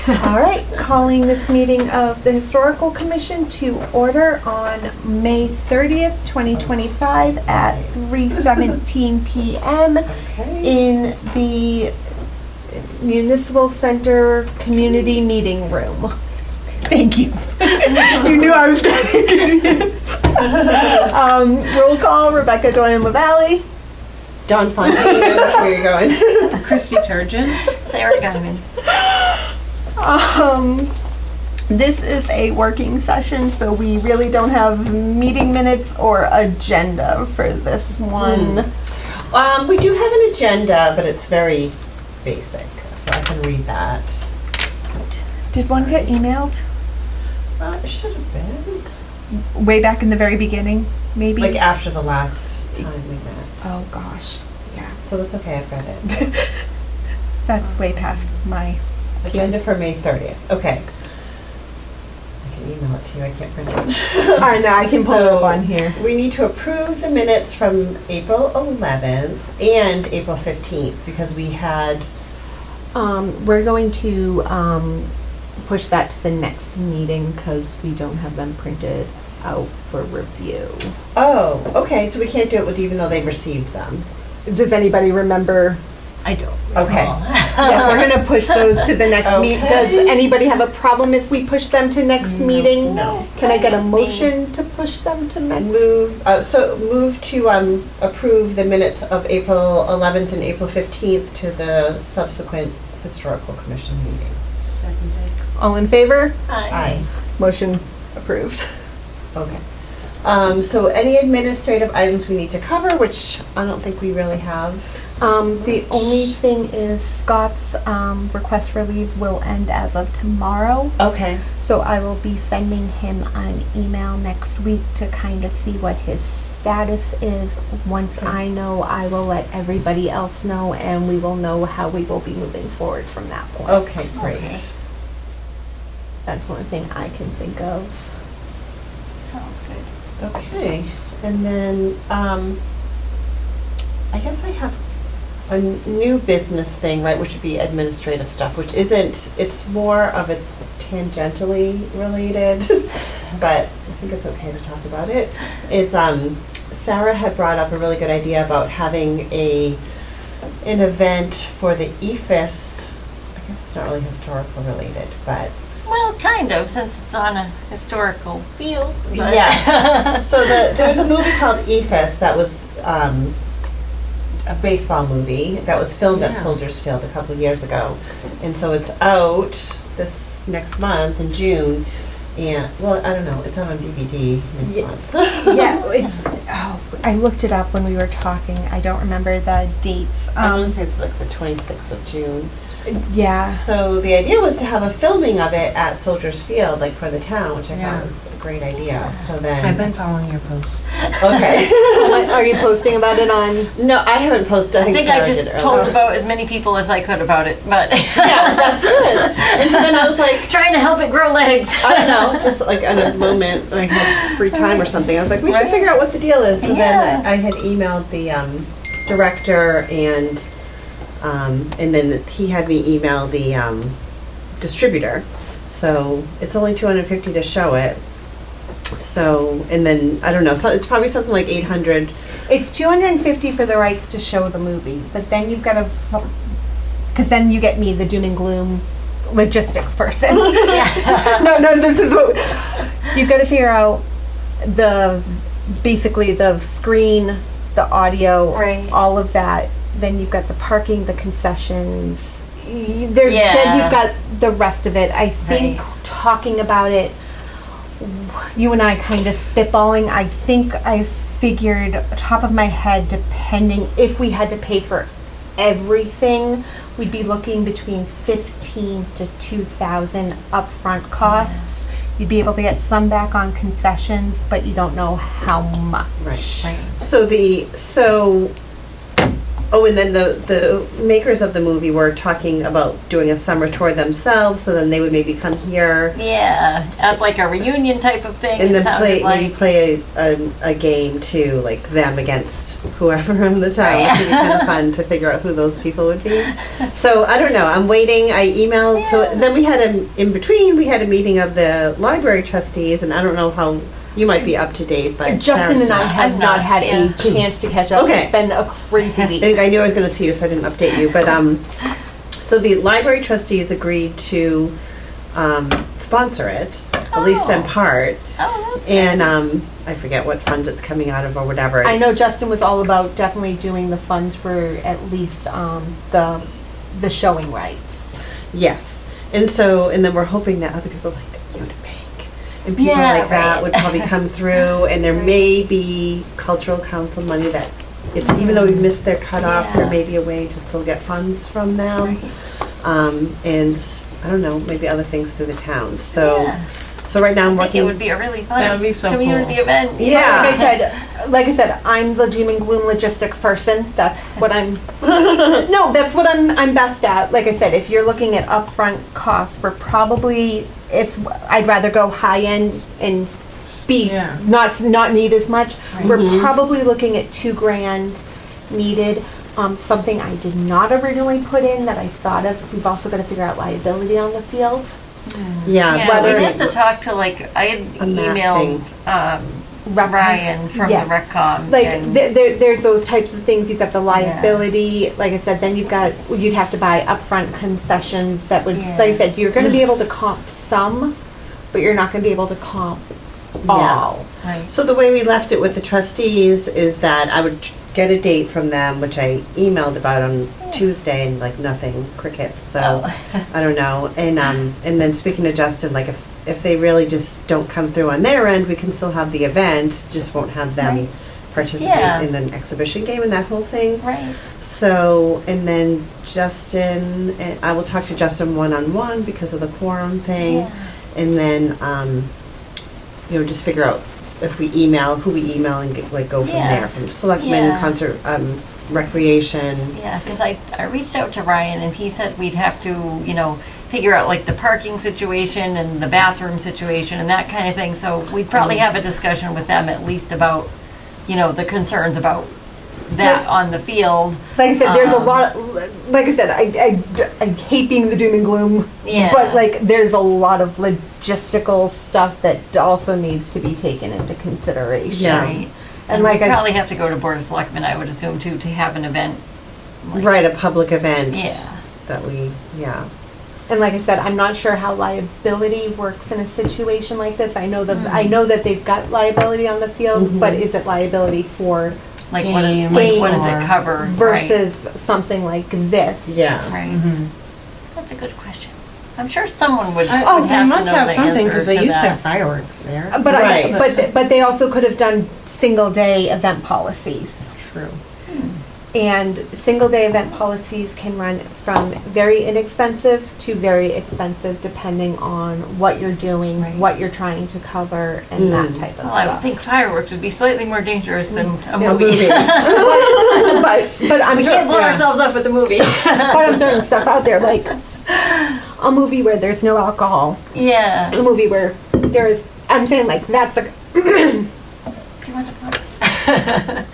All right, calling this meeting of the Historical Commission to order on May 30th, 2025 at 3:17 p.m. in the Municipal Center Community Meeting Room. Thank you. You knew I was getting it. Roll call, Rebecca Doyen LaValle. Don Fontaine, where you're going. Christy Turgeon. Sarah Diamond. This is a working session, so we really don't have meeting minutes or agenda for this one. We do have an agenda, but it's very basic, so I can read that. Did one get emailed? It should have been. Way back in the very beginning, maybe? Like after the last time we met. Oh gosh, yeah. So that's okay, I've got it. That's way past my Agenda for May 30th. Okay. I can email it to you. I can't print it. I know, I can pull it up on here. We need to approve the minutes from April 11th and April 15th because we had... We're going to push that to the next meeting because we don't have them printed out for review. Oh, okay. So we can't do it with even though they received them. Does anybody remember? I don't. Okay. Yeah, we're gonna push those to the next meeting. Does Okay. anybody have a problem if we push them to next meeting? No. Can I get a motion to push them to next? Move to approve the minutes of April 11th and April 15th to the subsequent historical commission meeting. Seconded. All in favor? Aye. Motion approved. Okay. So any administrative items we need to cover, which I don't think we really have. The only thing is Scott's request for leave will end as of tomorrow. Okay. So I will be sending him an email next week to kind of see what his status is. Once I know, I will let everybody else know, and we will know how we will be moving forward from that point. Okay, great. Okay. That's one thing I can think of. Sounds good. Okay. And then I guess I have a new business thing, right, which would be administrative stuff, which isn't, it's more of a tangentially related, but I think it's okay to talk about it. It's, Sarah had brought up a really good idea about having an event for the EFIS. I guess it's not really historical related, but. Well, kind of, since it's on a historical field. But Yes. So there was a movie called EFIS that was a baseball movie that was filmed at Soldiers Field a couple of years ago. And so it's out this next month in June. And, well, I don't know, it's out on DVD next month. Yeah, I looked it up when we were talking. I don't remember the dates. I want to say it's like the 26th of June. Yeah. So the idea was to have a filming of it at Soldiers Field, like for the town, which I thought was a great idea. So then... I've been following your posts. Okay. Are you posting about it on? No, I haven't posted. I think Sarah I just did told earlier. about as many people as I could about it, but Yeah, that's good. And so then I was like, trying to help it grow legs. I don't know, just like in a moment, I had free time or something. I was like, we should Right. figure out what the deal is. So Yeah. then I had emailed the director and then he had me email the distributor. So it's only $250 to show it. So, and then, I don't know, so it's probably something like 800. It's $250 for the rights to show the movie, but then you've got to, because then you get me, the doom and gloom logistics person. No, this is what you've got to figure out. Basically the screen, the audio, Right. all of that. Then you've got the parking, the concessions. Then Yeah. you've got the rest of it. I think Right. talking about it, you and I kind of spitballing. I think I figured top of my head, depending if we had to pay for everything, we'd be looking between 15 to 2,000 upfront costs. You'd be able to get some back on concessions, but you don't know how much. Right. So Oh, and then the makers of the movie were talking about doing a summer tour themselves, so then they would maybe come here Yeah, as like a reunion type of thing. and it then sounded maybe play a game too, like them against whoever in the town. It would be kind of fun to figure out who those people would be. So I don't know. I'm waiting. I emailed. So Yeah. then we had in between. We had a meeting of the library trustees, and I don't know how you might be up to date, but Justin and I Sarah's have I'm not not, had yeah. a chance to catch up. Okay. It's been a crazy I week. think I knew I was going to see you, so I didn't update you. But so the library trustees agreed to sponsor it, at least in Oh. part. Oh, that's good. And I forget what funds it's coming out of or whatever. I know Justin was all about definitely doing the funds for at least the showing rights. Yes. And so, and then we're hoping that other people like Yoda Bank and people Yeah, like that right. would probably come through. And there may be cultural council money that, it's, even though we missed their cutoff, there Yeah. may be a way to still get funds from them. And I don't know, maybe other things through the town. So, Yeah. so right now I'm I think it working. would be a really fun That would be so community cool. event. you Yeah. know? Like I said, I'm the doom and gloom logistics person. That's what I'm. No, that's what I'm best at. Like I said, if you're looking at upfront costs, we're probably, if I'd rather go high end and be Yeah. not need as much. We're Mhm. probably looking at $2,000 needed. Something I did not originally put in that I thought of. We've also got to figure out liability on the field. Yeah. Yeah, Whether- we'd have to talk to I had On that emailed Rec- Ryan from Yeah. the RecCom. Like and- there's those types of things. You've got the liability, like I said. Then you'd have to buy upfront concessions that would, Yeah. like I said, you're going to be able to comp some, but you're not going to be able to comp all. Right. So the way we left it with the trustees is that I would get a date from them, which I emailed about on Tuesday, and like nothing, crickets. So Oh. I don't know. And then speaking to Justin, like if they really just don't come through on their end, we can still have the event, just won't have them Right. participate Yeah. in an exhibition game and that whole thing. Right. So, and then Justin, and I will talk to Justin one-on-one because of the quorum thing. Yeah. And then, just figure out if we email, who we email, and go from Yeah. there, from selectmen, Yeah. concert, recreation. Yeah, because I reached out to Ryan and he said we'd have to, figure out like the parking situation and the bathroom situation and that kind of thing. So we'd probably have a discussion with them at least about, the concerns about that Yeah. on the field. Like I said, there's a Um, lot. Like I said, I hate being the doom and gloom. Yeah. But like, there's a lot of logistical stuff that also needs to be taken into consideration. Yeah. Right. And And like we I- probably have to go to Board of Selectmen, I would assume too, to have an event. like- Right, a public event. Yeah. That we, yeah. And like I said, I'm not sure how liability works in a situation like this. I know that they've got liability on the field, Mhm. but is it liability for Like Games what does or- it cover? versus something like this? Yeah. Right. Mm-hmm. That's a good question. I'm sure someone would. Oh, would they have must to know have the something answer because they to used to that. have fireworks there. But Right. but they also could have done single day event policies. True. And single day event policies can run from very inexpensive to very expensive depending on what you're doing, Right. what you're trying to cover, and that Mm. type of Well, I would stuff. think fireworks would be slightly more dangerous than a A movie. movie. but I'm We can't blow Yeah. ourselves up with a movie. but I'm throwing stuff out there like a movie where there's no alcohol, Yeah. a movie where there is. I'm saying like that's a. Do you want some water?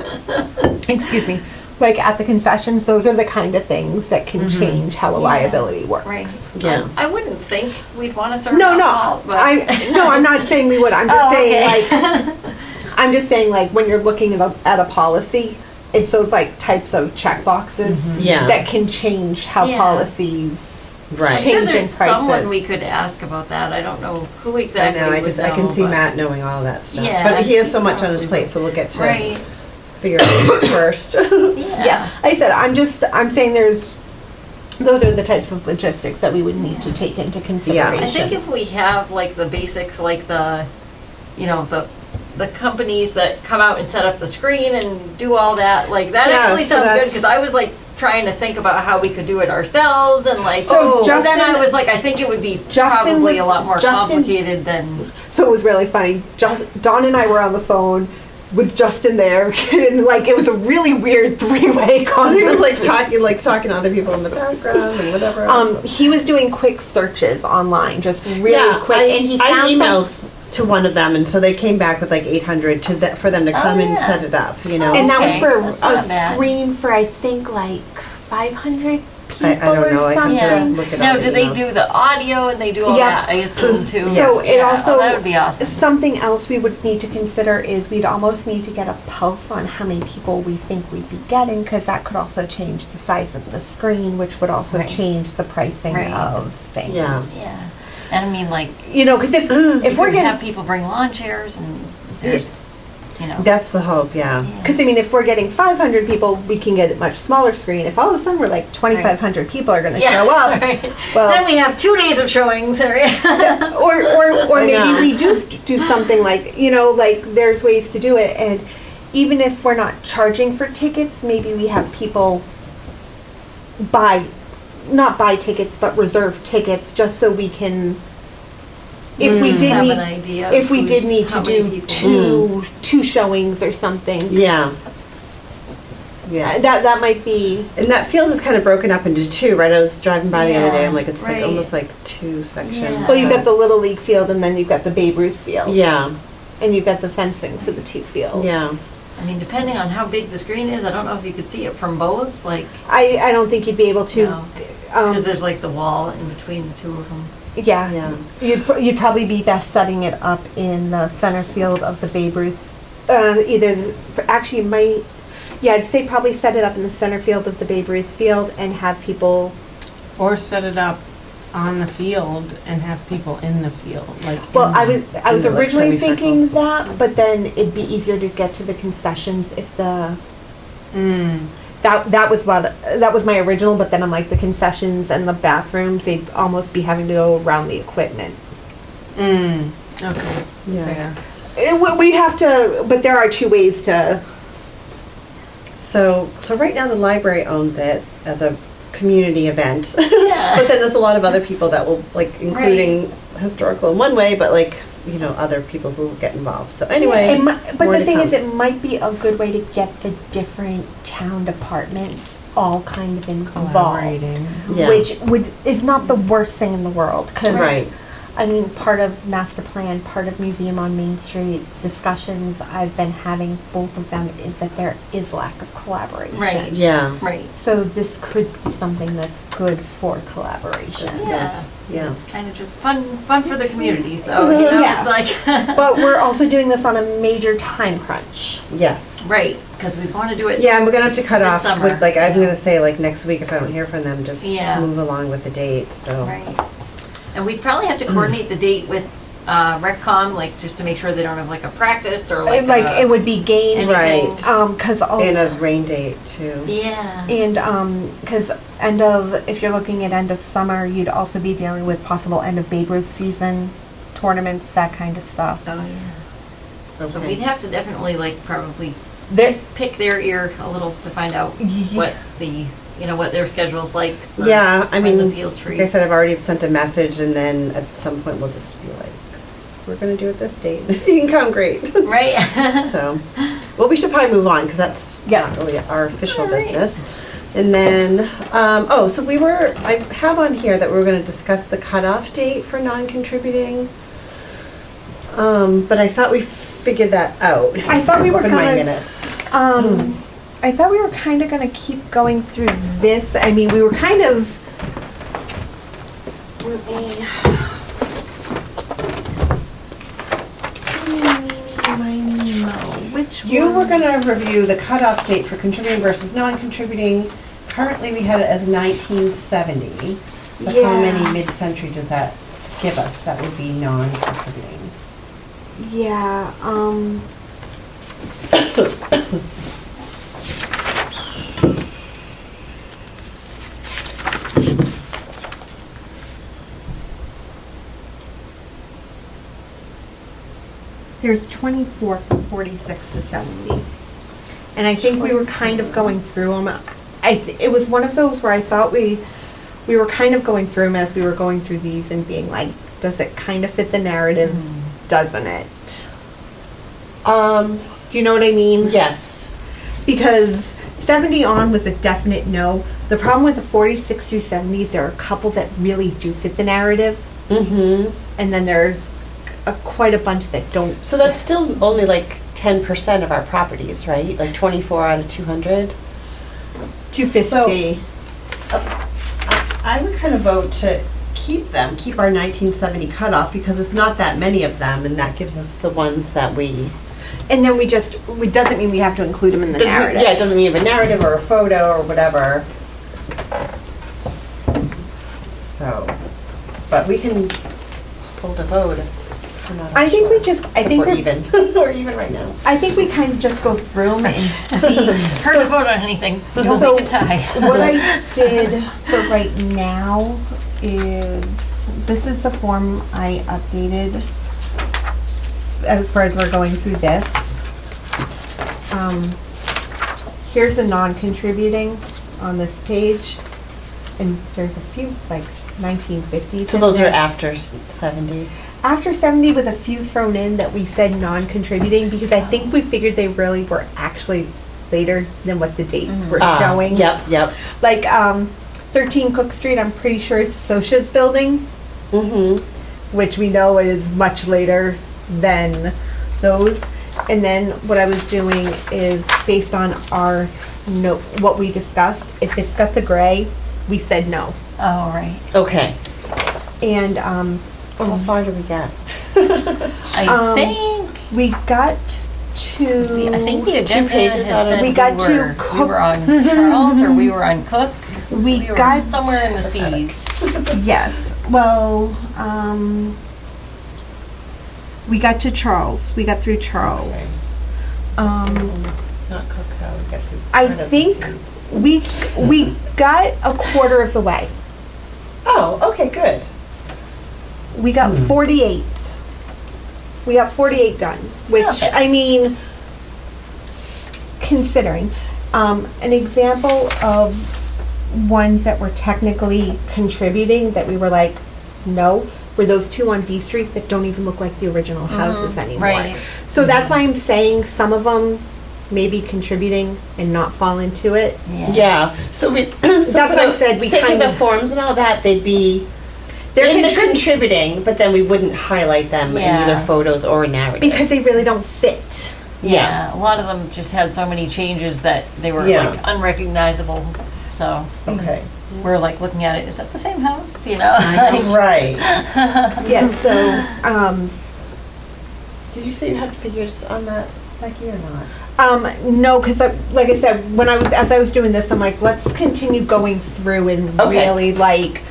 Excuse me. Like at the concessions, those are the kind of things that can change how a Yeah. liability works. Right. Yeah. I wouldn't think we'd want to serve No, alcohol, but I'm not saying we would. I'm just Oh, saying okay. like I'm just saying like when you're looking at a policy, it's those like types of check boxes Yeah. that can change how Yeah. policies Right. I'm sure change in there's someone prices. we could ask about that. I don't know who I exactly. know, I would can know, see but- Matt knowing all that stuff. Yeah. But he has so much on his plate, so we'll get to Right. figure it out first. Yeah, like I said, I'm saying those are the types of logistics that we would need to take into consideration. I think if we have like the basics, like the companies that come out and set up the screen and do all that, like that Yeah, actually so sounds good that's- because I was like trying to think about how we could do it ourselves and like. So but then I Justin- was like, I think it would be Justin probably was- a lot more Justin- complicated than. So it was really funny. Dawn and I were on the phone. was just in there, and like it was a really weird three-way He conversation. was talking to other people in the background and whatever else. He was doing quick searches online, just really yeah, quick, and he I found emailed to one of them, and so they came back with like 800 for them to come and yeah. set it up. You know, and that Okay, was that's for not a bad. screen for I think like 500 people I don't know. or I something. have to Yeah. look it Now, up. do they do the audio and they do all Yeah. that? I assume too. So it Yeah. also Oh, that would be awesome. Something else we would need to consider is we'd almost need to get a pulse on how many people we think we'd be getting, because that could also change the size of the screen, which would also Right. change the pricing Right. of things. Yeah. Yeah, and I mean, like, You know, because if if we're we getting have people bring lawn chairs and there's, you know. That's the hope. Yeah. yeah. Because I mean, if we're getting 500 people, we can get a much smaller screen. If all of a sudden we're like 2,500 people are going to Yeah, show up, right. well- Then we have 2 days of showings. or I maybe know. we do something like, you know, like there's ways to do it, and even if we're not charging for tickets, maybe we have people not buy tickets but reserve tickets, just so we can, if we did Have need an idea of if we did who's- need to how many do people. two showings or something, Yeah. Yeah. that might be. And that field is kind of broken up into two, right? I was driving by the other day. I'm like, it's right. like almost like two sections. Yeah. Well, you've got the Little League field, and then you've got the Babe Ruth field. Yeah. And you've got the fencing for the two fields. Yeah. I mean, depending on how big the screen is, I don't know if you could see it from both, like, I don't think you'd be able to. No. because there's like the wall in between the two of them. Yeah. Yeah. You'd probably be best setting it up in the center field of the Babe Ruth. Actually, you might. Yeah, I'd say probably set it up in the center field of the Babe Ruth field and have people. Or set it up on the field and have people in the field, like. Well, in I the- was in the, like, originally semicircle. thinking that, but then it'd be easier to get to the concessions if the. Mm. That was my original, but then I'm like the concessions and the bathrooms, they'd almost be having to go around the equipment. Mm. Okay. Yeah. Fair. We'd have to, but there are two ways to. So right now the library owns it as a community event. Yeah. But then there's a lot of other people that will, like, including historical in one way, but like, you know, other people who will get involved. So anyway, But more the to thing come. is, it might be a good way to get the different town departments all kind of involved. Collaborating. Yeah. Which is not the worst thing in the world. 'Cause, Right. I mean, part of master plan, part of Museum on Main Street discussions I've been having, both of them, is that there is lack of collaboration. Right. Yeah. Right. So this could be something that's good for collaboration. That's Yeah. Yeah. It's kind of just fun for the community, so, you know, Yeah. it's like. But we're also doing this on a major time crunch. Yes. Right, because we want to do it. Yeah, and we're gonna have to cut This off summer. with, like, I'm gonna say, like, next week if I don't hear from them, just Yeah. move along with the date, so. Right. And we'd probably have to coordinate the date with RecCom, like, just to make sure they don't have like a practice or like. It would be gained, anything. Right. because And a also, rain date too. Yeah. and because if you're looking at end of summer, you'd also be dealing with possible end of Babe Ruth season, tournaments, that kind of stuff. Oh, yeah. So Okay. we'd have to definitely like probably There, pick their ear a little to find out what the, you know, what their schedule's like. for Yeah, I when mean, the field's free. like I said, I've already sent a message, and then at some point we'll just be like, we're gonna do it this date. If you can come, great. Right? So, well, we should probably move on, because that's Yeah. not really our official All right. business. And then, so I have on here that we're gonna discuss the cutoff date for non-contributing. But I thought we figured that out. I thought we were Open my gonna- minutes. I thought we were kind of going to keep going through this. I mean, we were kind of. Let me. Which You one? were gonna review the cutoff date for contributing versus non-contributing. Currently, we had it as 1970. But how Yeah. many mid-century does that give us? That would be non-contributing. Yeah. There's 24 from 46 to 70. And I think we were kind of going through them. It was one of those where I thought we were kind of going through them as we were going through these and being like, does it kind of fit the narrative? Doesn't it? Do you know what I mean? Yes. Because 70 on was a definite no. The problem with the 46 through 70s, there are a couple that really do fit the narrative, Mm-hmm. and then there's quite a bunch that don't. So that's still only like 10% of our properties, right? Like 24 out of 200? 250. I would kind of vote to keep our 1970 cutoff because it's not that many of them, and that gives us the ones that we. And then we doesn't mean we have to include them in the narrative. Yeah, it doesn't mean you have a narrative or a photo or whatever. So, but we can hold a vote if we're not. I think we're even. We're even right now. I think we kind of just go through them and see. Hard to vote on anything. Don't So, make a tie. What I did for right now is, this is the form I updated as far as we're going through this. Here's the non-contributing on this page, and there's a few, like 1950s. So in those are there. after 70. After 70 with a few thrown in that we said non-contributing, because I think we figured they really were actually later than what the dates were showing. Yep. Like 13 Cook Street, I'm pretty sure is Sosha's building, Mm-hmm. which we know is much later than those. And then what I was doing is based on our note, what we discussed. If it's got the gray, we said no. Oh, right. Okay. And How far do we get? I think, we got to. I think the agenda pages had out of- said We got to we were Cook. on Charles or we were on Cook. We were got somewhere in the C's. Yes. Well, we got to Charles. We got through Charles. Not Cook though. We get through I part of the think Cs. we got a quarter of the way. Oh, okay, good. We got 48. We got 48 done, which Okay. I mean, considering an example of ones that were technically contributing that we were like, no, were those two on B Street that don't even look like the original houses anymore. right. So that's why I'm saying some of them may be contributing and not fall into it. Yeah. So we. That's what I said, we sake of kind the of- forms and all that, they'd be. They're in the contrib- contributing, but then we wouldn't highlight them in Yeah. either photos or narrative. because they really don't fit. Yeah, a lot of them just had so many changes that they were Yeah. like unrecognizable. So Okay. we're like looking at it, is that the same house? You know? Right. Yes, so, Did you say you had figures on that, Becky, or not? no, because like I said, as I was doing this, I'm like, let's continue going through and Okay. really like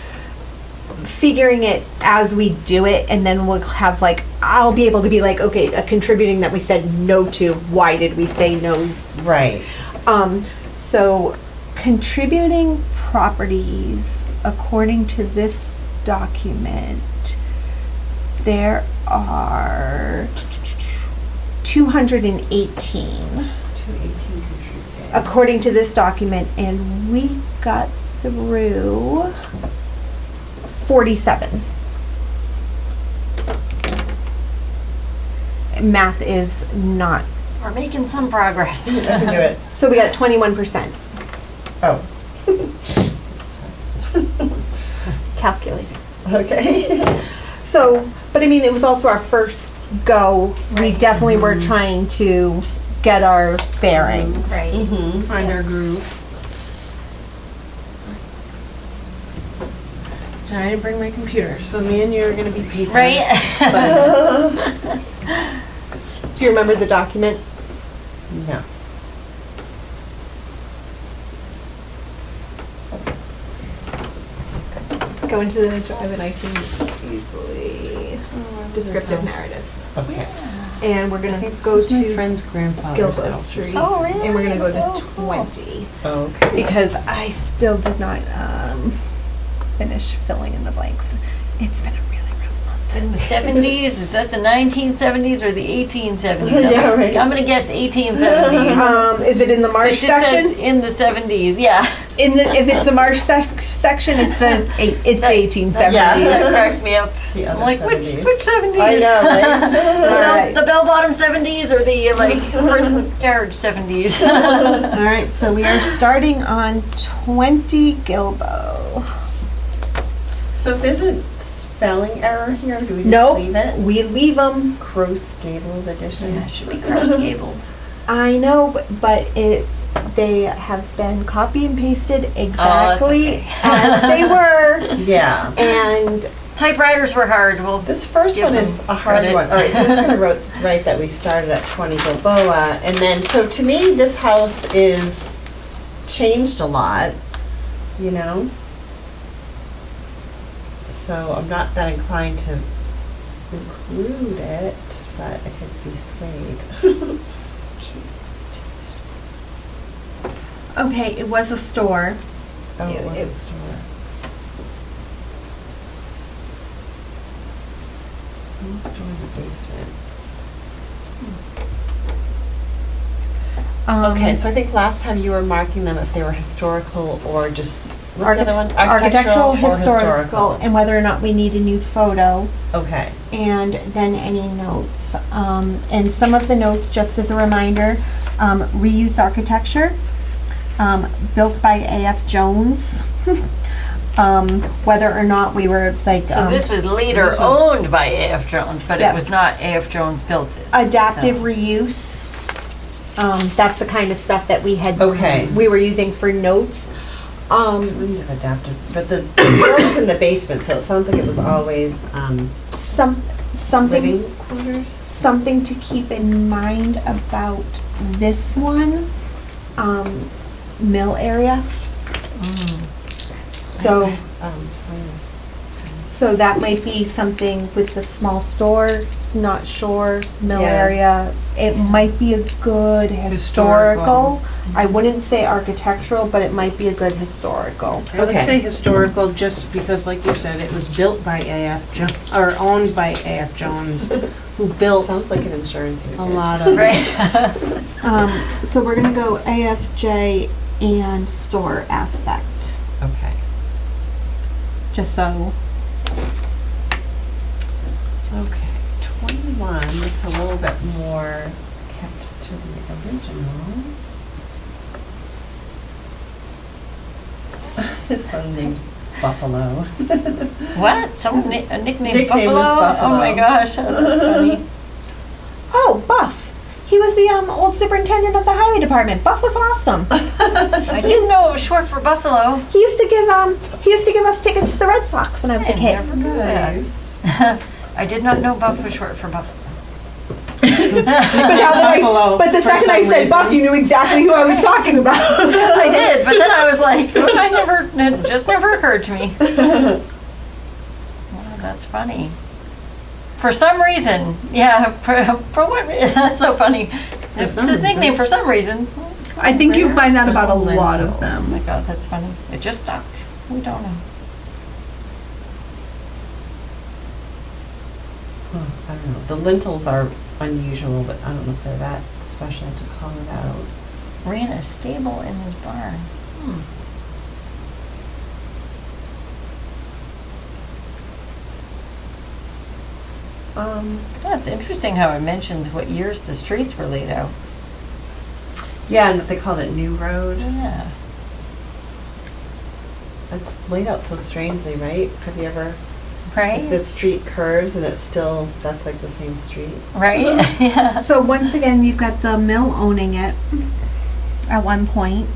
figuring it as we do it, and then we'll have like, I'll be able to be like, okay, a contributing that we said no to, why did we say no? Right. So contributing properties, according to this document, there are 218 218 contributing. according to this document, and we got through 47. Math is not. We're making some progress. I can do it. So we got 21%. Oh. Calculator. Okay. So, but I mean, it was also our first go. We definitely were trying to get our bearings. Right. Mm-hmm. Find our groove. And I didn't bring my computer, so me and you are going to be paper. Right? Do you remember the document? No. Go into the drive and I can easily descriptive narratives. Okay. And we're gonna This go is my to friend's grandfather's Gilboa house. Street. Oh, really? And we're gonna go to Oh, cool. 20 Okay. because I still did not finish filling in the blanks. It's been a really rough month. In the 70s, is that the 1970s or the 1870s? Yeah, right. I'm going to guess 1870s. Is it in the March It just section? says in the 70s, yeah. if it's the Marsh section, it's the 1870s. Yeah. That cracks me up. The I'm other like, 70s. which 70s? I know, right? Alright. The bell-bottom 70s or the horse and carriage 70s? All right, so we are starting on 20 Gilbo. So if there's a spelling error here, do we just Nope, leave it? we leave them. Crose Gables edition. Yeah, it should be cross-gabled. I know, but they have been copy and pasted exactly okay. as they were. Yeah. And Typewriters were hard. Well, This first Give one them is a hard credit. one. All right, so I'm just gonna write that we started at 20 Gilboa, and then, so to me, this house is changed a lot, you know? So I'm not that inclined to include it, but I could be swayed. okay, it was a store. Oh, it Yeah, was it- a store. Small store in the basement. Okay, so I think last time you were marking them if they were historical or just, what's the other one? Architectural, or historical, and whether or not we need a new photo, Okay, and then any notes. And some of the notes, just as a reminder, reused architecture, built by A.F. Jones. Whether or not we were like. so this was later this was- owned by A.F. Jones, but Yeah. it was not A.F. Jones built it. Adaptive so. reuse. That's the kind of stuff that we had. Okay. We were using for notes. we have adapted, but the store was in the basement, so it sounds like it was always, Something living quarters? something to keep in mind about this one, mill area. So, Sinus. so that might be something with the small store, not sure, mill Yeah. area. It might be a good historical. I wouldn't say architectural, but it might be a good historical. I would Okay. say historical just because, like you said, it was built by A.F. Jones, or owned by A.F. Jones, who built Sounds like an insurance agent. a lot of. Right. So we're gonna go AFJ and store aspect, Okay. just so. Okay, 21, it's a little bit more kept to the original. His son named Buffalo. What? Someone a nickname Nickname Buffalo? was Buffalo. Oh my gosh, that's funny. Oh, Buff. He was the old superintendent of the highway department. Buff was awesome. I didn't know it was short for Buffalo. He used to give us tickets to the Red Sox when I was a I kid. never knew that. Nice. I did not know Buff was short for Buffalo. But now that Buffalo, but the for second some I said reason. Buff, you knew exactly who I was talking about. I did, but then I was like, it just never occurred to me. Wow, that's funny. For some reason, yeah, for what reason? That's so funny. It's some his reason. nickname for some reason. I think you find that about a lot of Oh them. my god, that's funny. It just stuck. We don't know. I don't know, the lentils are unusual, but I don't know if they're that special to call it out. Ran a stable in his barn. That's interesting how it mentions what years the streets were laid out. Yeah, and that they called it New Road. Yeah. It's laid out so strangely, right? Have you ever, Right? if the street curves and it's still, that's like the same street? Right? Yeah. So once again, you've got the mill owning it at one point,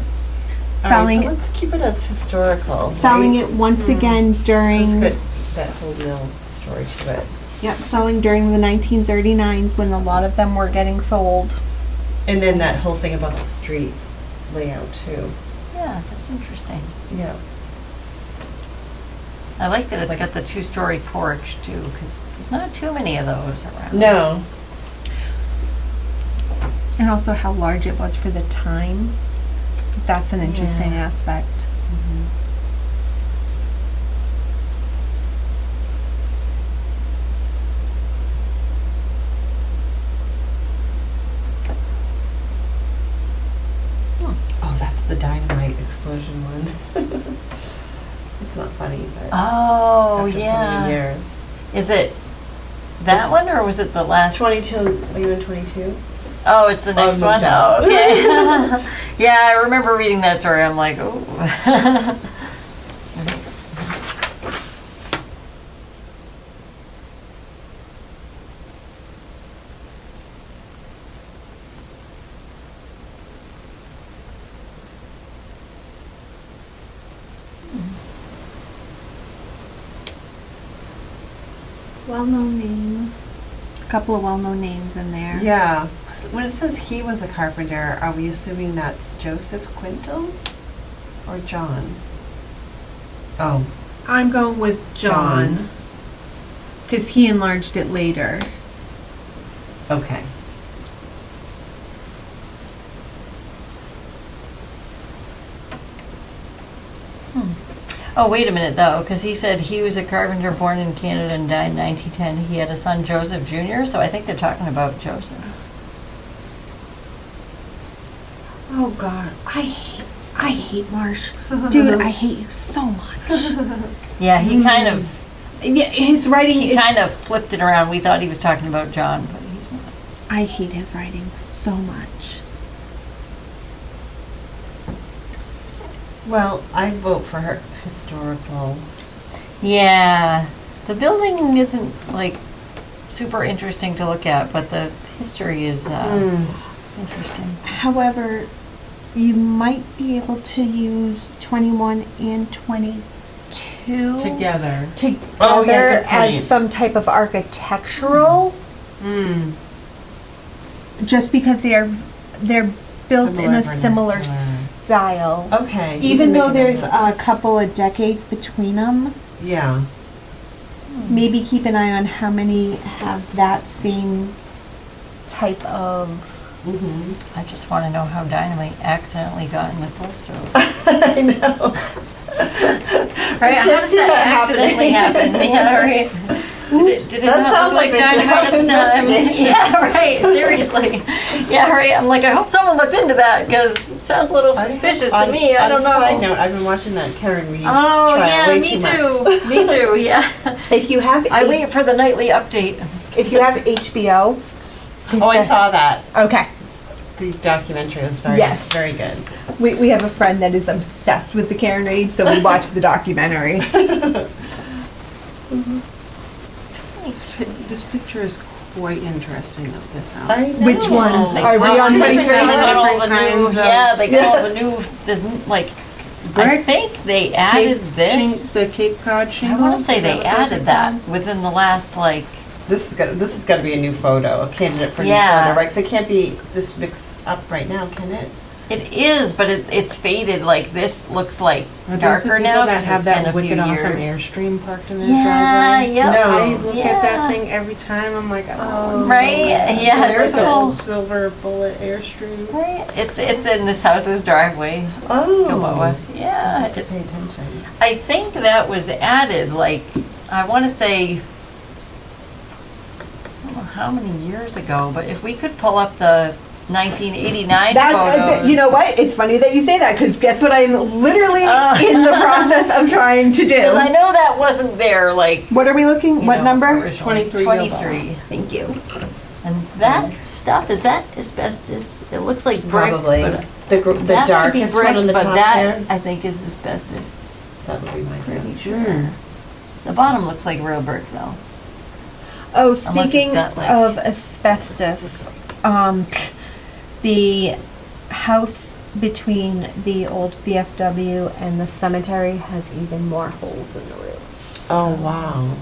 All right, selling so let's keep it as historical. selling right? it once again during. Let's get that whole mill story to it. Yep, selling during the 1939s when a lot of them were getting sold. And then that whole thing about the street layout too. Yeah, that's interesting. Yeah. I like that it's Like- got the two-story porch too, because there's not too many of those around. No. And also how large it was for the time. That's an interesting Yeah. aspect. Oh, that's the dynamite explosion one. Is it that one, or was it the last? 22, are you in 22? Oh, it's the next moved one? on. Oh, okay. Yeah, I remember reading that story. I'm like, oh. Well-known name. A couple of well-known names in there. Yeah. When it says he was a carpenter, are we assuming that's Joseph Quintal or John? Oh, I'm going with John. Because he enlarged it later. okay. Oh, wait a minute, though, because he said he was a carpenter born in Canada and died in 1910. He had a son, Joseph Jr., so I think they're talking about Joseph. Oh God, I hate Marsh. Dude, I hate you so much. Yeah, he kind of Yeah, his writing he is... kind of flipped it around. We thought he was talking about John, but he's not. I hate his writing so much. Well, I vote for her historical. Yeah, the building isn't like super interesting to look at, but the history is interesting. However, you might be able to use 21 and 22 Together. together Oh, yeah, good point. as some type of architectural, Mm. just because they're built in Similar a similar vernacular. style. Okay. you Even can though make it there's up. a couple of decades between them, Yeah. maybe keep an eye on how many have that same type of... Mm-hmm. I just want to know how dynamite accidentally got in the coal stove. I know. Right? How can't does see that that accidentally happen? Yeah, right. Did it That not sounds look like like they should dynamite have at the time? investigation. Yeah, right. Seriously. Yeah, right. I'm like, I hope someone looked into that because it sounds a little suspicious to me. I don't know. Side note, I've been watching that Karen Reed Oh trial yeah, way me too much. too. Me too. Yeah. If you have I wait for the nightly update. if you have HBO, Oh, I saw that. okay. The documentary was very, Yes. very good. We have a friend that is obsessed with the Karen Reed, so we watch the documentary. This picture is quite interesting of this house. I know. Which one? They Are we call on it 23? all the new- Kinds of- Yeah, they call the new. This like. I Brick, think they added this. The Cape Cod I shingles. want to say is that they what those are added that called? within the last like. This has got to be a new photo, a candidate for a Yeah. new photo, right? Because it can't be this mixed up right now, can it? It is, but it's faded. Like this looks like Are those the darker people now that because have it's that been a few wicked awesome years. Airstream parked in their Yeah, driveway? yep. No. I look at that Yeah. thing every time. I'm like, oh, Right? Yeah, There's it's an cool. old silver bullet Airstream. Right. It's in this house's driveway. Oh. Gilboa. I Yeah. have to pay attention. I think that was added, like, I want to say, I don't know how many years ago, but if we could pull up the 1989 photos. You know what? It's funny that you say that, because guess what I'm literally in the process of trying to do. Because I know that wasn't there, like, What are we looking? you What know, number? originally. 23 23. Thank you. And that stuff, is that asbestos? It looks like brick. Probably. But The that might be darkest brick, one on the but top that, there. I think, is asbestos. That would be my Pretty guess. sure. The bottom looks like real brick, though. Oh, it's speaking that, like- of asbestos, the house between the old VFW and the cemetery has even more holes in the roof. Oh, wow.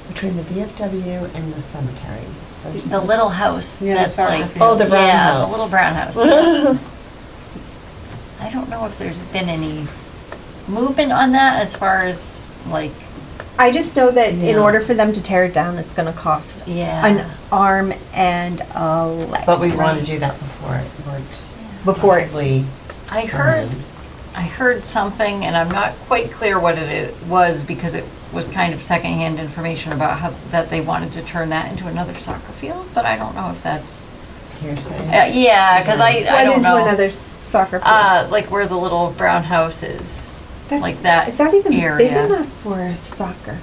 Between the VFW and the cemetery. What did you The say? little house Yeah, that's soccer like. field. Oh, the brown yeah, house. the little brown house. I don't know if there's been any movement on that as far as like, I just know that in Yeah. order for them to tear it down, it's going to cost yeah. an arm and a leg. But we want to do that before it works. Before it- Possibly I heard something, and I'm not quite clear what it was because it was kind of secondhand information about how that they wanted to turn that into another soccer field, but I don't know if that's. hearsay. Yeah, because I Went don't into know. another soccer field. Like where the little brown house is. That's- like that Is that even area. big enough for a soccer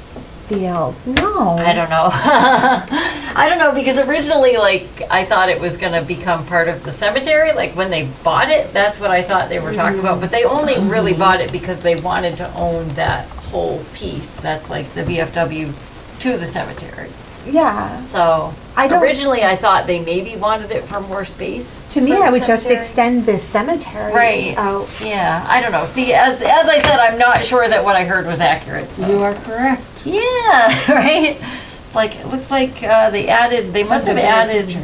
field. No. I don't know. I don't know, because originally, like, I thought it was gonna become part of the cemetery, like, when they bought it, that's what I thought they were talking about, but they only really bought it because they wanted to own that whole piece, that's like the VFW to the cemetery. Yeah. So, I don't- originally, I thought they maybe wanted it for more space. To me, for the I would just cemetery. extend the cemetery Right. out. Yeah, I don't know. See, as I said, I'm not sure that what I heard was accurate, so. You are correct. Yeah, right? It's like, it looks like they must have added,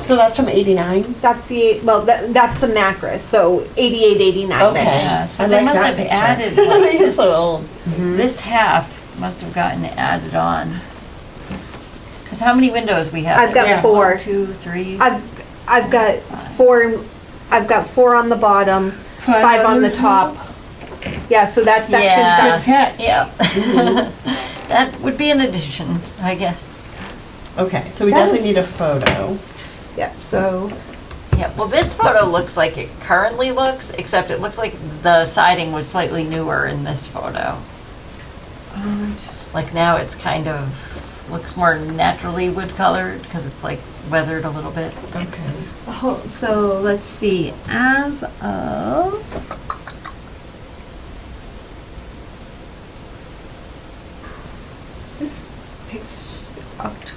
So that's from 89? That's that's the Macris, so 88, 89. Okay. yeah, so I they like must that have picture. added, I like, mean, it's this, so old. this half must have gotten added on. Because how many windows we have? I've got Yes. 4. 1, 2, 3. I've got 4. I've got 4 on the bottom, 5 on the top. Yeah, so that section. Yeah. Good catch. Yep. That would be an addition, I guess. Okay, so we That definitely is- need a photo. Yeah. So Yeah, well, this photo looks like it currently looks, except it looks like the siding was slightly newer in this photo. Like now it's kind of, looks more naturally wood colored because it's like weathered a little bit. Okay. so let's see. As of this picture,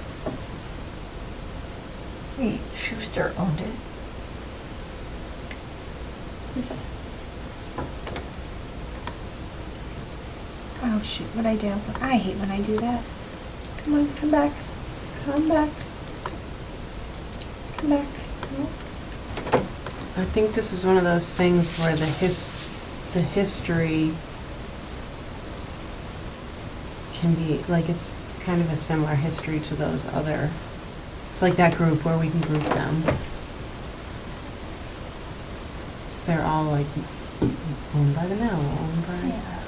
wait. Schuster owned it. Oh shoot, what'd I do? I hate when I do that. Come on, come back. Come back. Come back. I think this is one of those things where the history can be, like, it's kind of a similar history to those other, it's like that group where we can group them. So they're all like owned by the mill, owned by. Yeah.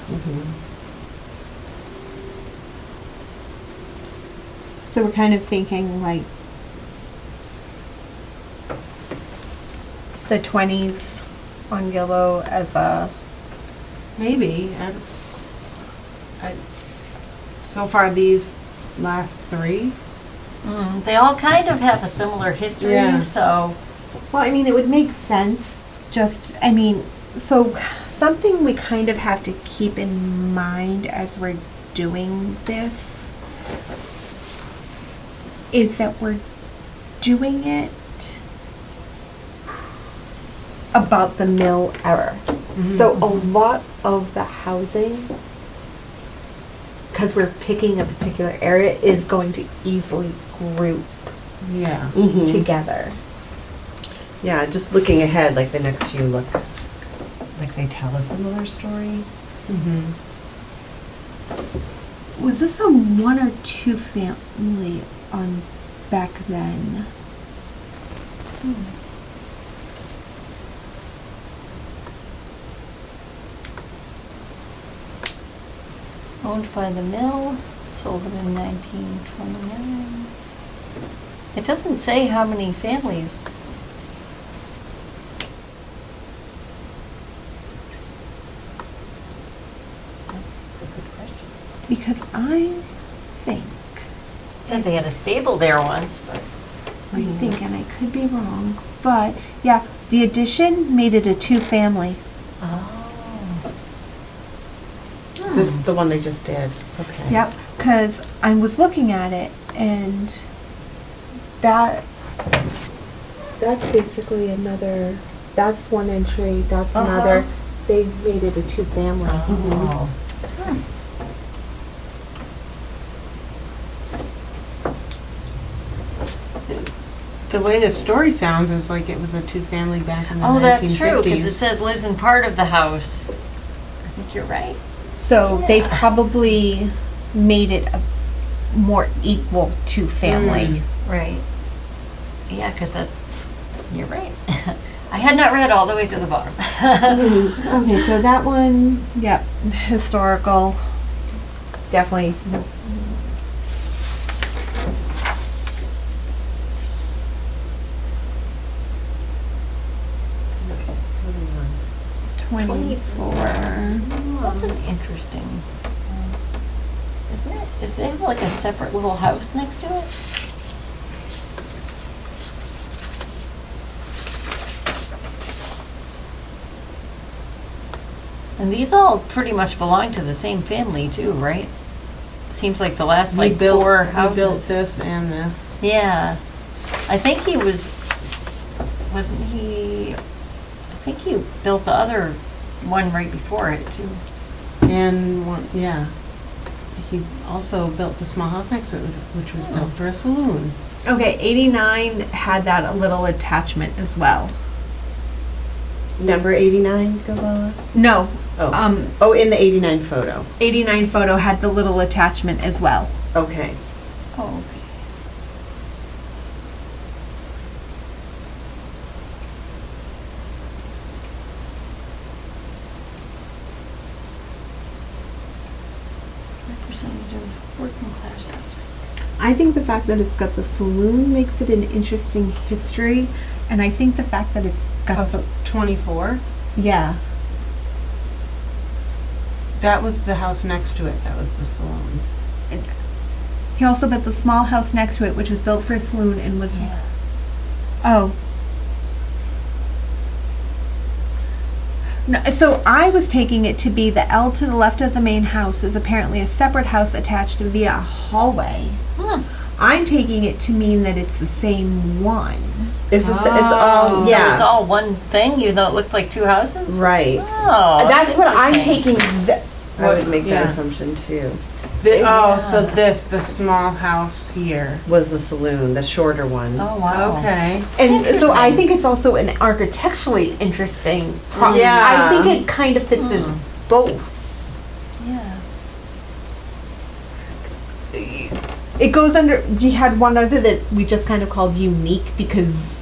So we're kind of thinking like the 20s on Gilbo as a, Maybe. So far, these last 3. They all kind of have a similar history, Yeah. so well, I mean, it would make sense. Just, I mean, so something we kind of have to keep in mind as we're doing this is that we're doing it about the mill era. So a lot of the housing, because we're picking a particular area, is going to easily group Yeah. together. Yeah, just looking ahead, like the next few look like they tell a similar story. Mm-hmm. Was this a 1 or 2 family on back then? owned by the mill, sold it in 1929. It doesn't say how many families. That's a good question. Because I think, It said they had a stable there once, but and I could be wrong, but yeah, the addition made it a 2-family. oh. This is the one they just did. Okay. Yep, because I was looking at it and that's basically another, that's one entry, that's another. They made it a 2-family. Oh. The way the story sounds is like it was a 2-family back in the 1950s. Oh, that's true, because it says lives in part of the house. I think you're right. So they probably made it a more equal 2-family. Right. Yeah, because that, you're right. I had not read all the way to the bottom. Okay, so that one, yep, historical, definitely. Okay, so moving on. 24. That's an interesting. Isn't Is it like a separate little house next to it? And these all pretty much belong to the same family too, right? Seems like the last We like built- four We built houses. this and this. Yeah, I think he wasn't he, I think he built the other one right before it too. And one, yeah. He also built the small house next to it, which was built for a saloon. Okay, 89 had that a little attachment as well. Number 89, Gabala? No, Oh. Oh, in the 89 photo. 89 photo had the little attachment as well. Okay. Oh, representative of working class housing. I think the fact that it's got the saloon makes it an interesting history, and I think the fact that it's got the, 24. yeah. That was the house next to it. That was the saloon. He also built the small house next to it, which was built for a saloon and was, Yeah. oh. No, so I was taking it to be the L to the left of the main house is apparently a separate house attached via a hallway. Hmm. I'm taking it to mean that it's the same one. It's all, Oh. So yeah. it's all one thing, even though it looks like two houses? Right. Oh, That's what I'm interesting. taking. I would make Yeah. that assumption too. Oh, so Yeah. the small house here. Was the saloon, the shorter one. Oh, wow. Okay. And so I Interesting. think it's also an architecturally interesting. Yeah. I think it kind of fits as both. Yeah. It goes under. We had one other that we just kind of called unique because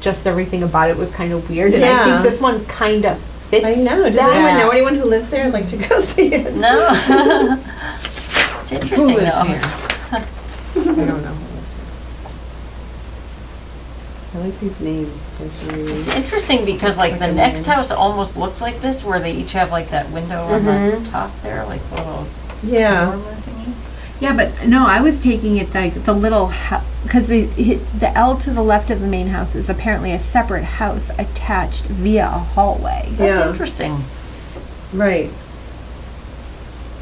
just everything about it was kind of weird. And I Yeah. think this one kind of fits. I know. Does that. anyone know anyone who lives there? I'd like to go see it. No. It's Who interesting lives though. here? I don't know who lives here. I like these names. Desiree. It's interesting because like the next house almost looks like this, where they each have like that window on the top there, like the little Yeah. dormer thingy. Yeah, but no, I was taking it like the little because the L to the left of the main house is apparently a separate house attached via a hallway. That's Yeah. interesting. Right.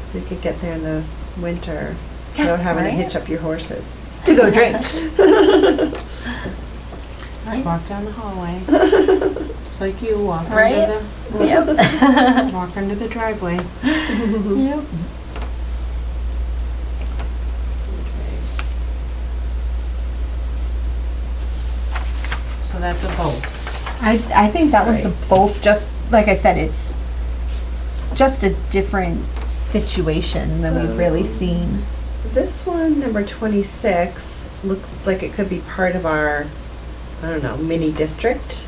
So you could get there in the winter Yeah, without having right. to hitch up your horses. To go drink. Just walk down the hallway. It's like you walk Right? Yep. walk under the driveway. Yep. So that's a boat. I think that one's a Right. both. Just like I said, it's just a different situation than we've really seen. This one, number 26, looks like it could be part of our, I don't know, mini district.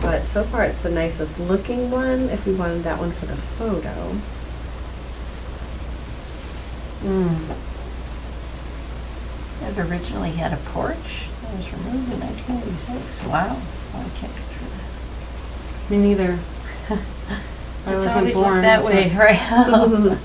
But so far it's the nicest looking one, if we wanted that one for the photo. It originally had a porch that was removed in 1986. Wow. Oh, I can't picture that. Me neither. I It's wasn't always born. looked that way, right? Wow.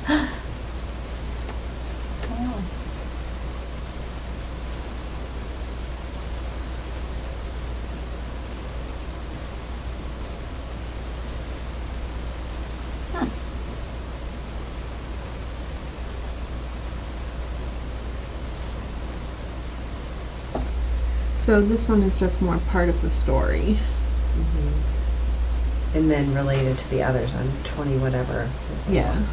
So this one is just more part of the story. And then related to the others on 20 whatever. Yeah.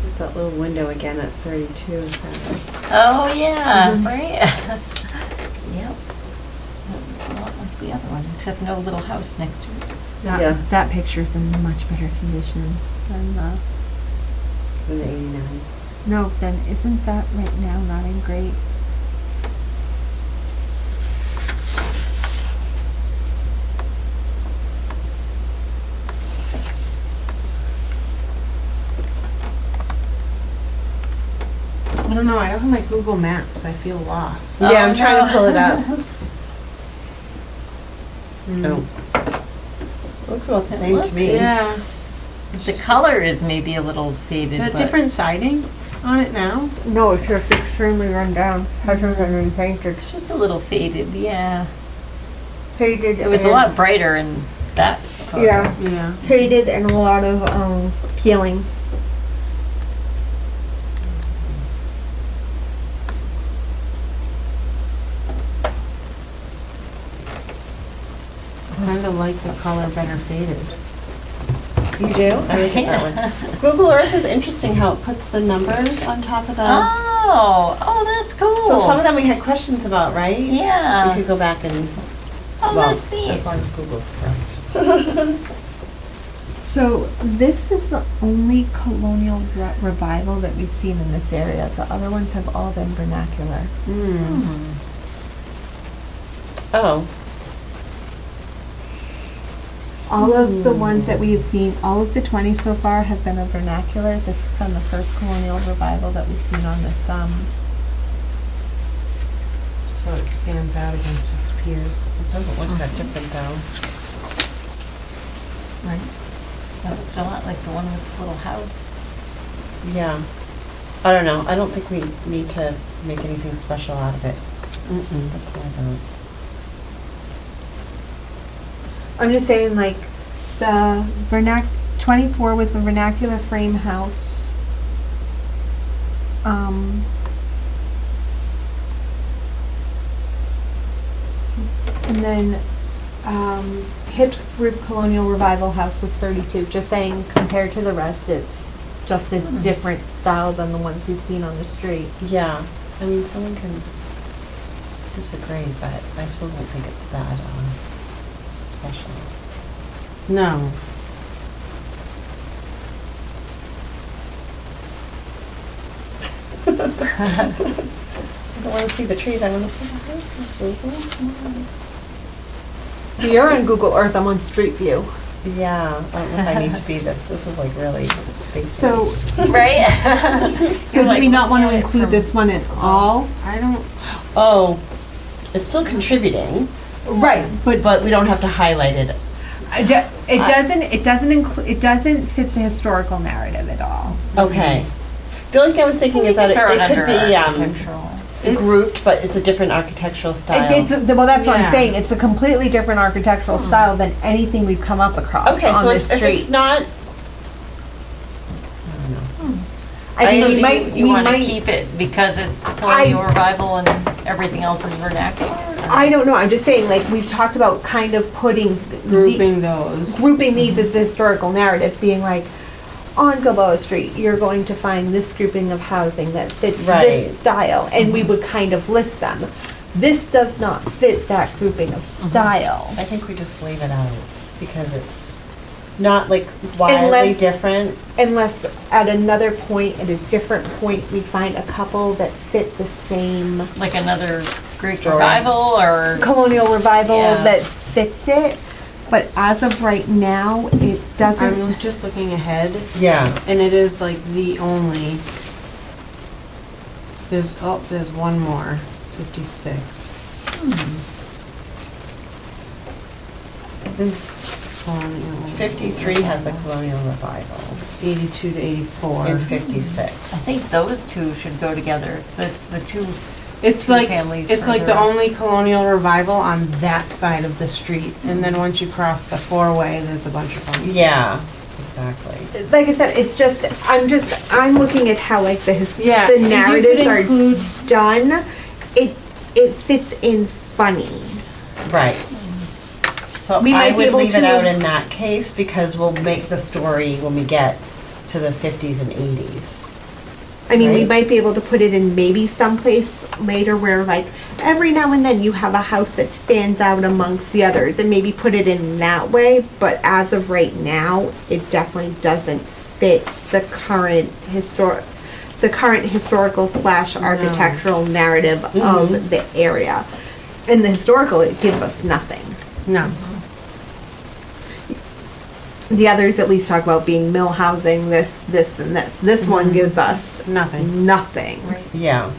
There's that little window again at 32. Is that Oh, yeah, right? Yep. It's a lot like the other one, except no little house next to it. That, Yeah. that picture's in much better condition than the. in the 89? No, then isn't that right now not in great? I don't know. I don't have my Google Maps. I feel lost. Oh, Yeah, I'm trying no. to pull it up. Mm. Oh. Looks about the It same looks- to me. Yeah. The color is maybe a little faded, Is that but different siding on it now? No, it's just extremely run down. Hasn't been repainted. it's just a little faded, yeah. Faded. It was a and- lot brighter in that photo. Yeah, Yeah. faded and a lot of peeling. I kind of like the color better faded. You do? I look at that one. Google Earth is interesting how it puts the numbers on top of the. Oh, that's cool. So some of them we had questions about, right? We Yeah. could go back and. Oh, well, that's neat. as long as Google's correct. So this is the only colonial revival that we've seen in this area. The other ones have all been vernacular. Mm. Oh, All of the ones that we've seen, all of the 20 so far have been a vernacular. This is kind of the first colonial revival that we've seen on this. So it stands out against its peers. it doesn't look that different though. Right. That looked a lot like the one with the little house. Yeah. I don't know. I don't think we need to make anything special out of it. Mm-mm. That's what I don't. I'm just saying, like, the 24 was the vernacular frame house. And then Hip Roof Colonial Revival House was 32. Just saying, compared to the rest, it's just a different style than the ones we've seen on the street. Yeah. I mean, someone can disagree, but I still don't think it's that special. No. I don't want to see the trees. I want to see the houses, Google. Come on. So you're on Google Earth, I'm on Street View. Yeah. I don't know if I need to be this. This is like really basic. So, Right? so do we not want to include this one at all? I don't, Oh, it's still contributing, Right, but we don't have to highlight it. it doesn't fit the historical narrative at all. Okay. The only thing I was thinking is that it could be architectural. grouped, but it's a different architectural style. Well, that's what I'm Yeah. saying. It's a completely different architectural style than anything we've come up across Okay, on so this if street. it's not, I don't know. I mean, So we do might, you we want to might. keep it because it's colonial revival and everything else is vernacular? I don't know. I'm just saying, like we've talked about, kind of putting grouping those. grouping these as the historical narrative, being like, on Gilboa Street, you're going to find this grouping of housing that fits Right. this style, and we would kind of list them. This does not fit that grouping of style. I think we just leave it out because it's not like wildly Unless- different. Unless at another point, at a different point, we find a couple that fit the same Like another Greek Story. revival or? colonial revival Yeah. that fits it. But as of right now, it doesn't. I'm just looking ahead, Yeah. and it is like the only, there's one more, 56. Colonial 53 has a colonial revival 82 to 84. in 56. I think those two should go together, the two. It's Two like, families it's like the further up. only colonial revival on that side of the street. And then once you cross the four-way, there's a bunch of them. Yeah, exactly. Like I said, it's just I'm looking at how like the Yeah, the you could narratives are include- done. It fits in funny. Right. So We I might be would able leave it to- out in that case because we'll make the story when we get to the 50s and 80s. I mean, we Right. might be able to put it in maybe someplace later where like every now and then you have a house that stands out amongst the others and maybe put it in that way. But as of right now, it definitely doesn't fit the current historical / architectural narrative of the area. In the historical, it gives us nothing. No. The others at least talk about being mill housing, this, and this. This one gives us Nothing. nothing. Yeah.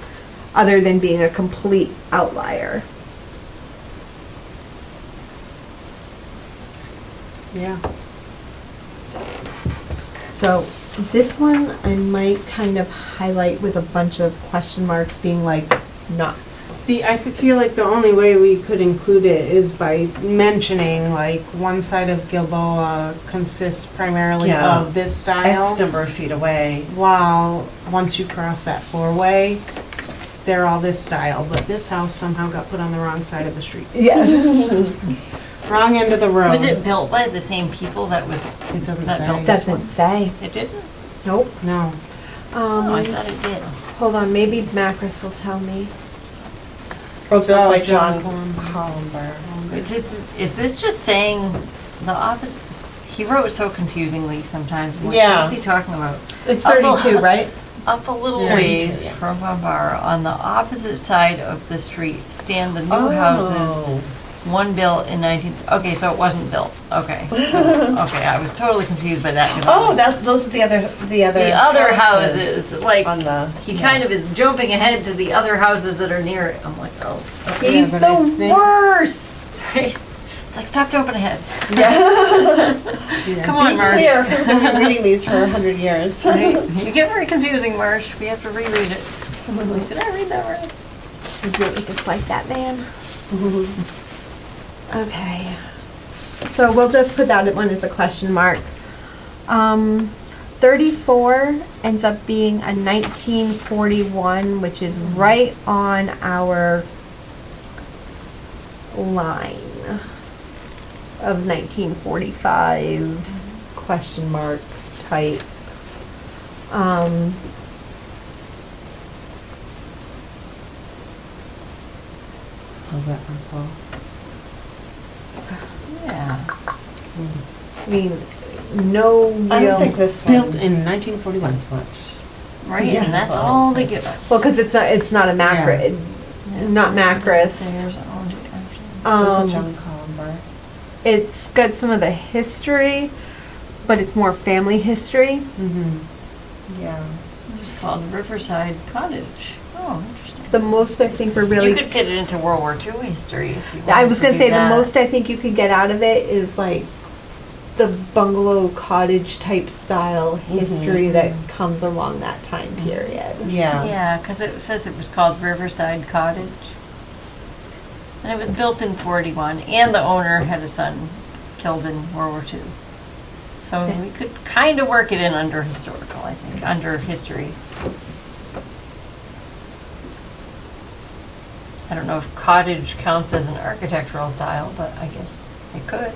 Other than being a complete outlier. Yeah. So this one I might kind of highlight with a bunch of question marks being like, not. I feel like the only way we could include it is by mentioning, like, one side of Gilboa consists primarily Yeah. of this style. X number of feet away. While, once you cross that four-way, they're all this style, but this house somehow got put on the wrong side of the street. Yeah. Wrong end of the road. Was it built by the same people that was, It doesn't that say. built this Doesn't one? say. It didn't? Nope. No. Oh, I thought it did. Hold on, maybe Macris will tell me. Or built by John John Columber. Is this just saying the opposite? He wrote so confusingly sometimes. I'm like, Yeah. What is he talking about? It's Up a- 32, right? Up a little Yeah. ways 32, yeah. from Bambara, on the opposite side of the street, stand the new Oh. houses, one built in 19, okay, so it wasn't built, okay. Okay, I was totally confused by that. 'Cause Oh, those are the other The other houses, like, on the. he kind of is jumping ahead to the other houses that are near it. I'm like, oh. okay. He's but the I think- worst. It's like, stop jumping ahead. Yeah. Come on, Be Marsh. clear, we've been reading these for 100 years. Right? You get very confusing, Marsh. We have to reread it. Like, did I read that right? I really dislike that man. Okay. So we'll just put that one as a question mark. 34 ends up being a 1941, which is right on our line of 1945 question mark type. Love that purple. Yeah. I mean, no I real. don't think this one. Built in 1941. This much. Right, Yeah, and that's that's all all they it give us. Well, because it's not a macro, not macros. There's owned it, actually. This is Um, John Columber. it's got some of the history, but it's more family history. Mm-hmm. Yeah. It's called Riverside Cottage. Oh, interesting. The most I think we're really. You could fit it into World War II history if you wanted I was gonna to say do that. the most I think you could get out of it is like the bungalow cottage type style history that comes along that time period. Yeah. Yeah, because it says it was called Riverside Cottage. And it was built in 41, and the owner had a son killed in World War II. So we could kind of work it in under historical, I think, under history. I don't know if cottage counts as an architectural style, but I guess it could.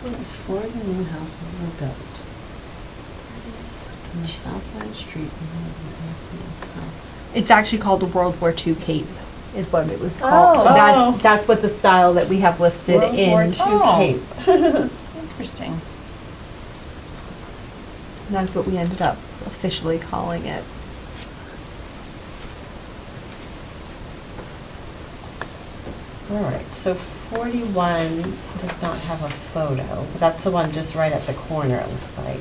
Before the new houses were built. On the south side of the street. House. It's actually called the World War II Cape, is what it was called. Oh. That's what the style that we have listed World in. War II Oh. Cape. Interesting. That's what we ended up officially calling it. All right, so 41 does not have a photo. That's the one just right at the corner, it looks like.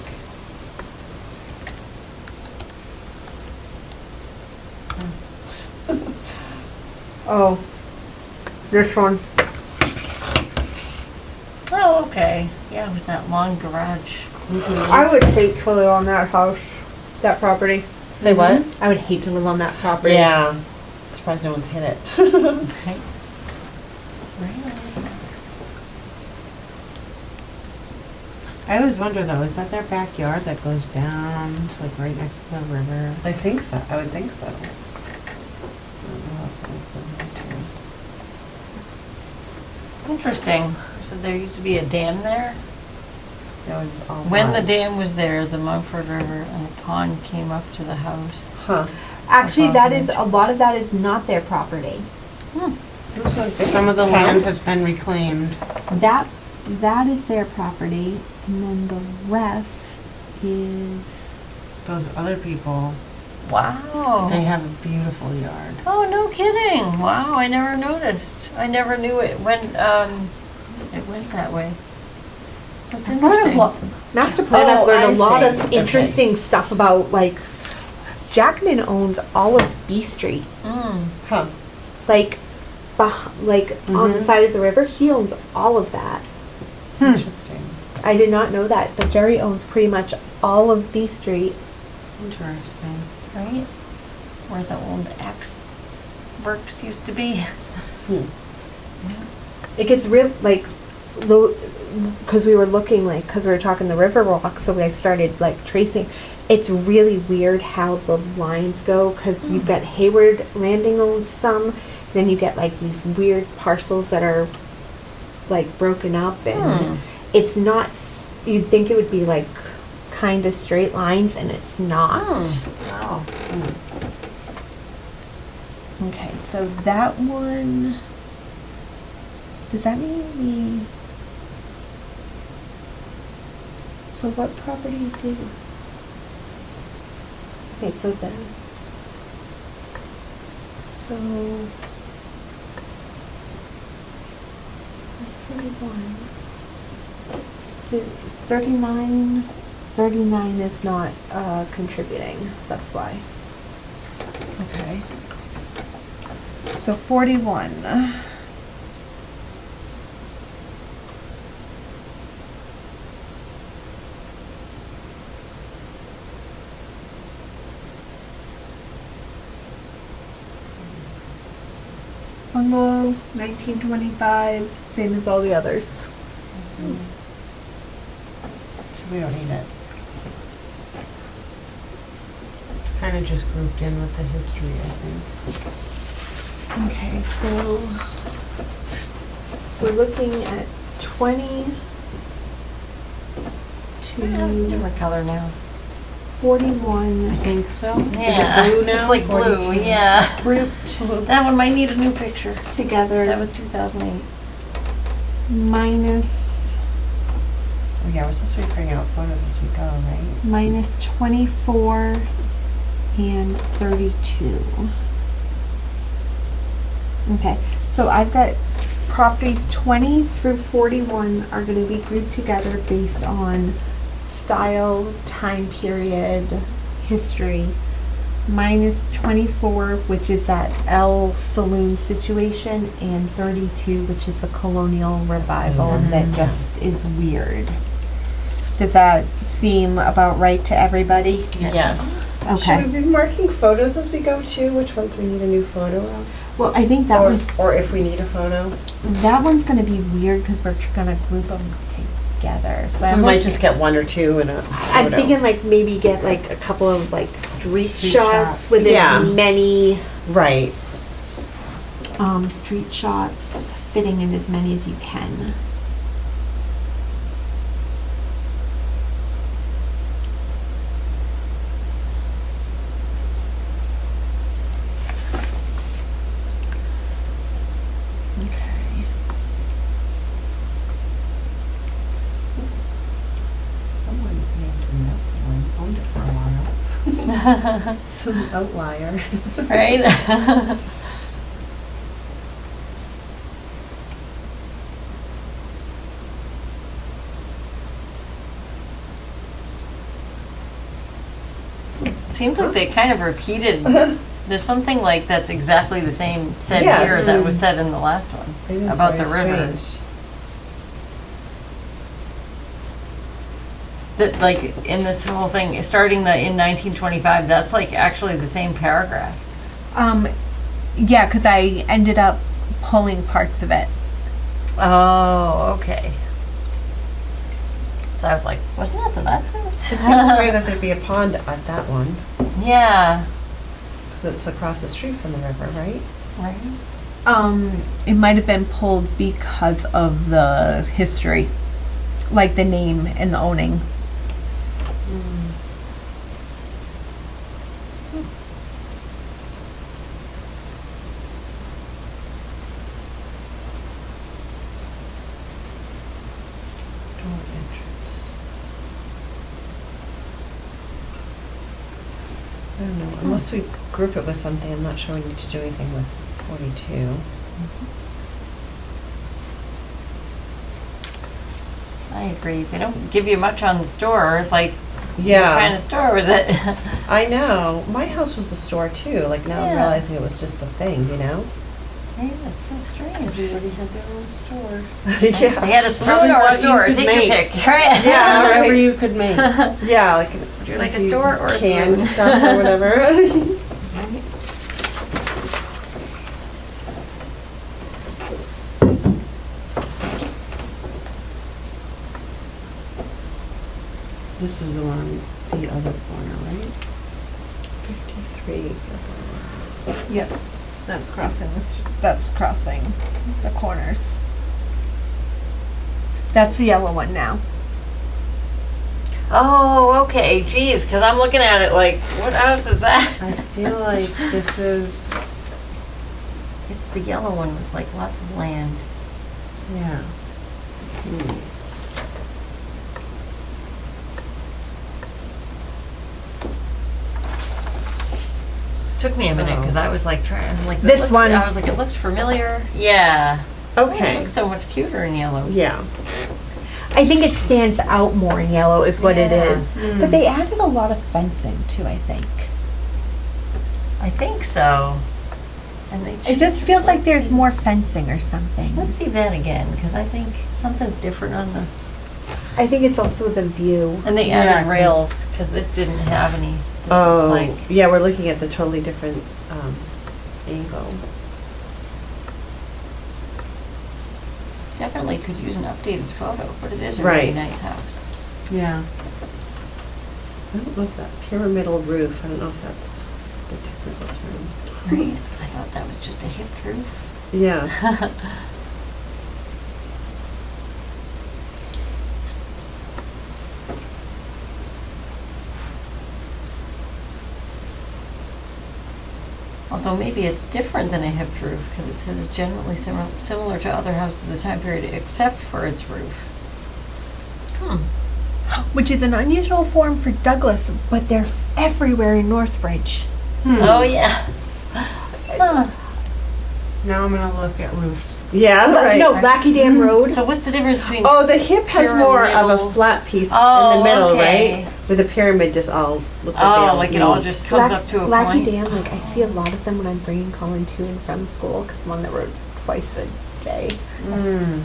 Oh, this one. Oh, okay. Yeah, with that long garage. I would hate to live on that house, that property. Say what? I would hate to live on that property. Yeah. Surprised no one's hit it. Okay. Really? I always wonder though, is that their backyard that goes down? It's like right next to the river. I think so. I would think so. I don't know how else I would Interesting. So there used to be a dam there? put it. That was all When the marsh. dam was there, the Mumford River and the pond came up to the house. Huh. Actually, that is, a lot of that is not their property. Looks like they- Some of the Town? land has been reclaimed. That is their property, and then the rest is. Those other people, Wow. they have a beautiful yard. Oh, no kidding. Wow, I never noticed. I never knew it went that way. That's I've learned a interesting. lot- Master plan, I've Oh, learned I a lot see. of Okay. interesting stuff about, like, Jackman owns all of B Street. Mm. Huh. Like, on the side of the river, he owns all of that. Interesting. I did not know that, but Jerry owns pretty much all of B Street. Interesting. Right? Where the old Axe Works used to be. Hmm. It gets real, like, because we were looking, like, because we were talking the river walk, so I started, like, tracing. It's really weird how the lines go, because you've got Hayward Landing owns some, then you get, like, these weird parcels that are, like, broken up, and it's not, you'd think it would be, like, kind of straight lines, and it's not. Wow. Okay, so that one, does that mean we, so what property did, okay, so then, so, 41, 39 is not contributing, that's why. Okay. So 41. Bungalow, 1925, same as all the others. So we don't need it. It's kind of just grouped in with the history, I think. Okay, so we're looking at 20 It's a to different color now. 41 I think so. Yeah. Is it blue now? It's like blue, 42? yeah. grouped That one might need a new picture. together. That was 2008. minus Oh, yeah, we're supposed to be printing out photos as we go, right? minus 24 and 32. Okay, so I've got properties 20 through 41 are going to be grouped together based on style, time period, history. Minus 24, which is that L Saloon situation, and 32, which is the colonial revival that just is weird. Does that seem about right to everybody? Yes. Okay. Should we be marking photos as we go too? Which ones we need a new photo of? Well, I think that Or if we need a photo? that one's gonna be weird because we're gonna group them together. So I'm we might looking- just get one or two in a I'm photo. thinking like maybe get like a couple of like street Street shots shots. with Yeah. as many Right. street shots, fitting in as many as you can. Okay. Someone named Nestlin owned it for a while. Some outlier. Right? Seems like they kind of repeated, there's something like that's exactly the same said Yes. here that was said in the last one It is about the very river. strange. That like in this whole thing, starting in 1925, that's like actually the same paragraph. Yeah, because I ended up pulling parts of it. Oh, okay. So I was like, wasn't that the last one? It seems weird that there'd be a pond at that one, Yeah. because it's across the street from the river, right? Right. It might have been pulled because of the history, like the name and the owning. Store entrance. I don't know, unless we group it with something, I'm not sure we need to do anything with 42. I agree. They don't give you much on the store. It's like, what kind Yeah, of store was it? I know. My house was the store too. Like now I'm Yeah. realizing it was just a thing, you know? Hey, that's so strange. Everybody had their own store. They Yeah. had a saloon Probably or a what you store. could Take make. your pick, right? Yeah, Whatever right. you could make. Yeah, like. Would you like a store or a canned saloon? stuff or whatever? This is the one on the other corner, right? 53. Yep. That's crossing the corners. That's the yellow one now. Oh, okay. Geez, because I'm looking at it like, what house is that? I feel like this is, It's the yellow one with like lots of land. yeah. Took me a minute because I was like trying, like This looks, one. I was like, it looks familiar. Yeah. Oh, it Okay. looks so much cuter in yellow. Yeah. I think it stands out more in yellow is what it Yeah. is. But they added a lot of fencing too, I think. I think so. And they It just feels like there's more fencing or something. Let's see that again because I think something's different on the. I think it's also the view. And they Yeah, added 'cause- rails because this didn't have any. This Oh, looks like. yeah, we're looking at the totally different angle. Definitely could use an updated photo, but it is a really Right. nice house. Yeah. I don't know if that pyramidal roof, I don't know if that's the technical term. Right? I thought that was just a hip roof. Yeah. Although maybe it's different than a hip roof because it says generally similar to other houses of the time period except for its roof. Hmm. Which is an unusual form for Douglas, but they're everywhere in Northbridge. Oh yeah. Huh. Now I'm gonna look at roofs. Yeah, right. No, Lackey Dam Road. So what's the difference between? Oh, the hip has more of Pyramidal. a flat piece in Oh, the middle, okay. right? With the pyramid just all looks like they Oh, all like it all meet. just comes up to a Lackey point. Dam, like I see a lot of them when I'm bringing Colin to and from school because I'm on the road twice a day. Mm.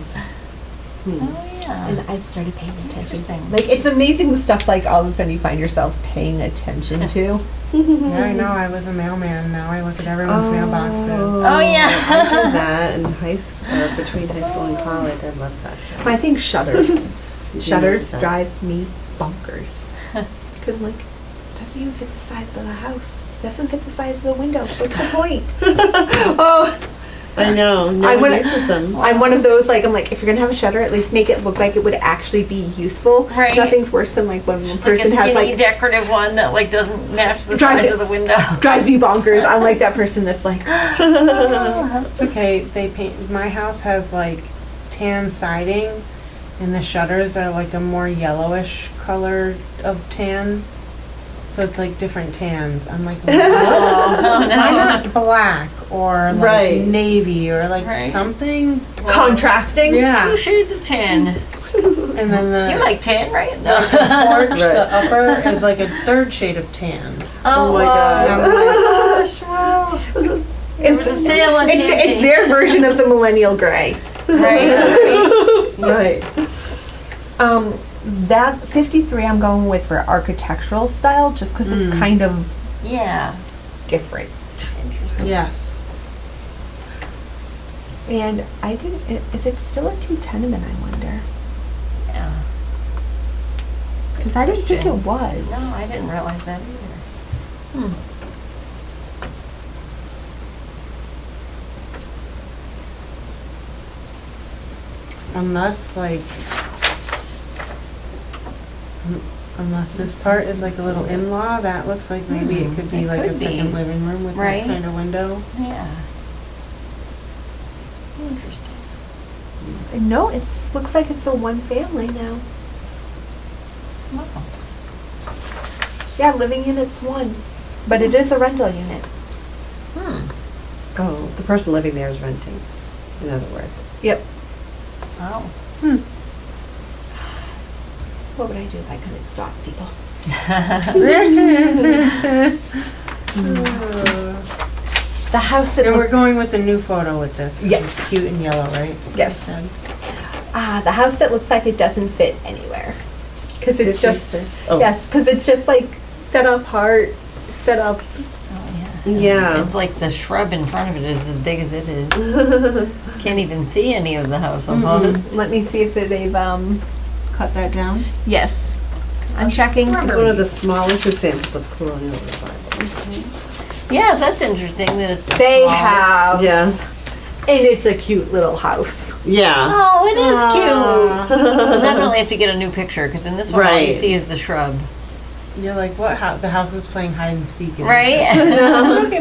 Oh yeah. And I've started paying attention. Interesting. Like it's amazing the stuff like all of a sudden you find yourself paying attention to. Yeah, I know, I was a mailman, now I look at everyone's mailboxes. Oh, yeah. I did that in high school, or between high school and college. I love that job. I think shutters. Shutters Yeah. drive me bonkers. Because I'm like, doesn't even fit the size of the house. Doesn't fit the size of the window. What's the point? Oh, I know. No I one wanna- uses them. I'm one of those like I'm like if you're gonna have a shutter, at least make it look like it would actually be useful. Right. Nothing's worse than like when one Just like a person has skinny like decorative one that like doesn't match the Drives size it- of the window. drives you bonkers. I'm like that person that's like It's okay, they paint, my house has like tan siding and the shutters are like a more yellowish color of tan. So it's like different tans. I'm like, why Oh, no. not black or like Right. navy or like Right. something? contrasting. Yeah. 2 shades of tan. And then the You like tan, right? the No. porch, Right. the upper is like a third shade of tan. Oh my And God. I'm like, gosh, wow. There was a sale on It's tan. their version of the millennial gray. Right. Right. That 53 I'm going with for architectural style just because it's kind of Yeah. different. Interesting. yes. And I didn't. Is it still a 2 tenement? I wonder Yeah. because I didn't think it was. No, I didn't realize that either. Hmm. Unless like, unless this part is like a little in-law, that looks like maybe it could be It like a could second be. living room with Right. that kind of window. Yeah. Interesting. No, it looks like it's a one family now. Wow. Yeah, living unit's one, but it is a rental unit. Hmm. Oh, the person living there is renting, in other words. Yep. Wow. What would I do if I couldn't stalk people? The house that And we're looks, going with the new photo with this, because Yes. it's cute and yellow, right? yes. The house that looks like it doesn't fit anywhere. Cause it's just, Oh. yes, cause it's just like set apart, set up. Oh, Yeah. It's like the shrub in front of it is as big as it is. Can't even see any of the house almost. Let me see if they've, Cut that down? yes. I'm checking. It's one of the smallest examples of colonial revival. Yeah, that's interesting that it's. the They smallest. have, Yeah. and it's a cute little house. Yeah. Oh, it is cute. Aw. We'll definitely have to get a new picture because in this one all you Right. see is the shrub. You're like, what house? The house was playing hide and seek. in Right?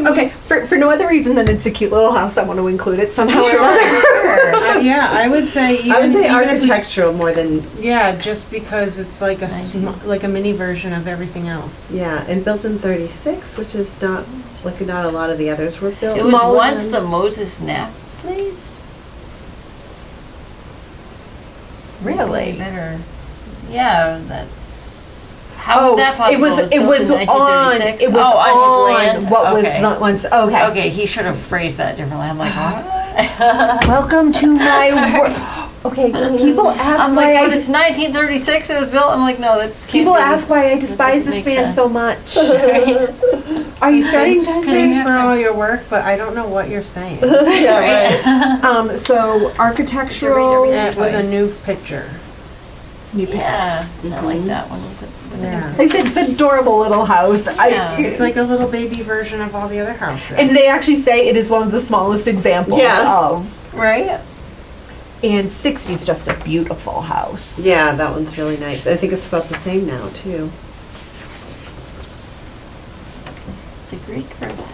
Okay, for no other reason than it's a cute little house, I want to include it somehow or Sure. other. Yeah, I would say even. I would say even if we- architectural more than, Yeah, just because it's like a Nice. like a mini version of everything else. yeah, and built in 36, which is not, like not a lot of the others were built. It was Smaller once than- the Moses Knapp place. Really? Better. Yeah, that's. How was that possible? It was built on. in 1936? It was oh, on his land? what Okay. was not once. Okay. Okay, he should have phrased that differently. I'm like, what? Welcome to my work. Okay, people ask I'm why like, I but it's 1936 it was built. I'm like, no, that can't people be. ask why I despise doesn't this make man so sense. much. Are you starting to? you Thanks have for to- all your work, but I don't know what you're saying. Yeah, right. So architectural. Read With a twice. new picture. New pic. Yeah, I like that one. With the Yeah. Like it's an adorable little house. Yeah. It's like a little baby version of all the other houses. and they actually say it is one of the smallest examples Yeah. of. Right? And 60 is just a beautiful house. Yeah, that one's really nice. I think it's about the same now, too. It's a Greek revival.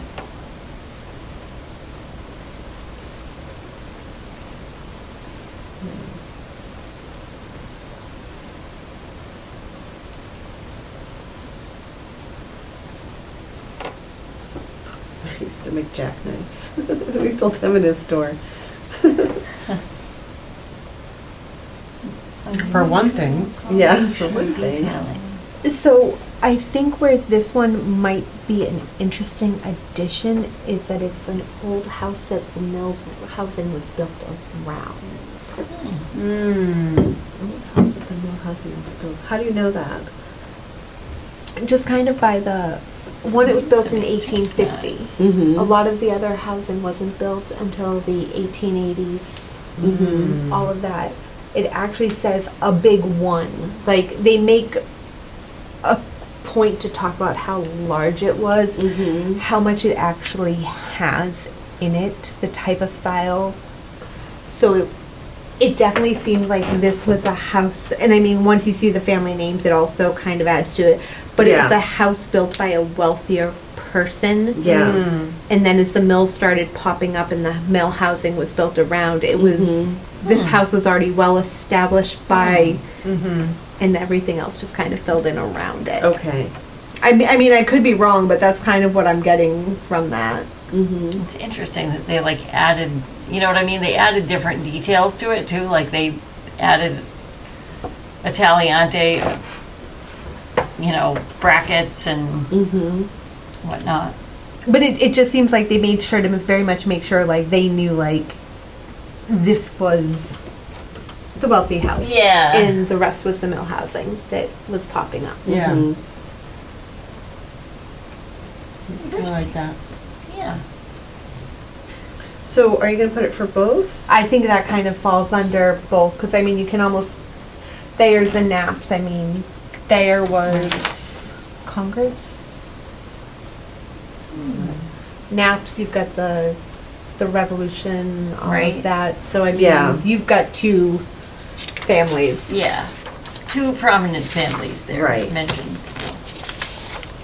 He used to make jackknives. We sold them in his store. For one thing. Yeah, for one thing. Detailing. So I think where this one might be an interesting addition is that it's an old house that the Mills housing was built around. Mm. Old house that the mill housing was built. How do you know that? Just kind of by the one, it was built in 1850. Mm-hmm. A lot of the other housing wasn't built until the 1880s. Mm-hmm. All of that. It actually says a big one. Like they make a point to talk about how large it was, Mm-hmm. how much it actually has in it, the type of style. So it definitely seemed like this was a house, and I mean, once you see the family names, it also kind of adds to it. But it was Yeah. a house built by a wealthier person. Yeah. Mm. And then as the mills started popping up and the mill housing was built around, it was, Mhm. this house was already well established by, Mm-hmm. and everything else just kind of filled in around it. Okay. I mean, I could be wrong, but that's kind of what I'm getting from that. Mm-hmm. It's interesting that they like added, you know what I mean? They added different details to it too. Like they added Italiante, you know, brackets and Mm-hmm. whatnot. But it just seems like they made sure to very much make sure, like, they knew, like, this was the wealthy house. Yeah. And the rest was the mill housing that was popping up. Yeah. Mm-hmm. I like that. Yeah. So are you going to put it for both? I think that kind of falls under both, because, I mean, you can almost, Thayer's and Naps, I mean, Thayer was Congress? Naps, you've got the Revolution, all Right. of that. So, I mean, Yeah. you've got two families. Yeah. Two prominent families there Right. mentioned.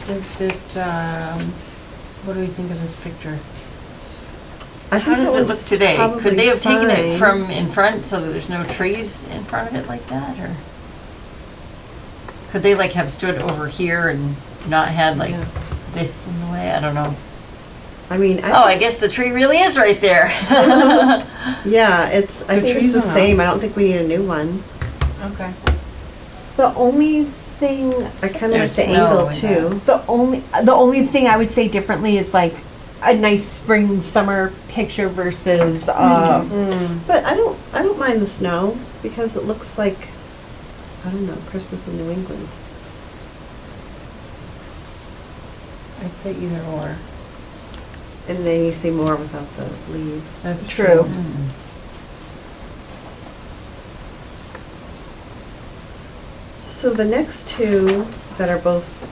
Is it, what do we think of this picture? I How think does that it look was today? Could probably they have taken fine. it from in front so that there's no trees in front of it like that, or could they like have stood over here and not had like Yeah. this in the way? I don't know. I mean, Oh, I guess the tree really is right there. yeah, it's. I The think trees it's the are same. I don't think we need a new one. Okay. The only thing, I kind of like There's the snow angle in too. the only thing I would say differently is like a nice spring summer picture versus But I don't mind the snow because it looks like, I don't know, Christmas in New England. I'd say either or. And then you see more without the leaves. That's True. Mm. So the next two that are both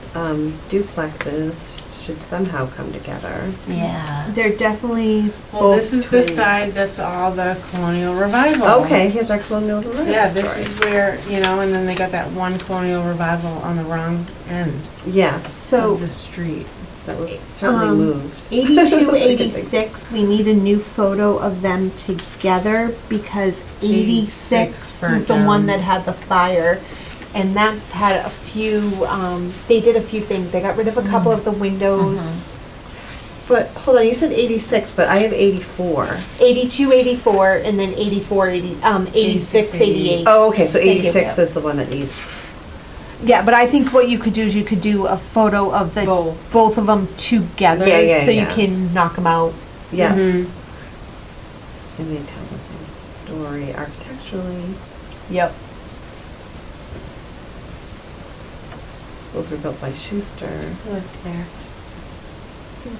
duplexes should somehow come together. Yeah. they're definitely Well, this Both is the twins. side that's all the Colonial Revival. Okay, here's our Colonial Revival Yeah, this story. is where, you know, and then they got that one Colonial Revival on the wrong end Yes, so of the street. that was certainly moved. 82, That's a good thing. 86, we need a new photo of them together because 86 burnt is the one down. that had the fire. And that's had a few, they did a few things. They got rid of a couple of the windows. But hold on, you said 86, but I have 84. 82, 84, and then 84, 86, 88. Oh, okay, so Thank you. 86 is the one that needs. Yeah, but I think what you could do is you could do a photo of the both of them together, Yeah, so yeah. you can knock them out. Yeah. Mhm. And they tell the same story architecturally. Yep. Both were built by Schuster. I lived there.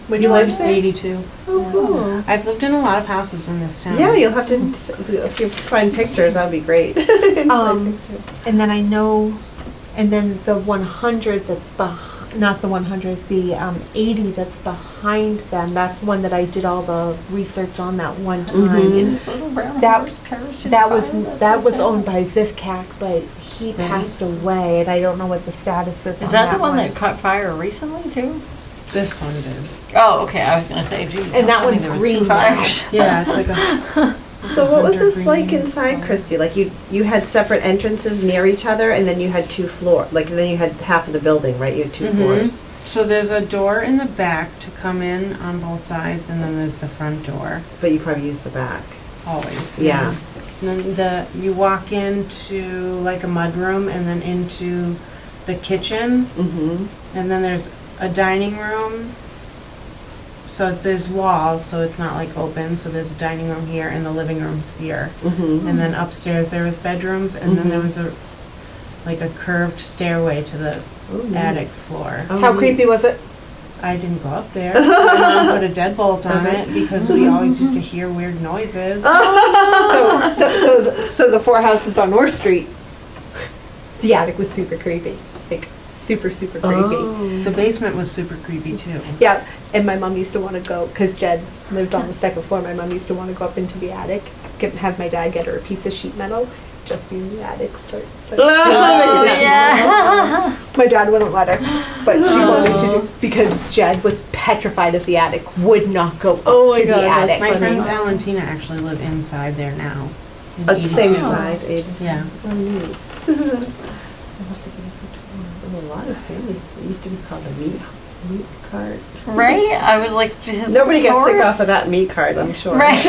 Which You one? lived there? 82. Oh, cool. I've lived in a lot of houses in this town. Yeah, you'll have to, if you find pictures, that would be great. Inside pictures. And then I know, and then the 100 that's not the 100, the 80 that's behind them. That's one that I did all the research on that one time. Mhm. And this little brown That- horse perished in That fire. was That's that so was sad. owned by Zifcac, but he Really? passed away, and I don't know what the status is. Is on that the one that caught fire recently too? This one did. Oh, okay. I was gonna say, geez. And that I mean, one's there was green two now. fires. Yeah, it's like a. So what was this Hunter like green inside, color. Christy? Like you had separate entrances near each other, and then you had two floors. Like and then you had half of the building, right? You had 2 Mhm. floors. So there's a door in the back to come in on both sides, and then there's the front door, But you probably use the back. always. Yeah. And then you walk into like a mudroom, and then into the kitchen, Mm-hmm. and then there's a dining room. So there's walls, so it's not like open. So there's a dining room here, and the living room's here. Mm-hmm. And then upstairs there was bedrooms, and then there Mhm. was a like a curved stairway to the attic floor. Oh, How neat. creepy was it? I didn't go up there. My mom put a deadbolt on it because we always used to hear weird noises. So the 4 houses on North Street, the attic was super creepy, like super creepy. Oh. The basement was super creepy too. Yeah, and my mom used to want to go, because Jed lived on the second floor, my mom used to want to go up into the attic, have my dad get her a piece of sheet metal, just be in the attic, start. Oh, yeah. My dad wouldn't let her, but she wanted to do, because Jed was petrified of the attic, would not go up Oh my to God, the that's attic. My funny. friends Al and Tina actually live inside there now. in At the same 82. side. Yeah. Oh, neat. I'll have to give us a tour. There's a lot of families. It used to be called a meat cart. Right? I was like, his Nobody gets sick horse? off of that meat cart, I'm sure. Right.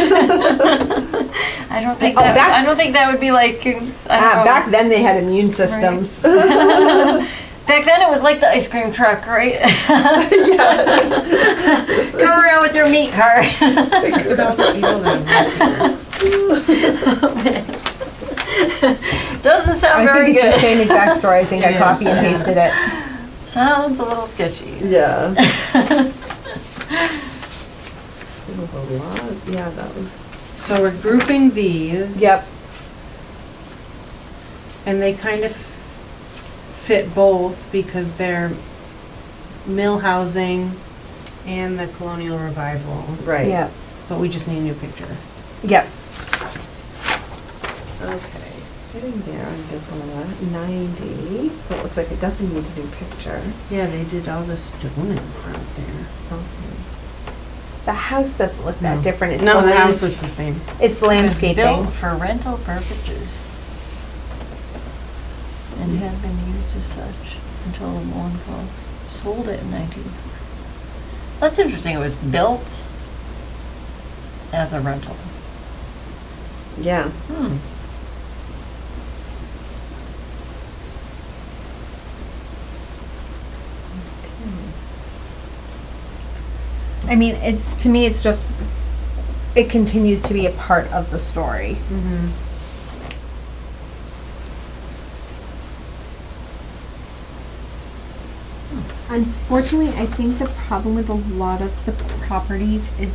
I don't think Oh, that. back- I don't think that would be like. I don't know. Back then they had immune systems. Back then it was like the ice cream truck, right? Come around with your meat cart. Look at all the people that live here. Doesn't sound I very think it's the good. same exact story, I think I It copy is, and yeah. pasted it. Sounds a little sketchy. Yeah. There was a lot. Yeah, that was. So we're grouping these. Yep. And they kind of fit both because they're mill housing and the Colonial Revival. Right. Yep. But we just need a new picture. Yep. Okay. Getting there on Gilboa. 90. So it looks like it definitely needs a new picture. Yeah, they did all the stone in front there. Okay. The house doesn't look that No. different. It's No, the the land- house looks the same. It's landscaping. Built for rental purposes. And had been used as such until Longfellow sold it in 1940. That's interesting. It was built as a rental. Yeah. I mean, it's, to me, it's just, it continues to be a part of the story. Mm-hmm. Unfortunately, I think the problem with a lot of the properties is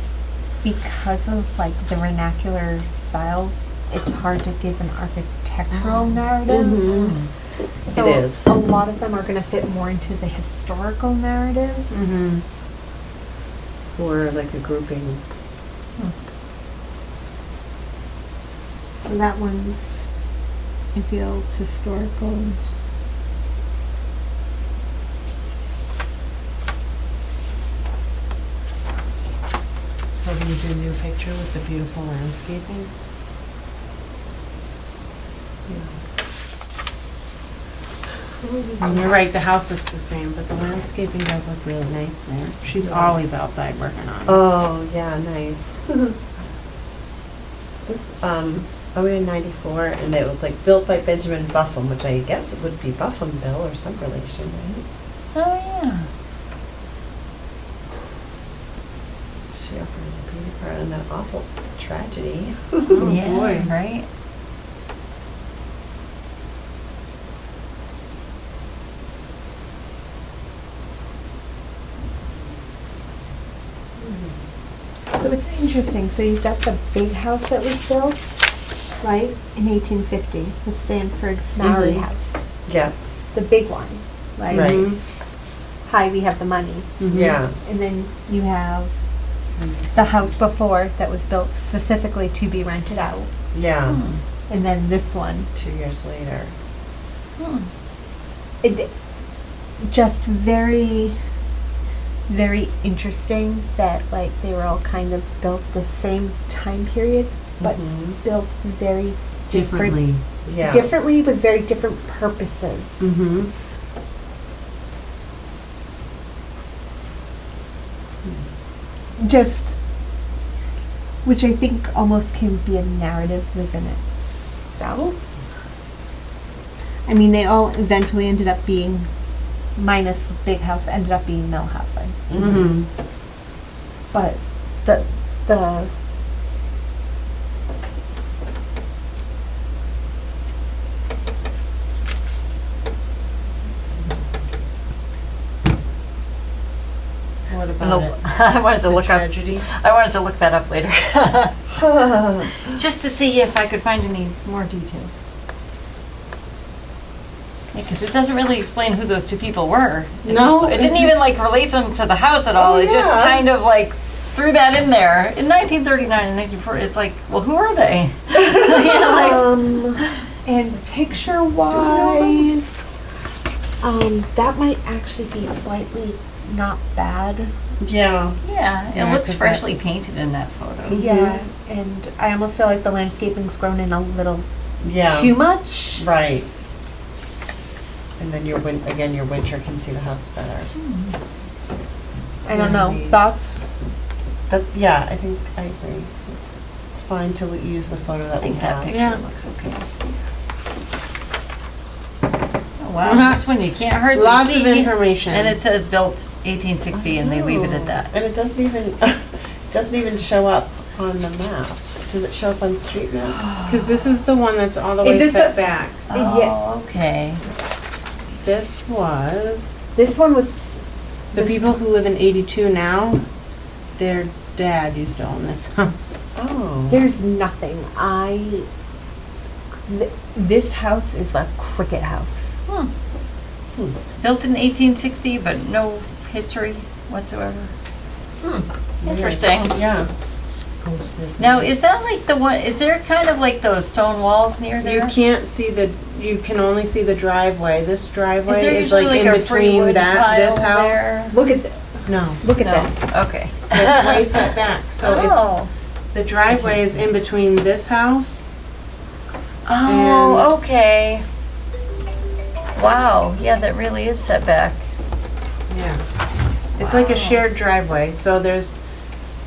because of like the vernacular style, it's hard to give an architectural narrative. Mm-hmm. So It is. a lot of them are going to fit more into the historical narrative. Mm-hmm. Or like a grouping. And that one's, it feels historical. Hoping to do a new picture with the beautiful landscaping. And you're right, the house looks the same, but the landscaping does look really nice there. She's always outside working on it. Oh, yeah, nice. This, we were in 94, and it was like built by Benjamin Buffum, which I guess it would be Buffum Bill or some relation, right? Oh, yeah. She offered to be part in that awful tragedy. Oh, Yeah, boy. right? So it's interesting. So you've got the big house that was built, right, in 1850, the Stanford Maori Mhm. house. Yeah, The big one, right? Right. Mhm. Hi, we have the money. Mhm. yeah. And then you have the house before that was built specifically to be rented out. Yeah, Hmm. And then this one. 2 years later. Hmm. It, just very, very interesting that like they were all kind of built the same time period, but Mhm. built very Differently. Yeah. differently with very different purposes. Mm-hmm. Just, which I think almost can be a narrative within itself. I mean, they all eventually ended up being, minus the big house, ended up being mill housing. Mm-hmm. But the What And about it? I wanted to The look up, tragedy? I wanted to look that up later. Just to see if I could find any more details. Because it doesn't really explain who those two people were. No, It didn't it even just- like relate them to the house at all. Oh, It just yeah. kind of like threw that in there. In 1939 and 1940, it's like, well, who are they? Yeah, like, and picture wise, that might actually be slightly not bad. Yeah. yeah, it Yeah, looks 'cause freshly painted in that photo. Yeah, and I almost feel like the landscaping's grown in a little Yeah. too much. Right. And then your your winter can see the house better. I don't know. Yeah. Thoughts? Yeah, I think I agree. It's fine to use the photo I that we think that have. picture Yeah. looks okay. Oh, wow, this one you can't hardly Lots see. of information. And it says built 1860 and they leave it at that. And it doesn't even show up on the map. Does it show up on street map? Because this is the one that's all the way Is this set a- back. Oh, okay. This was This one was. the people who live in 82 now. Their dad used to own this house. Oh. There's nothing. This house is a cricket house. Hmm. Hmm. Built in 1860, but no history whatsoever. Interesting. Yeah. Now, is that like the one, is there kind of like those stone walls near there? You can't see you can only see the driveway. This Is driveway there is usually like like in a free between wood this pile house. there? Look at No, look at No. this. Okay. it's way set back. So Oh. the driveway is in between this house. Oh, okay. Wow, yeah, that really is set back. Yeah. It's like a Wow. shared driveway. So there's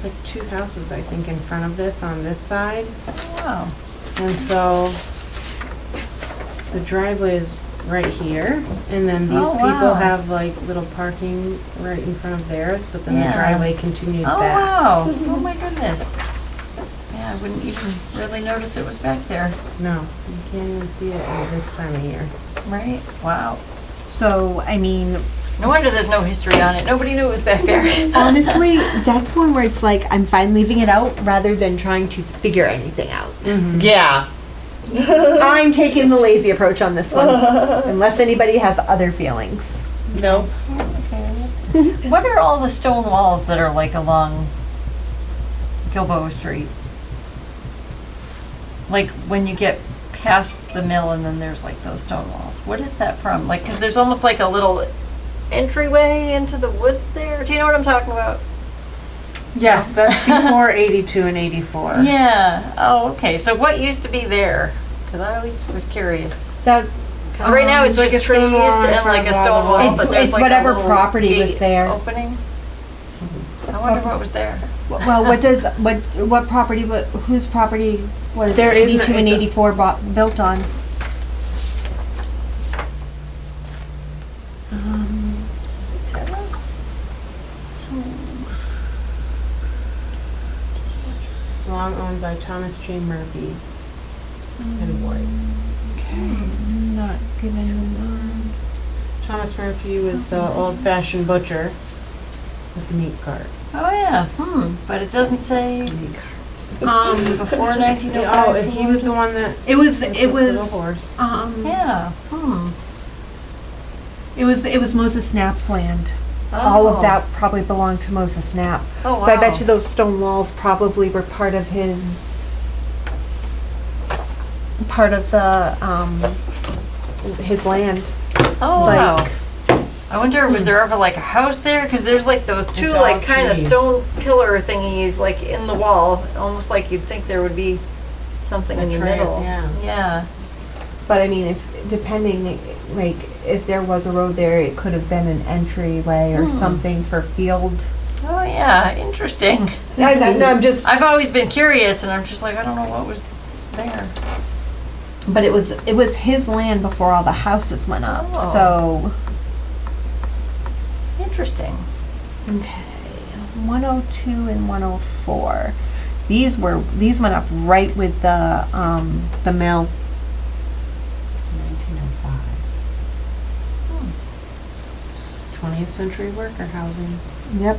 like two houses, I think, in front of this on this side. Wow. And so the driveway is right here, and then these Oh, people wow. have like little parking right in front of theirs, but then Yeah. the driveway continues Oh, back. wow. Oh, my goodness. Yeah, I wouldn't even really notice it was back there, No, you can't even see it at this time of year. right? Wow. So, I mean, No wonder there's no history on it. Nobody knew it was back there. honestly, that's one where it's like, I'm fine leaving it out rather than trying to figure anything out. Yeah. I'm taking the lazy approach on this one, unless anybody has other feelings. No. What are all the stone walls that are like along Gilboa Street? Like when you get past the mill and then there's like those stone walls. What is that from? Like, because there's almost like a little entryway into the woods there. Do you know what I'm talking about? Yes, that's before 82 and 84. Yeah. Oh, okay. So what used to be there? Because I always was curious. That Because right now it's like just a trees stone wall in and front like a of all stone the wall. walls. but It's- there's it's like a whatever little property was gate there. Opening. I wonder what was there. well, what property? Whose property was There is 82 and it's a- 84 built on? Tell us. It's long owned by Thomas J. Murphy and White. Okay, not given. Thomas Murphy was the old-fashioned butcher with a meat cart. Oh yeah. But it doesn't say before 1905. Oh, he was the one that It was. with It this little was. horse. Yeah. It was Moses Snap's land. All Oh. of that probably belonged to Moses Snap. Oh, So I bet wow. you those stone walls probably were part of his land. Oh like- wow. I wonder, was there ever like a house there? Because there's like those two It's all like kind of trees. stone pillar thingies like in the wall, almost like you'd think there would be something A in the trail, middle. yeah. Yeah. But I mean, if depending, like if there was a road there, it could have been an entryway or something for field. Oh yeah. Interesting. No, I'm just. I've always been curious, and I'm just like I don't know what was there. But it was his land before all the houses went up. Oh. Interesting. So okay, 102 and 104. These went up right with the mill. 1905. 20th century worker housing. Yep.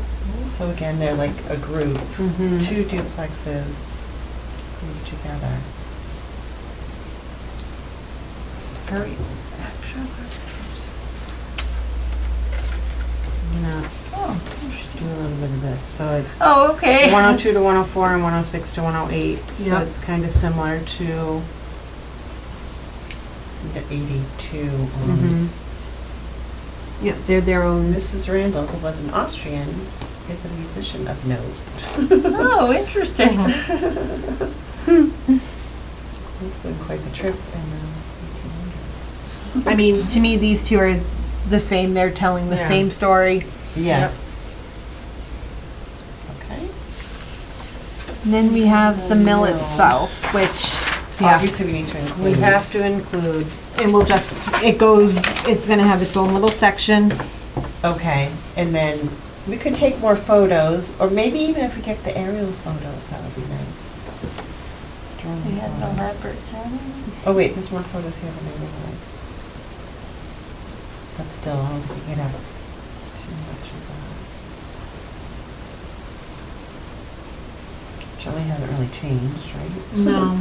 So again, they're like a group, Mm-hmm. two duplexes grouped together. Very. I'm gonna Oh, do interesting. a little bit of this. So it's Oh, okay. 102 to 104 and 106 to 108. So Yep. it's kind of similar to. The 82. Mhm. Yep. They're their own. Mrs. Randall, who was an Austrian, is a musician of note. Oh, interesting. It's been quite the trip in the 1800s. I mean, to me, these two are the same. They're telling the Yeah. same story. Yes. Okay. And then we have the mill itself, which Obviously, we need to include. We have to include. and we'll just it's going to have its own little section. Okay, and then we could take more photos, or maybe even if we get the aerial photos, that would be nice. Drone We had an photos. elaborate ceremony. Oh wait, there's more photos here than I realized. But still, I don't think we get up too much of that. Certainly hasn't really changed, right? No.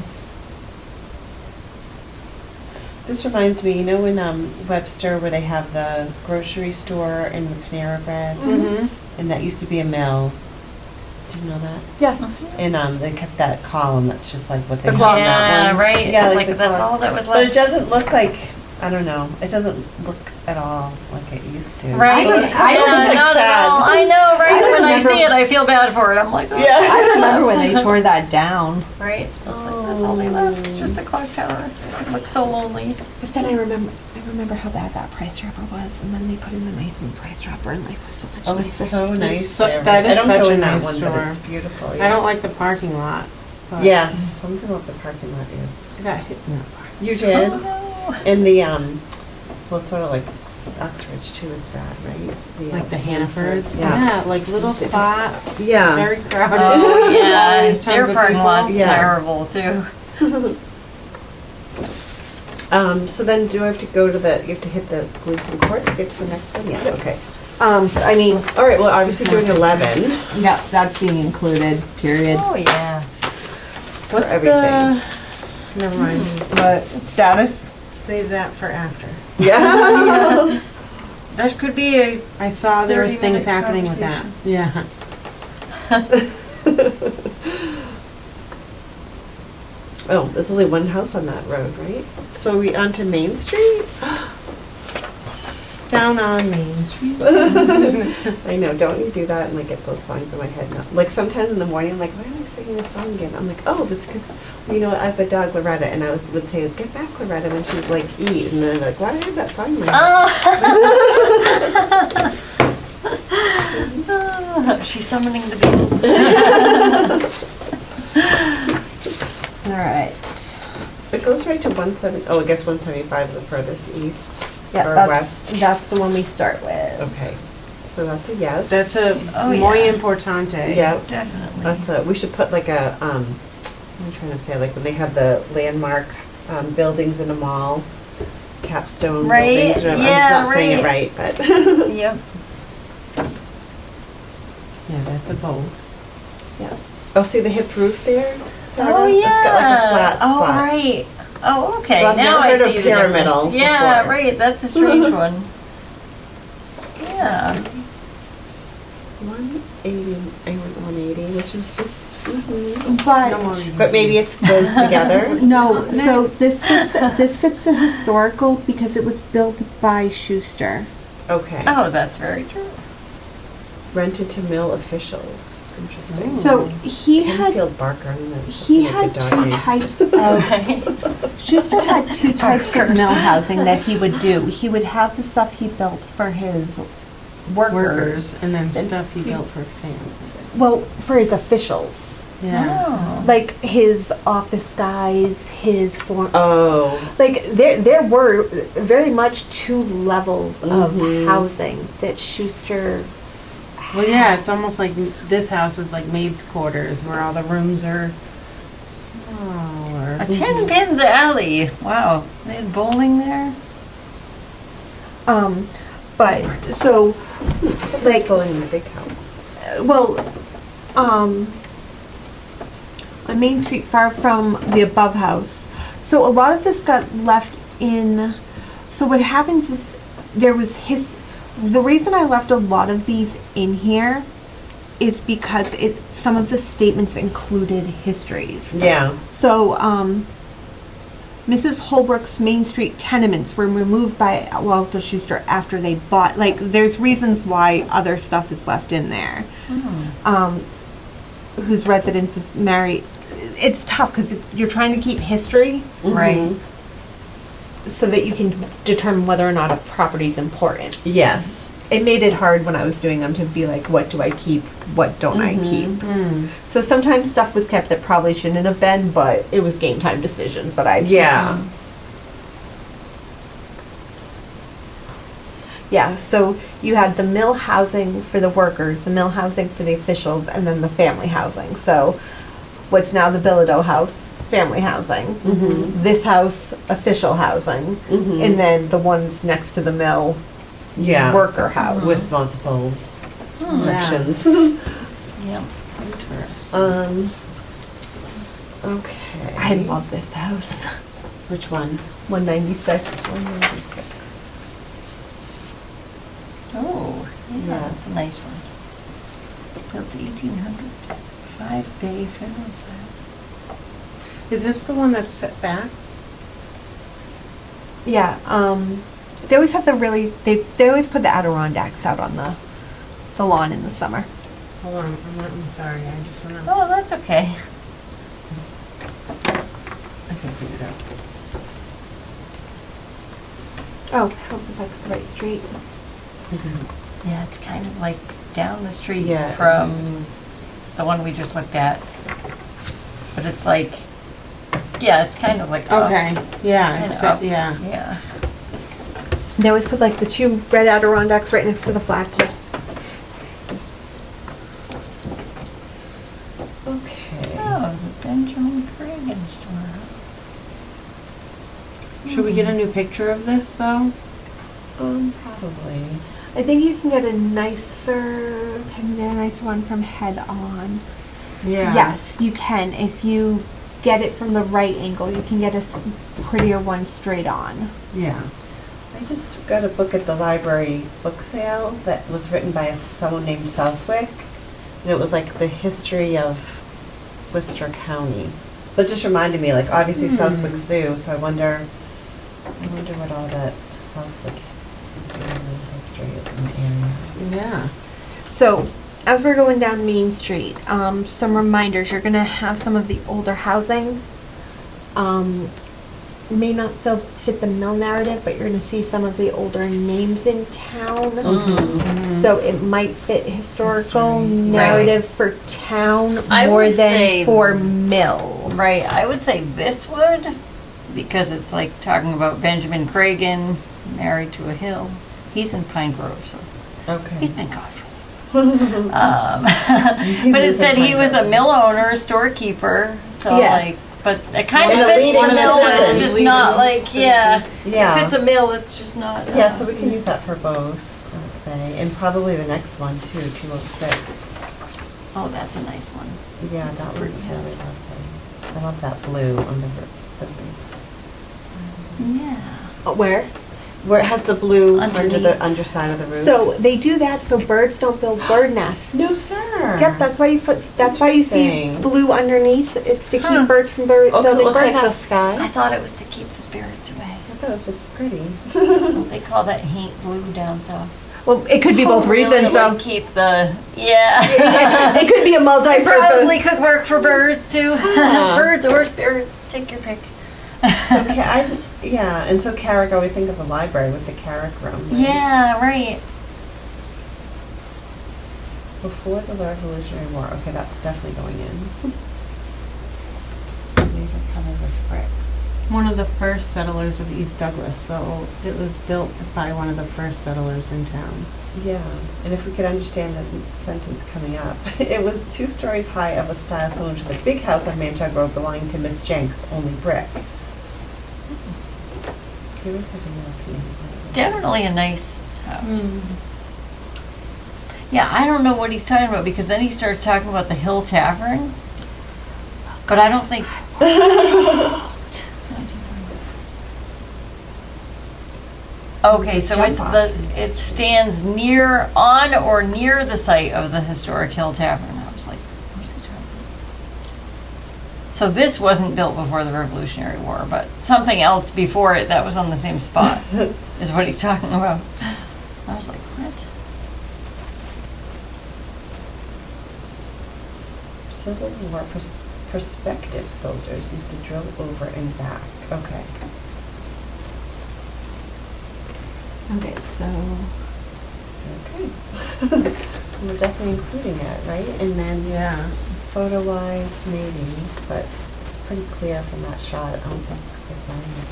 This reminds me, you know in Webster where they have the grocery store and the Panera Bread? Mm-hmm. And that used to be a mill. Did you know that? Yeah. And they kept that column, that's just like what they The have on column. that Yeah, one. right. Yeah, It's like like the that's column. all that was But it left. doesn't look like, I don't know, it doesn't look at all like it used to. Right? I It's don't- I yeah, don't- like not sad. at all. I know, right? I When I remember- see it, I feel bad for it. I'm like, oh, Yeah. I remember when they tore that down. right? It's like, that's all they left. It's just the clock tower. It looks so lonely. But then I remember how bad that Price Dropper was, and then they put in the nice new Price Dropper, and life was so much Oh, it's nicer. so nice so- there. that is I don't such go a in that nice one, store. but it's beautiful. I don't like the parking lot. But Yeah, something about the parking lot is. I got hit in that parking. You did? Oh, no. In the Well, sort of like Uxbridge too is bad, right? Like the Hannafords? Yeah. Like little It just- spots. Yeah. Very crowded. Oh, yeah, Always tons their of parking people. lot's Yeah. terrible too. So then do I have to go to you have to hit the Gleason Court to get to the next one? Yeah, okay. All All right, well, obviously doing 11. yeah, that's being included, period. Oh, yeah. What's everything. Never mind. But status? Save that for after. Yeah. That could be a, I saw there was 30-minute things happening with that. Yeah. Oh, there's only one house on that road, right? So are we onto Main Street? Down on Main Street. I know, don't you do that and like get those songs in my head now? Like sometimes in the morning, I'm like, why am I singing this song again? I'm like, oh, that's because, you know, I have a dog, Loretta, and I would say, get back, Loretta, when she'd like eat. And then I'm like, why do I have that song in my head? oh. She's summoning the Beatles. All right. It goes right to 170, oh, I guess 175 is the furthest east Yeah, or that's, west. that's the one we start with. Okay, so that's a yes. That's a Oh, muy yeah. importante. Yeah, Definitely. we should put like a, I'm trying to say, like when they have the landmark buildings in a mall, capstone Right, buildings. I'm yeah, not saying it right. right, but. Yep. Yeah, that's a both. Yeah. Oh, see the hip roof there? Sort Oh, of? yeah. It's got like a flat Oh, spot. right. Oh, okay. Well, I've Now never I heard of see the pyramidal difference. Yeah, before. right. That's a strange one. Yeah. 180, I went 180, which is just, But but maybe it goes together. no, so this fits the historical because it was built by Schuster. Okay. Oh, that's very true. Rented to mill officials. Interesting. So he had Enfield Barker. I'm gonna he make a had dog two name. types of Schuster had two types of mill housing that he would do. He would have the stuff he built for his workers. And then stuff he built for family. Well, for his officials. Yeah. Oh. Like his office guys, his form. Oh. Like there were very much two levels of Mhm. housing that Schuster. Well, yeah, it's almost like this house is like maid's quarters where all the rooms are smaller. A 10 pins alley. Wow. They had bowling there? But so, like, Going in the big house. well, on Main Street, far from the above house. So a lot of this got left in. So what happens is there was the reason I left a lot of these in here is because some of the statements included histories. Yeah. So, Mrs. Holbrook's Main Street tenements were removed by Walter Schuster after they bought. Like, there's reasons why other stuff is left in there. Whose residence is married. It's tough because you're trying to keep history Right. so that you can determine whether or not a property is important. Yes. It made it hard when I was doing them to be like, what do I keep? What don't I keep? So sometimes stuff was kept that probably shouldn't have been, but it was game time decisions that I Yeah. Yeah, so you had the mill housing for the workers, the mill housing for the officials, and then the family housing. So what's now the Bilodeau house, family housing. This house, official housing. And then the ones next to the mill, Yeah. worker house. With multiple sections. Yep. Interesting. Okay. I love this house. Which one? 196. 196. Oh, yeah, that's a nice one. Built 1800. 5-bay funeral style. Is this the one that's set back? Yeah, they always have they always put the Adirondacks out on the lawn in the summer. Hold on, I'm sorry, I just wanna. Oh, that's okay. I can figure it out. Oh, helps if I put the right street. Yeah, it's kind of like down the street Yeah. from the one we just looked at. But it's like, yeah, it's kind of like up. Okay, yeah, Kinda it's up. set, yeah. Yeah. They always put like the two red Adirondacks right next to the flagpole. Okay. Oh, the Benjamin Cragen store. Should we get a new picture of this though? Probably. I think you can get a nicer, one from Head On. Yeah. Yes, you can. If you get it from the right angle, you can get a prettier one straight on. Yeah. I just got a book at the library book sale that was written by someone named Southwick. And it was like the history of Worcester County. But it just reminded me, like obviously Southwick Zoo, so I wonder what all that Southwick history is in the area. Yeah. So, as we're going down Main Street, some reminders. You're going to have some of the older housing. May not fit the mill narrative, but you're going to see some of the older names in town. So it might fit historical History. narrative for town I more would say- than for mill. Right, I would say this would, because it's like talking about Benjamin Cragen, married to a hill. He's in Pine Grove, so Okay. he's been gone for but it said he was a mill owner, storekeeper, so Yeah. like, but it kind And of a fits leading the mill, but it's citizen. just not like, yeah. Yeah. If it's a mill, it's just not. Yeah, so we can use that for both, I would say, and probably the next one too, 206. Oh, that's a nice one. Yeah, That's that a pretty one's really house. lovely. I love that blue on the Yeah. Where? where it has the blue under Underneath. the underside of the roof. So they do that so birds don't build bird nests. no, sir. Yep, that's why you see Interesting. blue underneath. It's to Huh. keep birds from Oh, 'cause it building looks bird like the nests. I sky. thought it was to keep the spirits away. I thought it was just pretty. They call that haint blue down south. Well, it could be both reasons. To like keep the, yeah. It could be a Probably multi-purpose. could work for birds too. Huh. Birds or spirits, take your pick. So, yeah, and so Carrick, I always think of the library with the Carrick room. Right? Yeah, right. Before the Revolutionary War. Okay, that's definitely going in. Major color with bricks. One of the first settlers of East Douglas, so it was built by one of the first settlers in town. Yeah, and if we could understand the sentence coming up. It was 2 stories high of a style similar to the big house on Manchog Road belonging to Miss Jenks, only brick. Curious of a European. Definitely a nice house. Yeah, I don't know what he's talking about because then he starts talking about the Hill Tavern. But I don't think. Okay, so it's it stands on or near the site of the historic Hill Tavern. I was like, what is he talking about? So this wasn't built before the Revolutionary War, but something else before it that was on the same spot is what he's talking about. I was like, what? Civil War prospective soldiers used to drill over and back. Okay. Okay, so Okay. We're definitely including it, right? And then Yeah. photo-wise, maybe, but it's pretty clear from that shot. I don't think the design has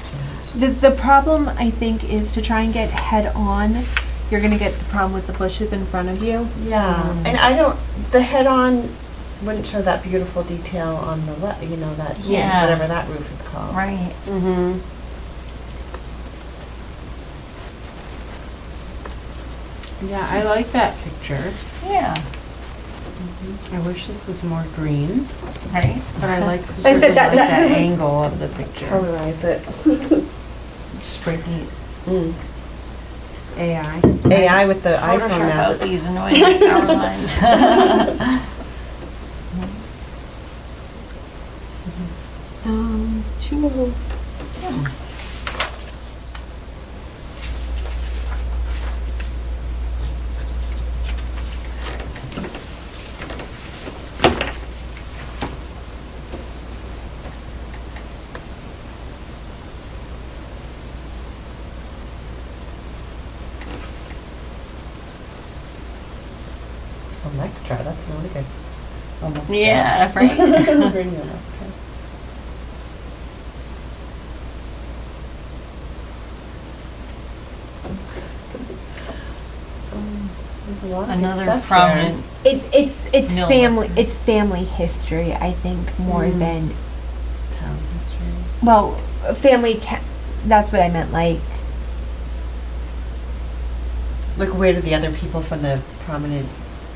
changed. the problem I think is to try and get head on. You're gonna get the problem with the bushes in front of you. Yeah, and the head-on wouldn't show that beautiful detail on the that Yeah. whatever that roof is called. Right. Mm-hmm. Yeah, I like that picture. Yeah. I wish this was more green, Right. but I like said certainly that- like that- that angle of the picture. Colorize it. Spray paint. Mm. AI. AI with the iPhone Photoshop now. out these annoying power lines. Two. Electra, that's really good. Electra. Yeah, right. Bring it up, okay. another stuff here. prominent. It's Mill. family history, I think, more than, Town history. well, that's what I meant, like, Like, where do the other people from the prominent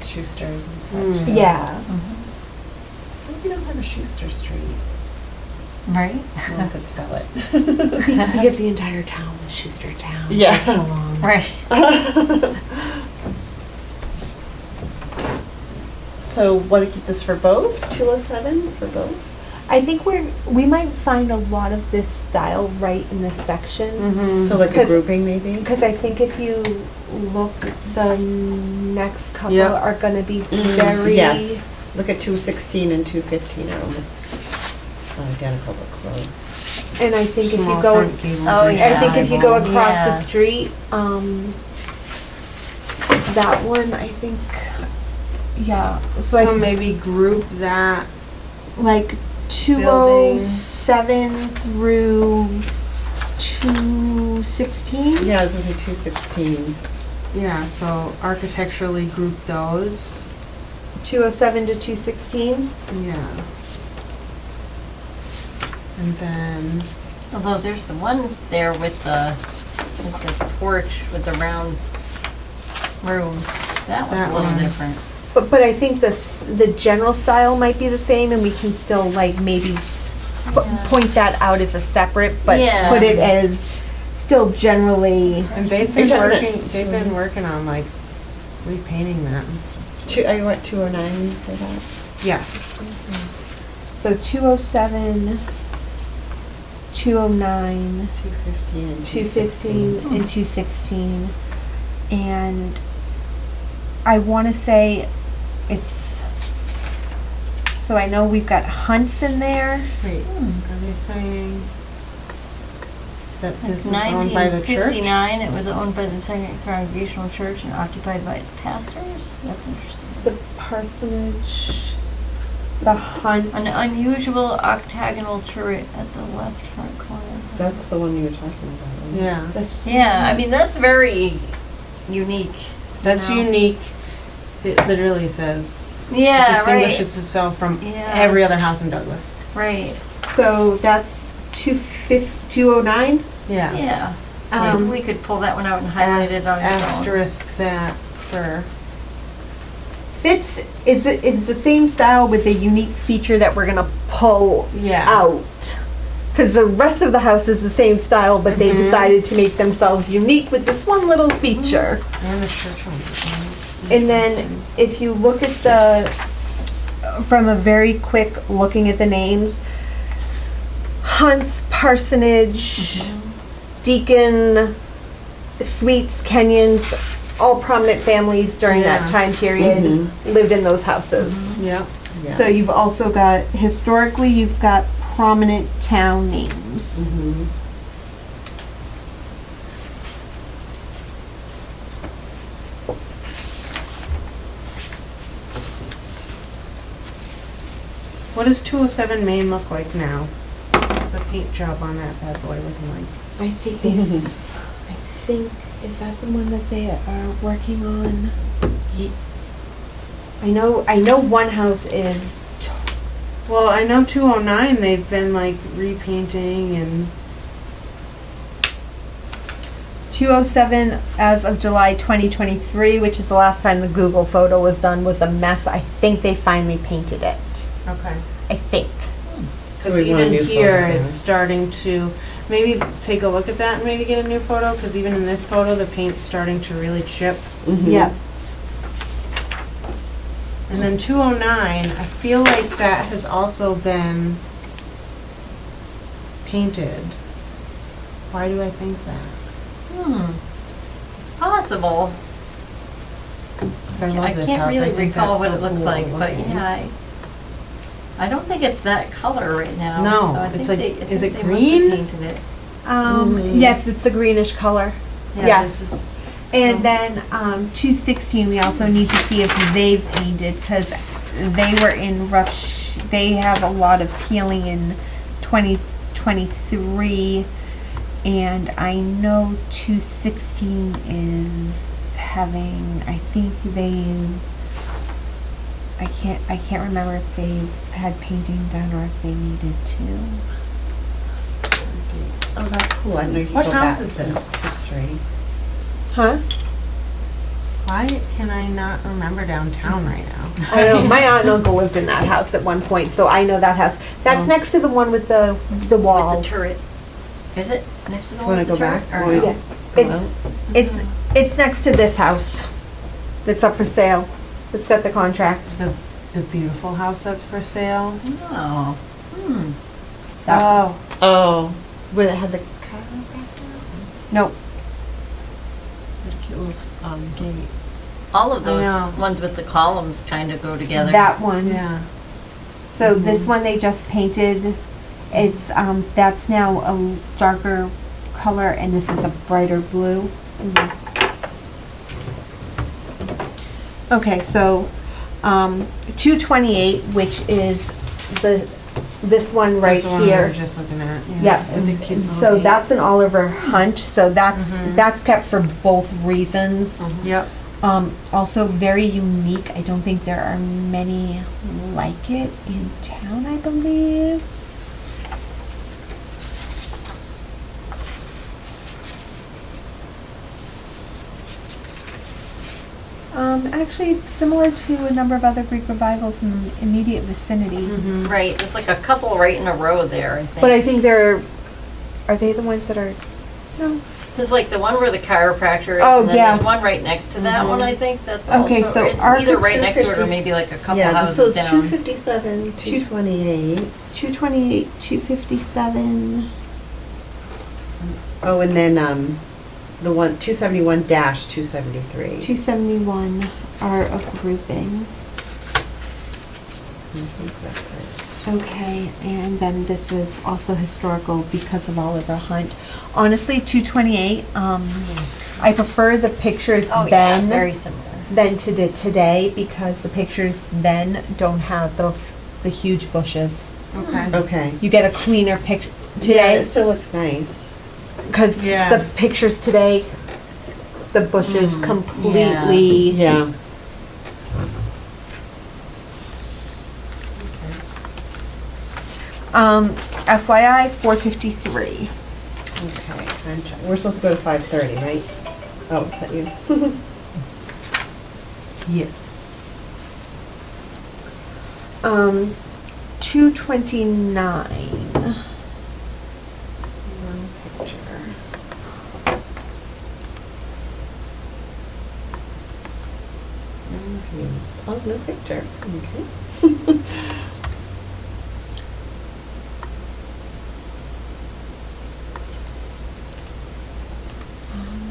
Schusters and such? Mm. yeah. We don't have a Schuster Street. Right? No one could spell it. Because the entire town is Schuster Town. Yeah. It's so long. Right. So, want to keep this for both? 207 for both? I think we might find a lot of this style right in this section. Mm-hmm. So, like a 'Cause- grouping, maybe? Because I think if you look, the next couple Yep. are going to be very. Yes. Look at 216 and 215 are almost not identical but close. And I think if you Small go, front gable Oh, bridge. yeah. I think if you go across Yeah. the street, that one, I think, yeah. So, So maybe group that, like 207 through 216. Yeah, this is 216. yeah, so architecturally group those. 207 to 216. Yeah. And then, Although there's the one there with the porch with the round room. That was That a little one. different. But I think the general style might be the same, and we can still like maybe point that out as a separate, but Yeah. put it as still generally. and they've You're been talking working, they've been working on like repainting that and stuff. Are you at 209 when you say that? Yes. So 207, 209, 215 and 215, and 216, and I want to say it's. So I know we've got Hunts in there. Wait, are they saying that this It's is owned by the church? 1959, it was owned by the Second Congregational Church and occupied by its pastors. That's interesting. The parsonage, the Hunt. An unusual octagonal turret at the left front corner. That's the one you were talking about, right? Yeah, the- Yeah, I mean, that's very unique. that's you know? unique. It literally says, it Yeah, distinguishes itself from Yeah. every other house in Douglas. right, So that's 209. Yeah. yeah. Maybe Um, we could pull that one out and highlight it on its own. Asterisk that for, Fits is the same style with a unique feature that we're gonna pull yeah. out. Because the rest of the house is the same style, but they decided to make themselves unique with this one little feature. And the church on it. And then if you look at from a very quick looking at the names, Hunt's, Parsonage, Deacon, Sweets, Kenyons, all prominent families during that Yeah. time period lived in those houses. Yep. Yeah. So you've also got, historically, you've got prominent town names. Mhm. What does 207 Main look like now? What's the paint job on that bad boy looking like? I think I think, is that the one that they are working on? I know one house is, Well, I know 209, they've been like repainting and 207 as of July 2023, which is the last time the Google photo was done, was a mess. I think they finally painted it. okay. I think. Because we want a even new here, photo it's then. starting to, maybe take a look at that and maybe get a new photo, because even in this photo, the paint's starting to really chip. Mhm. Yep. And then 209, I feel like that has also been painted. Why do I think that? It's possible. Because I love this can't house. really think recall that's what so it looks cool like, but looking. yeah, I don't think it's that color right now. No, so I it's think like- they, I is think it they green? Must have painted it. Yes, it's a greenish color. Yeah, Yes. this is. And then 216, we also need to see if they've painted, because they were in rough, they have a lot of peeling in 2023, and I know 216 having, I think I can't remember if they've had painting done or if they needed to. Oh, that's cool. I know you can What go house back is to this? history. Huh? Why can I not remember downtown right now? I don't know, my aunt and uncle lived in that house at one point, so I know that house. That's Oh. next to the one with the wall. With the turret. Is it next to the Wanna one with the go turret? back? Or Or no? no? Yeah, it's next to this house that's up for sale. It's got the contract. The beautiful house that's for sale? Oh. Hmm. Oh. Oh, where they had the chiropractor? Nope. What a cute little gate. All of those know. ones with the columns kind of go together. That one. Yeah. So this one they just painted. It's that's now a darker color, and this is a brighter blue. Okay, so 228, which is this one right That's the one we were here. just looking at. Yeah, With the cute little so gate. that's an Oliver Hunt. So that's kept for both reasons. Yep. Also very unique. I don't think there are many like it in town, I believe. Actually, it's similar to a number of other Greek revivals in the immediate vicinity. Right, there's like a couple right in a row there, I think. But I think are they the ones that are, no. There's like the one where the chiropractor is, Oh, and then yeah. there's one right next to that one, I think, that's also, Okay, so it's our either right next to it or 250s maybe like a couple Yeah, so houses it's down. 257, 228. 228, 257. Oh, and then the one 271-273. 271 are a grouping. I think that's it. Okay, and then this is also historical because of Oliver Hunt. Honestly, 228, I prefer the pictures Oh, yeah, then very similar. than to today because the pictures then don't have the huge bushes. Okay. Okay. You get a cleaner picture Yeah, today it still looks nice. because Yeah. the pictures today, the bushes completely. Yeah. FYI, 453. Okay. We're supposed to go to 5:30, right? Oh, is that you? Yes. 229. One picture. No views. Oh, no picture. Okay.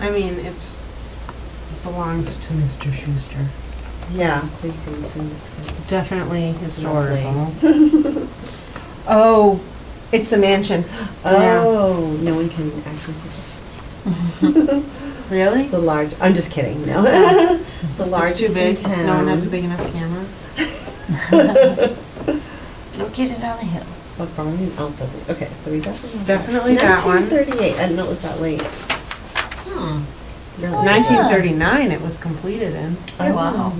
I mean, it belongs to Mr. Schuster. Yeah, so you can assume it's gonna be Definitely historical. Oh, it's the mansion. Oh, no one can actually Really? the large. I'm just kidding. No, the largest It's too big. in town. No one has a big enough camera. It's located on a hill. What barn? Oh, building. Okay, so we definitely Definitely that one. 1938. I didn't know it was that late. Hmm. Really? Oh, yeah. 1939 it was completed in. Oh, Wow.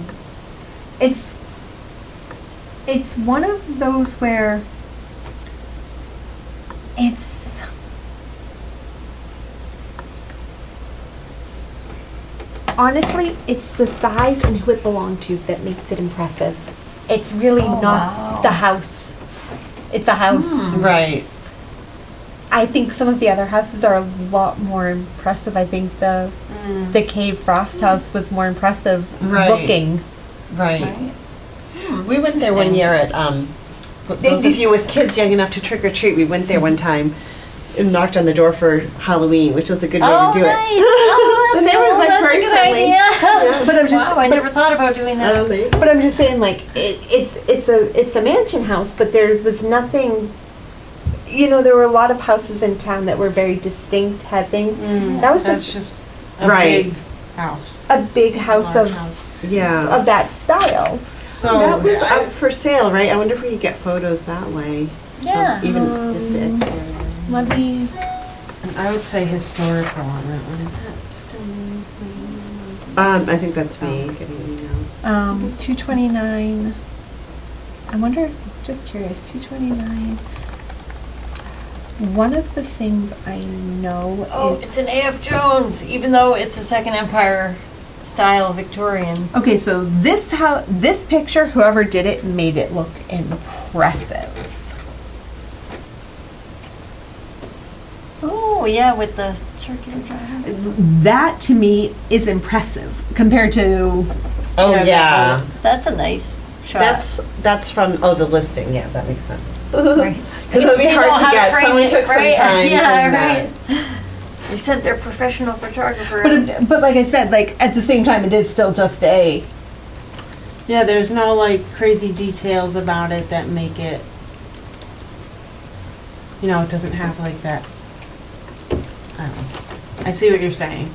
It's one of those where it's honestly it's the size and who it belonged to that makes it impressive. It's really Oh, not wow. the house. It's a house. Right. I think some of the other houses are a lot more impressive. I think the Cave Frost house was more impressive Right. looking. Right. Hmm, We went there one interesting. year at those of you with kids young enough to trick or treat. We went there one time and knocked on the door for Halloween, which was a good way Oh, to do nice. it. Oh, The that's neighbors cool. like That's a very good friendly. idea. Yeah. But I'm just Wow, I never thought about doing that. But I'm just saying, like, it's a mansion house, but there was nothing. You know, there were a lot of houses in town that were very distinct, had things. That was That's just just a Right. big house. a big house Large of house. Yeah. of that style. So that was I- up for sale, right? I wonder if we could get photos that way. Yeah. Even just the exterior. Let me. I would say historical on that one. Is that still I think that's me getting emails. 229. I wonder, just curious, 229. One of the things I know Oh, is. it's an A.F. Jones, even though it's a Second Empire style Victorian. Okay, so this picture, whoever did it made it look impressive. Oh, yeah, with the circular drive. That to me is impressive compared to. Oh, Yeah, yeah. That's a nice shot. That's from, the listing, yeah, that makes sense. Right. Because it would be They know hard how to get, frame someone it, took some right? time doing Yeah, that. right. They said they're professional photographer. But like I said, like at the same time, it is still just a. Yeah, there's no like crazy details about it that make it, you know, it doesn't have like that, I don't know. I see what you're saying.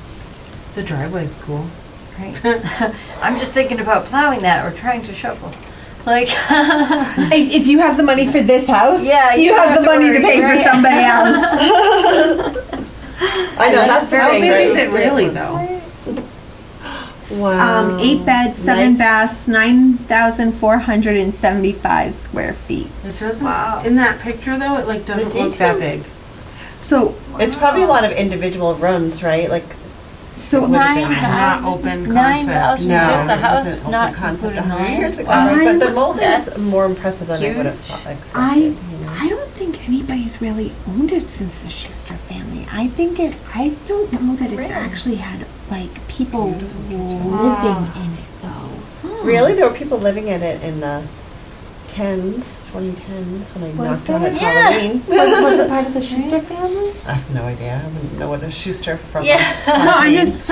The driveway's cool. Right. I'm just thinking about plowing that or trying to shovel. Like, If you have the money for this house, Yeah, you you don't have the have to money to worry, pay right? for somebody else. I know, that's I don't very think right. is it really though. Wow. 8 beds, 7 Nice. baths, 9,475 square feet. It doesn't, Wow. in that picture though, it like doesn't look that big. details. So, It's probably a lot of individual rooms, right? Like, so What would it be? 9,000. Not open 9,000 no, just the it house, wasn't not open concept including the 100 land. years ago, Wow. right? But the mold That's is more impressive than I would have huge. expected. I don't think anybody's really owned it since the Schuster family. I don't know that it's Really? actually had like people living in it though. Really? There were people living in it in the 2010s, when I knocked on it there? Yeah. Halloween. Was it part of the Schuster family? I have no idea. I wouldn't know what a Schuster from. Yeah. No, I just.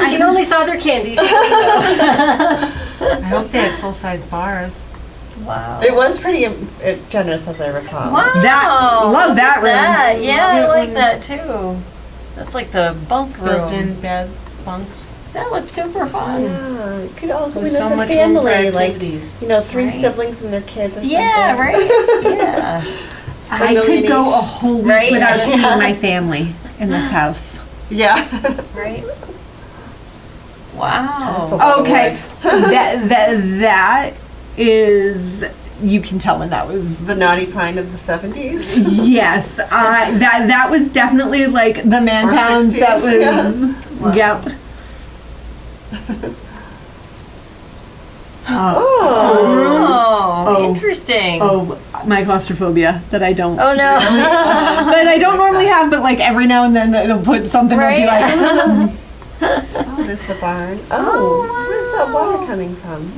She only saw their candy. I hope they had full-size bars. Wow. It was pretty generous, as I recall. Wow. Love that room. Yeah, I Love it like when- that too. That's like the bunk room. Built-in bed, bunks. That looked super fun. Yeah, you could all go in There's as so a much room for family, like, activities. 3 Right. siblings and their kids or something. Yeah, right. Yeah. I million could go each. a whole week Right? without Yeah. seeing my family in this house. Yeah. Right. Wow. Oh, Okay, that is. You can tell when that was. The naughty pine of the 70s. Yes, that was definitely like the man Or towns. That 60s, was. yeah. Yep. Oh, Oh. interesting. Oh, my claustrophobia that I don't. Oh, no. That I don't normally have, but like every now and then it'll put something. I'll be Right. like. Oh, this is the barn. Oh, where's that water coming from?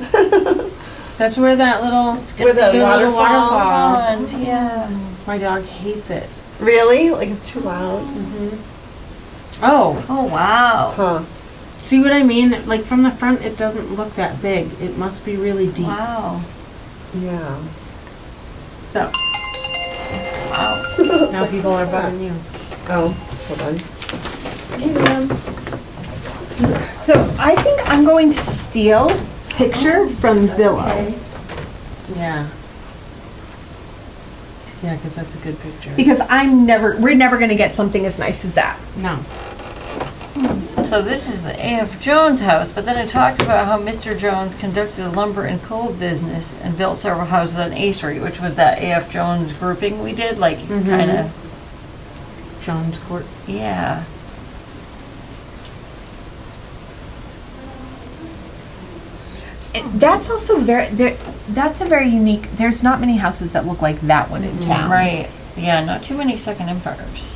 That's where that little, Where the be a little waterfall. Pond, yeah. my dog hates it. Really? Like it's too loud? Oh, Oh, wow. Huh. see what I mean? Like from the front, it doesn't look that big. It must be really deep. Wow. Yeah. So. Wow. Now people are bugging you. Oh, hold on. So I think I'm going to steal picture from Zillow Yeah. Yeah, because that's a good picture. because we're never going to get something as nice as that. No. So this is the A.F. Jones house, but then it talks about how Mr. Jones conducted a lumber and coal business and built several houses on A Street, which was that A.F. Jones grouping we did, like kind of, John's Court. yeah. That's also that's a very unique. There's not many houses that look like that one in town. Right. Yeah, not too many second empires.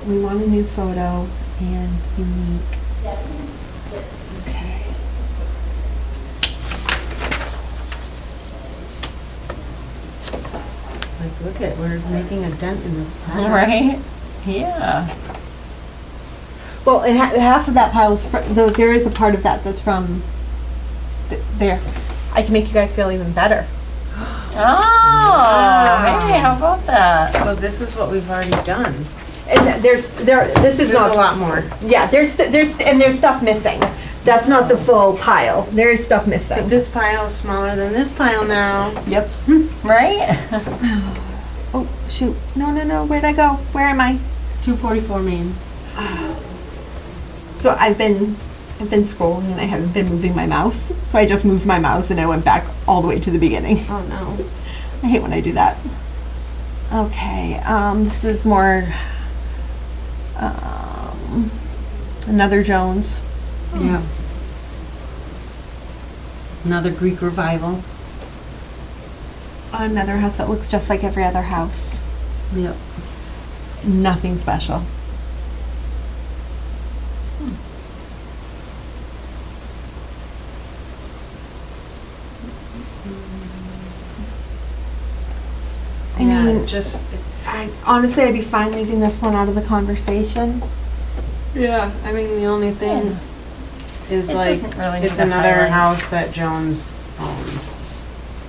We want a new photo and unique. Okay. Like, look at, we're making a dent in this pile. Right? Yeah. Well, and half of that pile is though there is a part of that that's from there. I can make you guys feel even better. Oh, hey, how about that? So this is what we've already done. And this is There's not a lot more. Yeah, there's stuff missing. That's not the full pile. There is stuff missing. But this pile is smaller than this pile now. Yep. Right? Oh shoot! No! Where'd I go? Where am I? 244 Main. So I've been scrolling and I haven't been moving my mouse. So I just moved my mouse and I went back all the way to the beginning. Oh, no. I hate when I do that. Okay, this is more another Jones. Yeah. Another Greek revival. Another house that looks just like every other house. Yep. Nothing special. I mean, just, honestly, I'd be fine leaving this one out of the conversation. yeah, I mean, the only thing is It like, doesn't really it's need a another highlight. house that Jones owned.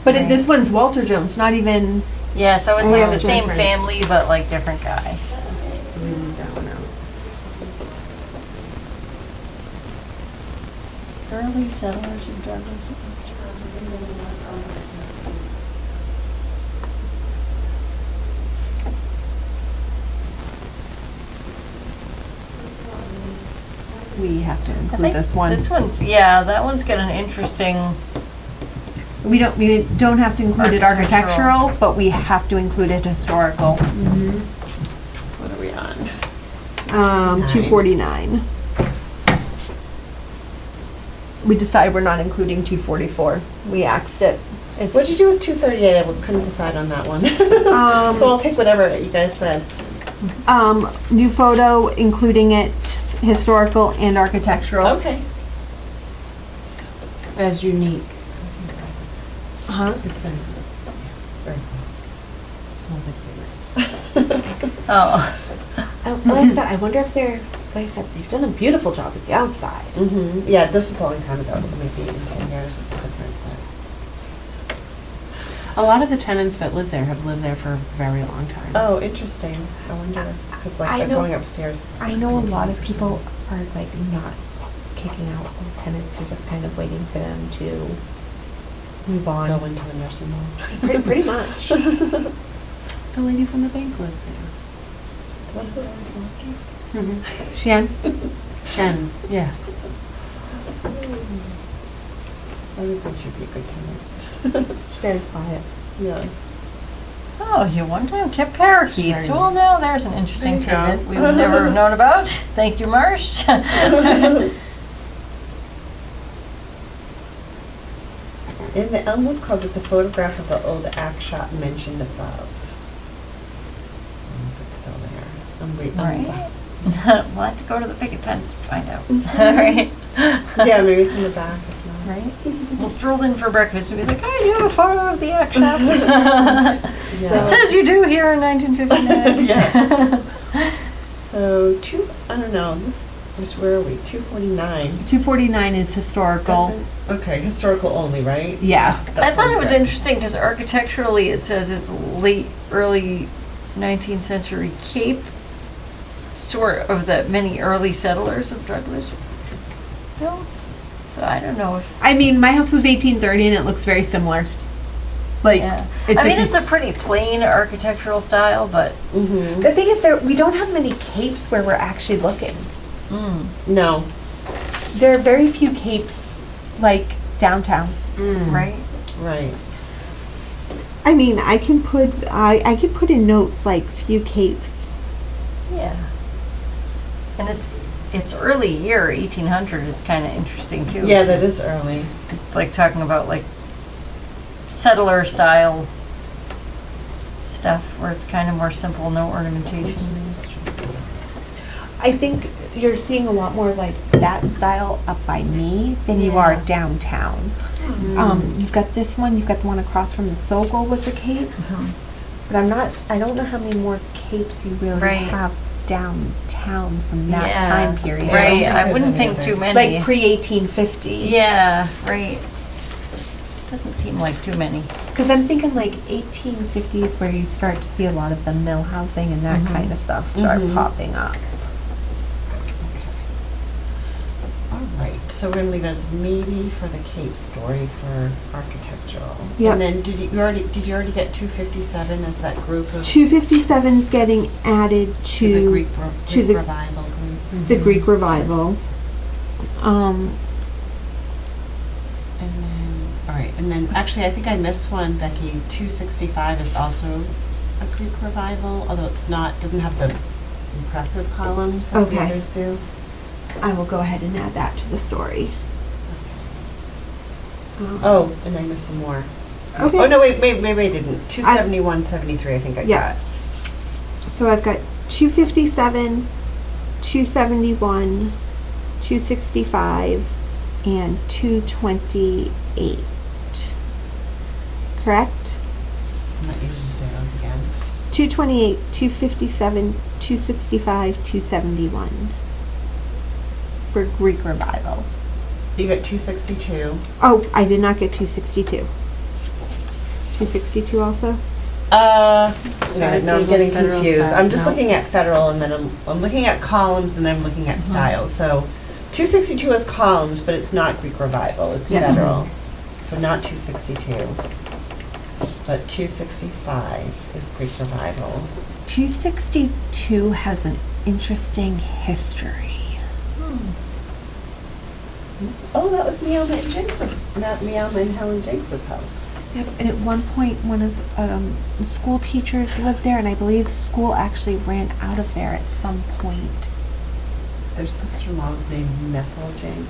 But Right. this one's Walter Jones, not even. Yeah, so it's Oh, like yeah, the it's same different. family, but like different guys. So we leave that one out. Early settlers of Douglas. We have to I include think this one. This one's, yeah, that one's got an interesting, We don't have to include it Architectural. architectural, but we have to include it historical. What are we on? 249. We decided we're not including 244. We axed it. It's, What'd you do with 238? I couldn't decide on that one. So I'll take whatever you guys said. new photo, including it historical and architectural. Okay. As unique. Huh? It's been very close. Smells like cigarettes. oh, Like I said, I wonder if they're, like I said, they've done a beautiful job at the outside. Mm-hmm. Yeah, this was a long time ago, so maybe in 10 years it's different. A lot of the tenants that live there have lived there for a very long time. But. Oh, interesting. I wonder, because like I they're know- going upstairs. I know a lot of people are like not kicking out old tenants, they're just kind of waiting for them to move on. Go into the nursing home. Pretty much. The lady from the bank lives there. What is that? Mm-hmm. Shan? Ken, yes. I think she'd be a good tenant. She's very quiet. Yeah. oh, you one time kept parakeets. Sorry. Well, now there's an interesting There you tidbit go. we would never have known about. Thank you, Marsh. In the Elmwood Code is a photograph of the old axe shop mentioned above. I don't know if it's still there. Right. We'll have to go to the picket fence to find out. All right. Yeah, maybe it's in the back. If not. Right. We'll stroll in for breakfast and be like, "Hi, do you have a photo of the axe shop?" Yeah. It says you do here in 1959. Yeah. So I don't know, where are we? 249. 249 is historical. Okay, historical only, right? Yeah. I thought it was interesting. interesting because architecturally it says it's early 19th century cape, sort of the many early settlers of Douglas built. So I don't know if, I mean, my house was 1830 and it looks very similar. Like, yeah. it's I mean, a- it's a pretty plain architectural style, but Mm-hmm. The thing is, we don't have many capes where we're actually looking. No. There are very few capes, like, downtown. right? Right. I mean, I can put in notes, like, few capes. Yeah. And it's early year 1800 is kind of interesting too. Yeah, that is early. It's like talking about like settler style stuff where it's kind of more simple, no ornamentation. I think you're seeing a lot more like that style up by me than you are Yeah. downtown. Mm. You've got this one, you've got the one across from the Sokol with the cape, but I don't know how many more capes you really Right. have downtown from that Yeah. time period. Yeah, I don't Right. think I there's wouldn't any think too others. many. Like pre-1850. Yeah, right. Doesn't seem like too many. Because I'm thinking like 1850 is where you start to see a lot of the mill housing and that Mhm. kind of stuff start Mhm. popping up. All right, so we're gonna leave it as maybe for the Cape story for architectural. Yep. And then did you already get 257 as that group of 257 is getting added the to Greek to the- revival group? the Greek revival. And then, all right, and then, actually, I think I missed one, Becky. 265 is also a Greek revival, although it's not, doesn't have the impressive columns that the Okay. others do. I will go ahead and add that to the story. Oh, and I missed some more. Okay. Oh, no, wait, maybe I didn't. 271, 73, I think I Yeah. got. So I've got 257, 271, 265, and 228. Correct? I'm not easy to say those again. 228, 257, 265, 271 for Greek revival. You got 262. Oh, I did not get 262. 262 also? Sorry, No, I'm legal, getting federal confused. side, I'm just no. looking at federal, and then I'm looking at columns, and I'm looking at styles. So 262 is columns, but it's not Greek revival. It's Yeah. federal. So not 262. But 265 is Greek revival. 262 has an interesting history. Oh, that was Meowma and Jinx's, not Meowma and Helen Jinx's house. Yeah, and at one point, one of the school teachers lived there, and I believe the school actually ran out of there at some point. Their sister-in-law was named Methel Jinx.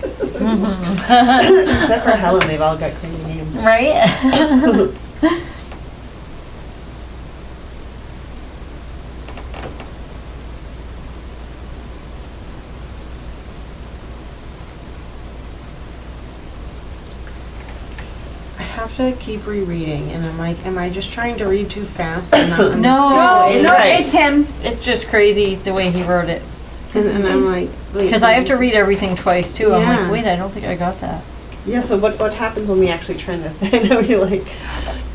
Mm-hmm. Except for Helen, they've all got crazy names. Right? I have to keep rereading, and I'm like, am I just trying to read too fast and not No, understand? it's right. It's him. It's just crazy the way he wrote it. And I'm like, wait, Because I have to read everything twice too. I'm Yeah. like, wait, I don't think I got that. Yeah, so what happens when we actually turn this in? Are we like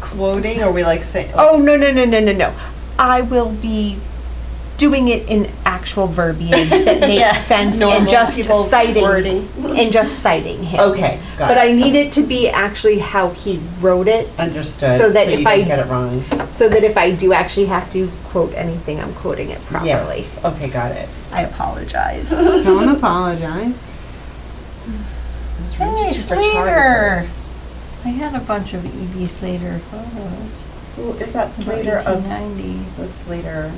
quoting, or we like saying? Oh, no. I will be doing it in actual verbiage that makes Yeah. sense Normal and just people citing wording. and just citing him. Okay, got But it. I need it to be actually how he wrote it, Understood. so that you if don't I- get it wrong. so that if I do actually have to quote anything, I'm quoting it properly. Yes. Okay, got it. I apologize. Don't apologize. It's Hey, really just for Slater! photographers. I had a bunch of E.B. Slater photos. Who is that from Slater of 1890. the Slater?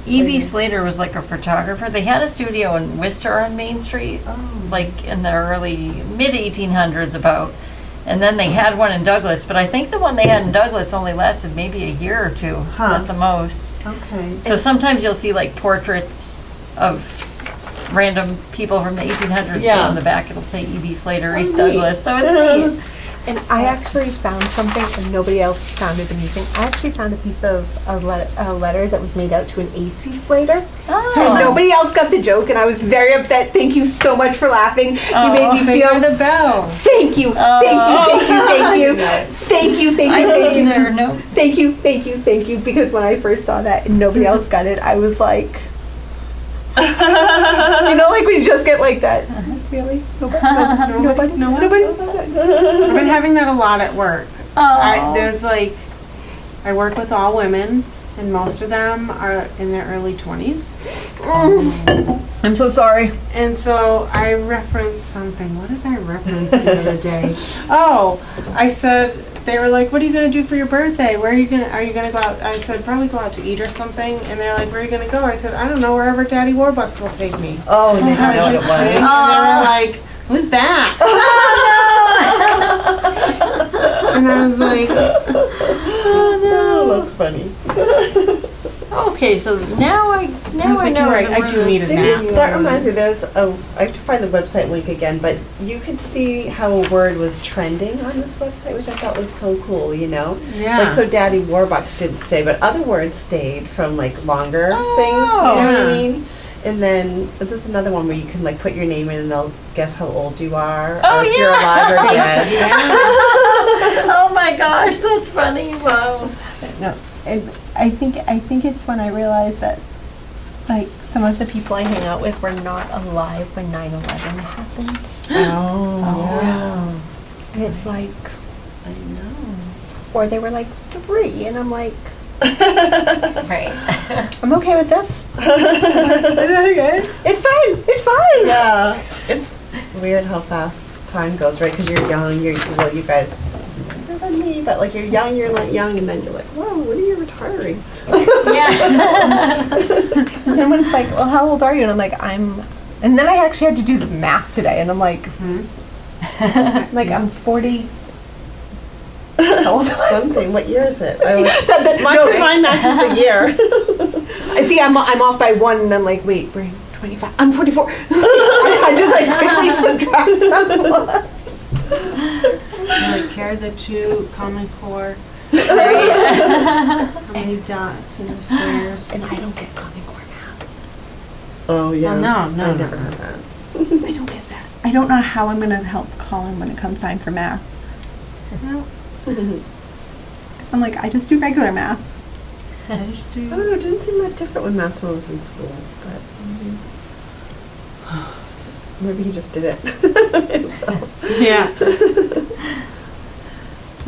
E.B. Slater was like a photographer. They had a studio in Worcester on Main Street, Oh. like in the early, mid-1800s about. And then they had one in Douglas, but I think the one they had in Douglas only lasted maybe a year or two Huh. at the most. Okay. So sometimes you'll see like portraits of random people from the 1800s, but Yeah. on the back it'll say E.B. Slater, Oh, East neat. Douglas. So it's neat. And I actually found something, and nobody else found it amusing. I actually found a piece of a letter that was made out to an A.C. Slater. Oh. And nobody else got the joke, and I was very upset. Thank you so much for laughing. Oh, You made me Say feel by the bell. Thank you, thank you, thank you, thank you, thank I you, didn't thank you, either, no. thank you, thank you, thank you. Because when I first saw that and nobody else got it, I was like, you know, like when you just get like that. Really? Nobody? Nobody? I've been having that a lot at work. Oh. There's like, I work with all women, and most of them are in their early 20s. I'm so sorry. And so I referenced something. What did I reference the other day? Oh, I said, they were like, what are you going to do for your birthday? Are you going to go out? I said, probably go out to eat or something. And they're like, where are you going to go? I said, I don't know, wherever Daddy Warbucks will take me. Oh, and they I don't know what was it just kidding. was. And they were like, who's that? And I was like, Oh, that's funny. Okay, so now I I was know. like, you're right, I do need a nap. That reminds me, I have to find the website link again, but you could see how a word was trending on this website, which I thought was so cool, you know? Yeah. Like, so Daddy Warbucks didn't stay, but other words stayed from, like, longer things, you know what I Yeah. mean? And then, this is another one where you can, like, put your name in and they'll guess how old you are, Oh, or if you're yeah. alive or dead. Oh my gosh, that's funny. Wow. No, and I think it's when I realized that, like, some of the people I hang out with were not alive when 9/11 happened. Oh, yeah. And it's like, I know. or they were like 3, and I'm like, Right. I'm okay with this. Okay. It's fine. It's fine. Yeah. It's weird how fast time goes, right? Because you're young, well, you guys, younger than me, but like you're not young, and then you're like, whoa, when are you retiring? Yeah. And then when it's like, well, how old are you? And I'm like, and then I actually had to do the math today, and I'm like, I'm 40. How old am I? Something. What year is it? I was, No, mine matches the year. I see I'm off by 1, and I'm like, wait, we're 25. I'm 44. I just like quickly subtract that. Like carry the 2, Common Core. How many dots and the squares? And I don't get Common Core math. Oh yeah. Well, no, I no, never no. had that. I don't get that. I don't know how I'm going to help Colin when it comes time for math. Well, I'm like, I just do regular math. I just I don't do. know. It didn't seem that different when Massimo was in school, but maybe he just did it himself. Yeah.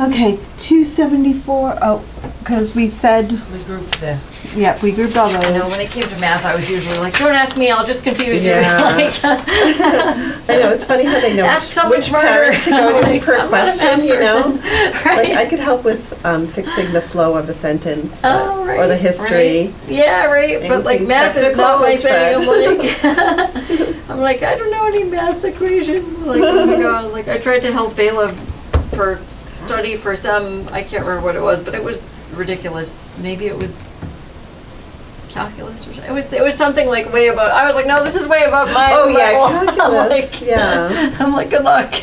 Okay, 274. Oh, because we said, We grouped this. yeah, we grouped all I know, those. when it came to math, I was usually like, don't ask me, I'll just confuse you. Yeah. Like, I know, it's funny how they know Ask someone which smarter. parent to go to Like, per I'm not a math question, you know? person. Like, Right. I could help with fixing the flow of a sentence, but- Oh, right, or the history. right. Yeah, right. But like Anything math is not my thing. technical I'm like, I'm like, I don't know any math equations. Like, oh my god. Like, I tried to help Bela for study for some. I can't remember what it was, but it was ridiculous. Maybe it was calculus or something. It was something like way above. I was like, no, this is way above my Oh yeah, level. calculus, I'm like, yeah. I'm like, good luck.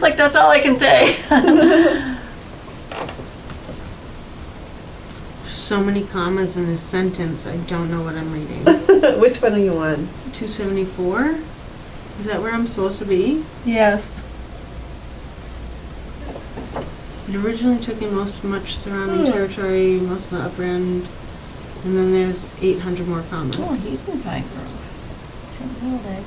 Like, that's all I can say. So many commas in this sentence, I don't know what I'm reading. Which one are you on? 274? Is that where I'm supposed to be? Yes. It originally took in much surrounding territory, most of the upper end, and then there's 800 more commas. Oh, he's in Pine Grove. St. Hilda.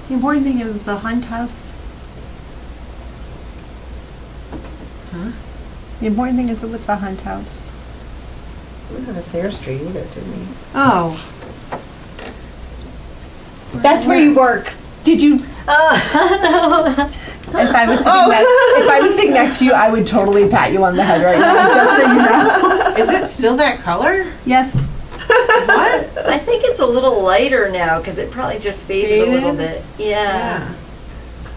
The important thing is the Hunt House. Huh? The important thing is it was the Hunt House. We don't have a Thayer Street either, do we? Oh, That's where you work. Did you? Oh, If I was sitting next to you, I would totally pat you on the head right now, just so you know. is it still that color? Yes. What? I think it's a little lighter now because it probably just faded a little Faded? bit. Yeah.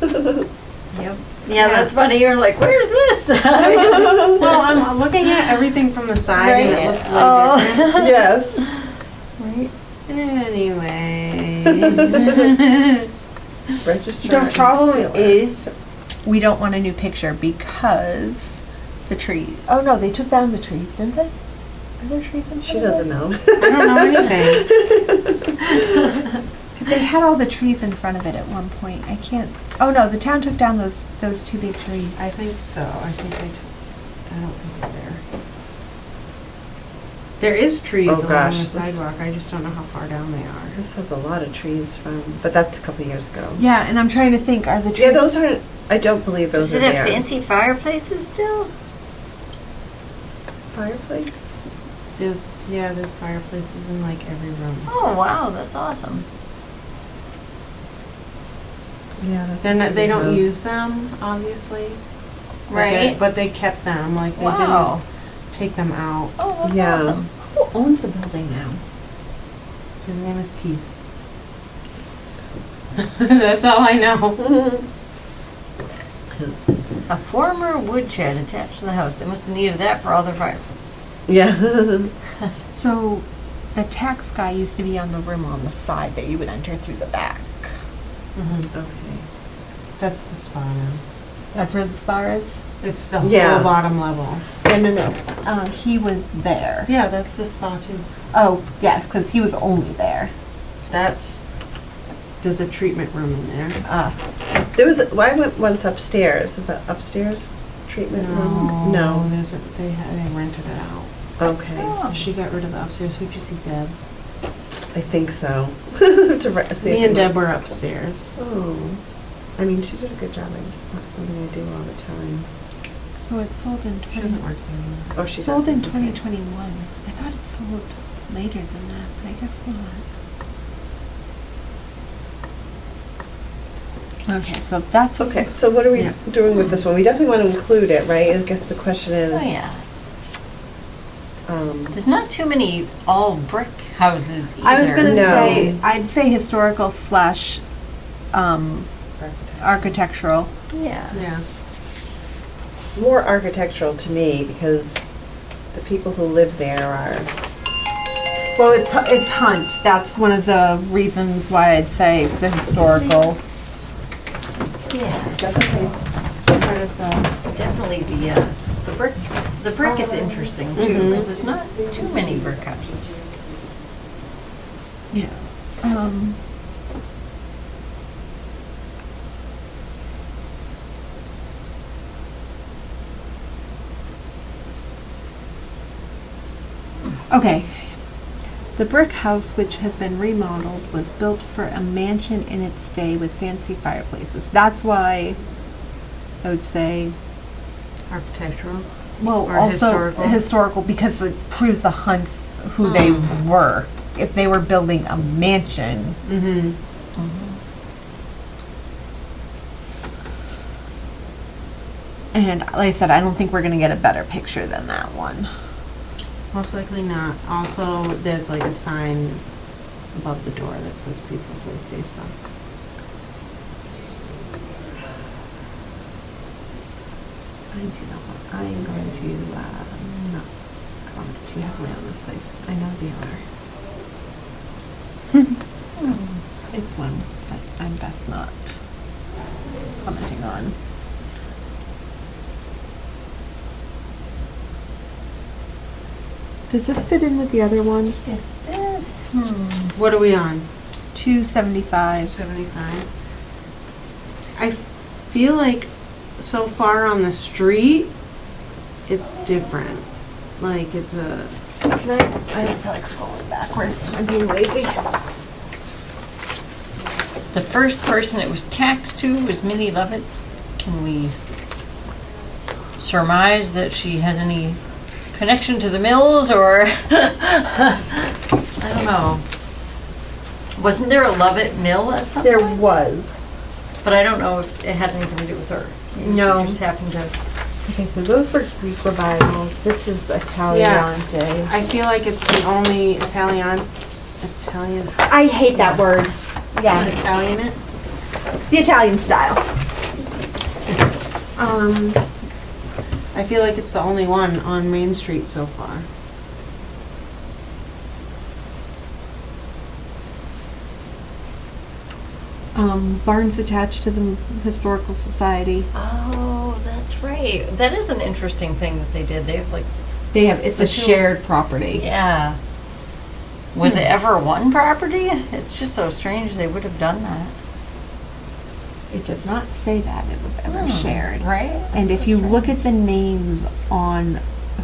Yeah. Yep. Yeah, that's funny. You're like, where's this? Well, I'm looking at everything from the side and it looks way different. Yes. Right. Anyway. Registrar. The problem and sealer. is, we don't want a new picture because the trees. Oh no, they took down the trees, didn't they? Are there trees in front She of it? doesn't know. I don't know anything. They had all the trees in front of it at one point. I can't. Oh no, the town took down those 2 big trees. I think so. I think I don't think they're there. There is trees Oh, along gosh, the this- sidewalk. I just don't know how far down they are. This has a lot of trees from, but that's a couple years ago. Yeah, and I'm trying to think. Are the trees? Yeah, those aren't, I don't believe those Does are it there. have fancy fireplaces still? Fireplace? There's fireplaces in like every room. Oh, wow. That's awesome. Yeah. That's They're not. They don't house. use them, obviously. Right. But they kept them. Like they Wow. didn't take them out. Oh, that's Yeah. awesome. Who owns the building now? His name is Keith. That's all I know. A former woodshed attached to the house. They must have needed that for all their fireplaces. Yeah. So, the tax guy used to be on the room on the side that you would enter through the back. Okay. That's the spa now. That's where the spa is? It's the Yeah. whole bottom level. No. He was there. Yeah, that's the spa too. Oh, yes, because he was only there. There's a treatment room in there. There was, I went once upstairs. Is that upstairs treatment room? No. They rented it out. Okay. Oh. She got rid of the upstairs. Who'd you see, Deb? I think so. To Me and Deb were upstairs. Oh. I mean, she did a good job. It's not something I do all the time. So it's sold in She doesn't work there anymore. Oh, she sold in does. Okay. 2021. I thought it sold later than that, but I guess not. Okay, so that's Okay, so what are we Yeah. doing with this one? We definitely want to include it, right? I guess the question is. Oh, yeah. Um, There's not too many all brick houses either. I was gonna No. say I'd say historical slash architectural. Yeah. Yeah. more architectural to me because the people who live there are. Well, it's Hunt. That's one of the reasons why I'd say the historical Yeah. Definitely. part of the. Definitely the brick. The brick is interesting too Mhm. because there's not too many brick houses. Yeah. Okay. The brick house, which has been remodeled, was built for a mansion in its day with fancy fireplaces. That's why I would say, Architectural. well, Or also historical. historical because it proves the Hunts who they were. If they were building a mansion, Mm-hmm. and like I said, I don't think we're gonna get a better picture than that one. Most likely not. Also, there's like a sign above the door that says Peaceful Place Day Spa. I do not want, I am going to not comment too heavily on this place. I know the owner. It's one that I'm best not commenting on. Does this fit in with the other ones? Is this? What are we on? 275. 75. I feel like so far on the street, it's different. Like it's a. Can I don't feel like scrolling backwards. I'm being lazy. The first person it was taxed to was Minnie Levitt. Can we surmise that she has any connection to the mills or I don't know. Wasn't there a Levitt mill at some There point? was. But I don't know if it had anything to do with her. Maybe No. She just happened to. Okay, so those were Greek revivals. This is Italiante. I feel like it's the only Italian. I hate that word. Yeah, Italian it. the Italian style. I feel like it's the only one on Main Street so far. Barns attached to the Historical Society. Oh, that's right. That is an interesting thing that they did. They have like, They have, it's a The two- shared property. yeah. Was it ever one property? It's just so strange they would have done that. It does not say that it was ever Hmm, shared. Right? And if you look at the names on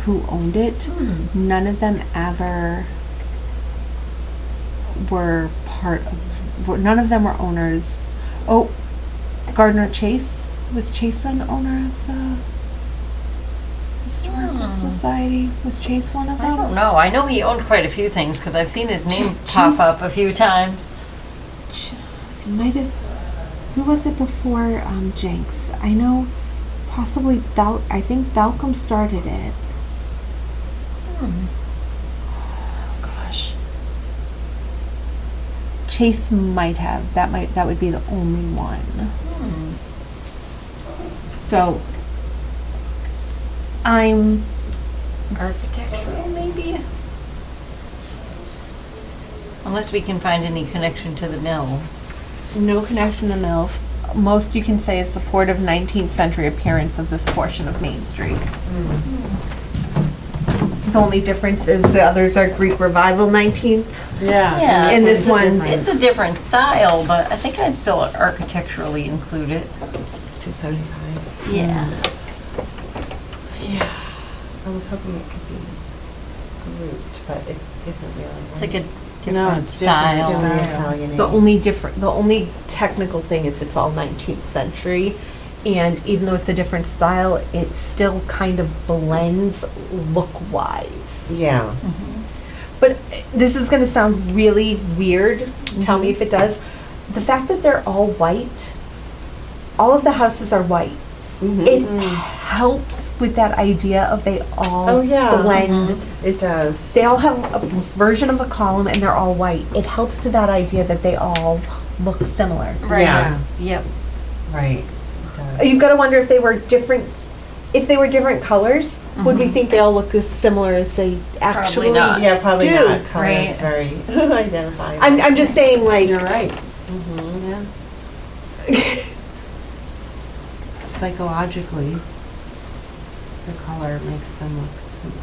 who owned it, none of them ever were none of them were owners. Oh, Gardner Chase. Was Chase an owner of the Historical Society? Was Chase one of I them? don't know. I know he owned quite a few things because I've seen his name Ch- pop Cheese- up a few times. Might have. Who was it before Jenks? I know possibly I think Balcom started it. Oh gosh. Chase might have. That would be the only one. So I'm Architectural, maybe? Unless we can find any connection to the mill. no connection to mills. Most you can say is supportive 19th century appearance of this portion of Main Street. The only difference is the others are Greek Revival 19th. Yeah. Yeah. And this one's- It's a different style, but I think I'd still architecturally include it. 275. Yeah. Yeah. I was hoping it could be grouped, but it isn't really. It's like a No, different it's different. style. Similar Style. Italian. The only technical thing is it's all 19th century, and even though it's a different style, it still kind of blends look-wise. Yeah. But this is going to sound really weird. Tell me if it does. The fact that they're all white, all of the houses are white. Mhm. It helps with that idea of they all Oh, yeah. blend. It does. They all have a version of a column and they're all white. It helps to that idea that they all look similar. Right. Yeah. Yep. Right. It does. You've got to wonder if they were different. If they were different colors, would we think they all look as similar as they actually not. Yeah, probably do? not. Color Right. is very identifying. I'm just saying, like, You're right. Mhm. Yeah. Psychologically, the color makes them look similar.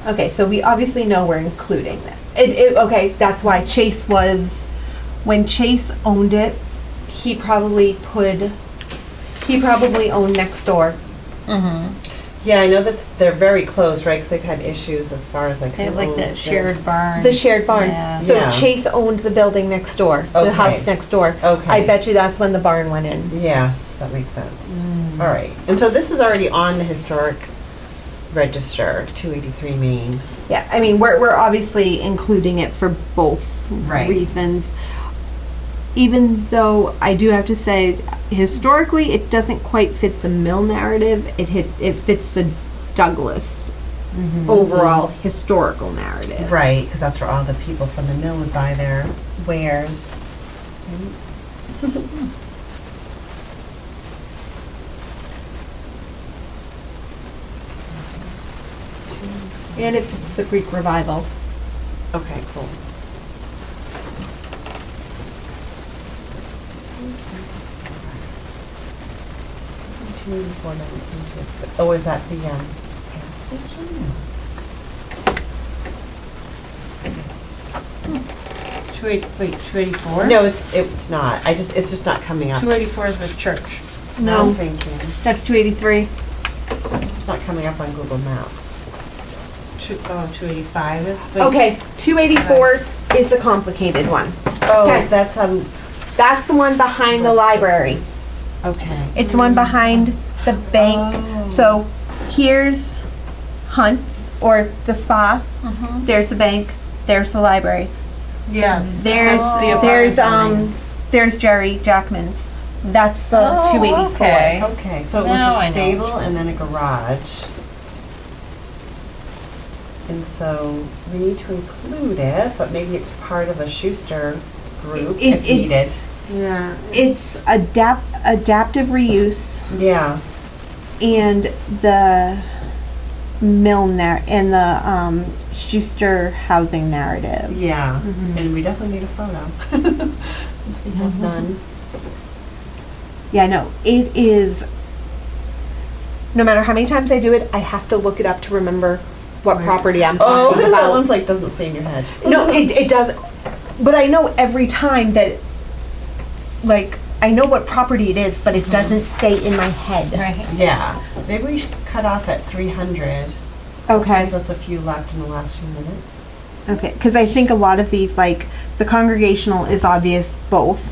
okay, so we obviously know we're including that. Okay, that's why Chase was, when Chase owned it, he probably owned next door. Yeah, I know that they're very close, right? Because they've had issues as far as like. They have who like the owns shared this. barn. The shared barn. Yeah. So Yeah. Chase owned the building next door, the Okay. house next door. Okay. I bet you that's when the barn went in. Yes, that makes sense. All right. And so this is already on the historic register, 283 Main. Yeah, I mean, we're obviously including it for both Right. reasons. Even though I do have to say, historically, it doesn't quite fit the Mill narrative. It fits the Douglas overall historical narrative. Right, because that's where all the people from the mill would buy their wares. And it fits the Greek revival. Okay, cool. Oh, is that the gas station? Wait, 284? No, it's not. It's just not coming up. 284 is the church. No, I'm thinking. that's 283. It's just not coming up on Google Maps. 285 is. but- Okay, 284 is the complicated one. Oh, Okay. that's That's the one behind the library. okay. It's the one behind the bank. Oh. So here's Hunt's or the spa. There's the bank. There's the library. Yeah. There's that's the apartment building. there's Jerry Jackman's. That's the Oh, 284. okay. Okay, so it was Now I a know. stable and then a garage. And so we need to include it, but maybe it's part of a Schuster group if needed. Yeah. It's adaptive reuse Yeah, and the and the Schuster housing narrative. yeah. Mhm. And we definitely need a photo. Since we have none. Yeah, no, it is. No matter how many times I do it, I have to look it up to remember what Right. property I'm Oh, talking that about. one's like doesn't stay in your head. No, it does. But I know every time that, like, I know what property it is, but it doesn't stay in my head. Right. Yeah, maybe we should cut off at 300. Okay. Gives us a few left in the last few minutes. Okay, because I think a lot of these, like, the congregational is obvious both.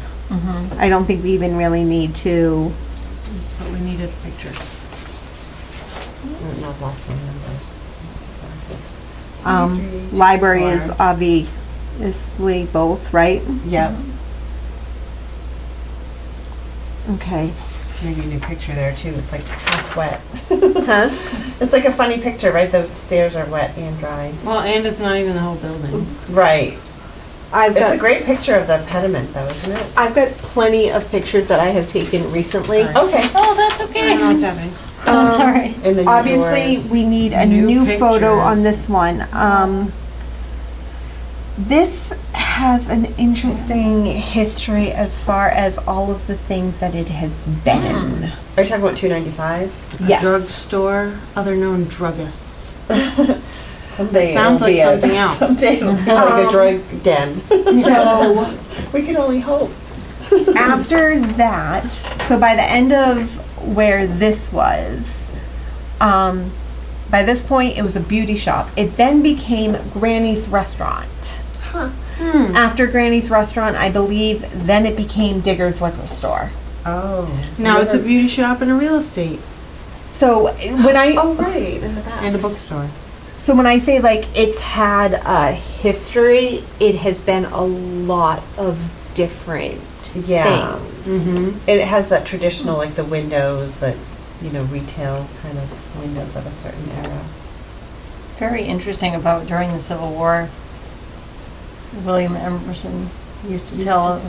I don't think we even really need to. But we needed a picture. No, I've lost my numbers. 3, Library is 4. obviously both, right? Yep. Okay. Maybe a new picture there too. It's like half wet. Huh? It's like a funny picture, right? The stairs are wet and dry. Well, and it's not even the whole building. Right. I've It's got a great picture of the pediment though, isn't it? I've got plenty of pictures that I have taken recently. Sorry. Okay. Oh, that's I don't okay. know what's happening. Oh, sorry. And then Obviously, yours. we need a New new photo pictures. on this one. This has an interesting history as far as all of the things that it has been. Are you talking about 295? Yes. A drugstore, other known druggists. Someday Sounds it'll be like something else. Someday it'll be like a drug den. So We can only hope. after that, so by the end of where this was, By this point, it was a beauty shop. It then became Granny's Restaurant. After Granny's Restaurant, I believe, then it became Digger's Liquor Store. Oh. Now it's a beauty shop and a real estate So when I Oh, right, in the back. and a bookstore. So when I say like it's had a history, it has been a lot of different Yeah. things. Mm-hmm. It has that traditional, like the windows that, retail kind of windows of a certain era. Very interesting about during the Civil War, William Emerson used to tell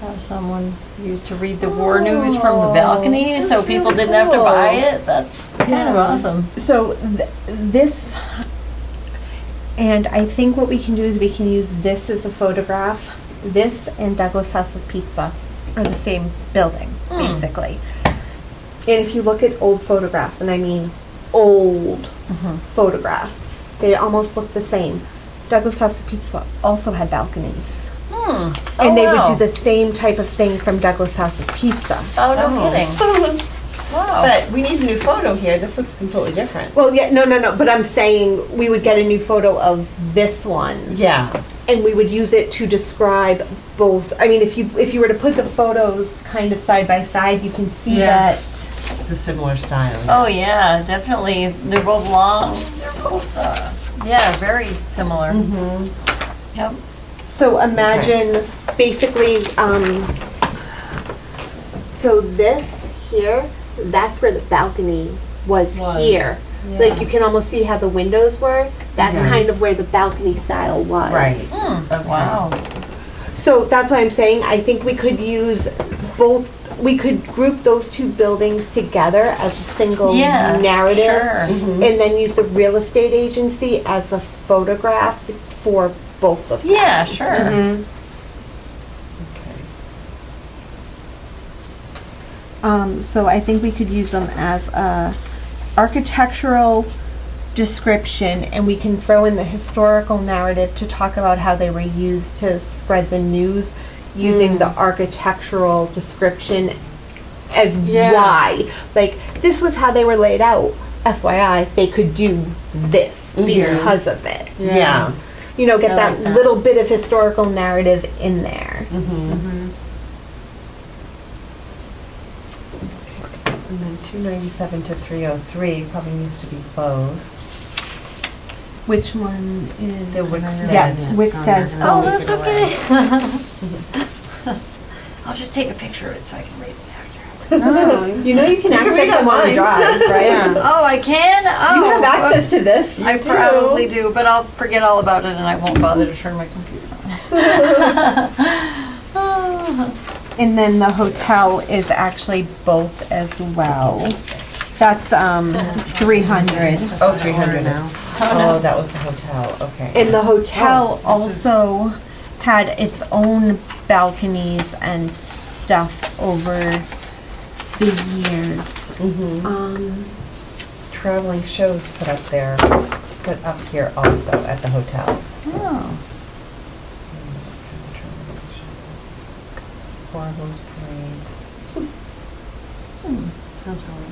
how someone used to read the war news from the balcony that's so people really didn't have to cool. buy it. That's kind of awesome. So this, and I think what we can do is we can use this as a photograph. This and Douglas House of Pizza are the same building, basically. And if you look at old photographs, and I mean old photographs, they almost look the same. Douglas House of Pizza also had balconies. And they would do the same type of thing from Douglas House of Pizza. Oh, no kidding. Wow. But we need a new photo here. This looks completely different. Well, yeah, no, but I'm saying we would get a new photo of this one, Yeah. and we would use it to describe both. I mean, if you were to put the photos kind of side by side, you can see Yeah. that. The similar style. Oh, yeah, definitely. They're both long. They're both, yeah, very similar. Yep. So imagine basically, so this here, that's where the balcony was here. Like you can almost see how the windows were. That's Yeah. kind of where the balcony style was. Right. Okay. Wow. So that's why I'm saying I think we could use both. We could group those two buildings together as a single Yeah, narrative, sure. and then use the real estate agency as a photograph for both of them. Yeah, sure. Okay. So I think we could use them as a architectural description, and we can throw in the historical narrative to talk about how they were used to spread the news, using the architectural description as why. Like, this was how they were laid out. FYI, they could do this because of it. Yeah. You know, get I that, like that. little bit of historical narrative in there. And then 297 to 303 probably needs to be both. Which one is? The Wickstead. Yeah, Yeah, Wickstead's. sorry. Oh, Don't that's give it okay. I'll just take a picture of it so I can read it after. You know you can access read them on the online. drive, right? Yeah. Oh, I can? Oh. You have access to this. I probably do, but I'll forget all about it and I won't bother to turn my computer on. And then the hotel is actually both as well. That's 300. Oh, 300 now. Oh, that was the hotel. Okay. And the hotel Oh, this is- also had its own balconies and stuff over the years. Traveling shows put up here also at the hotel. Oh. Horribles Parade. I'm sorry.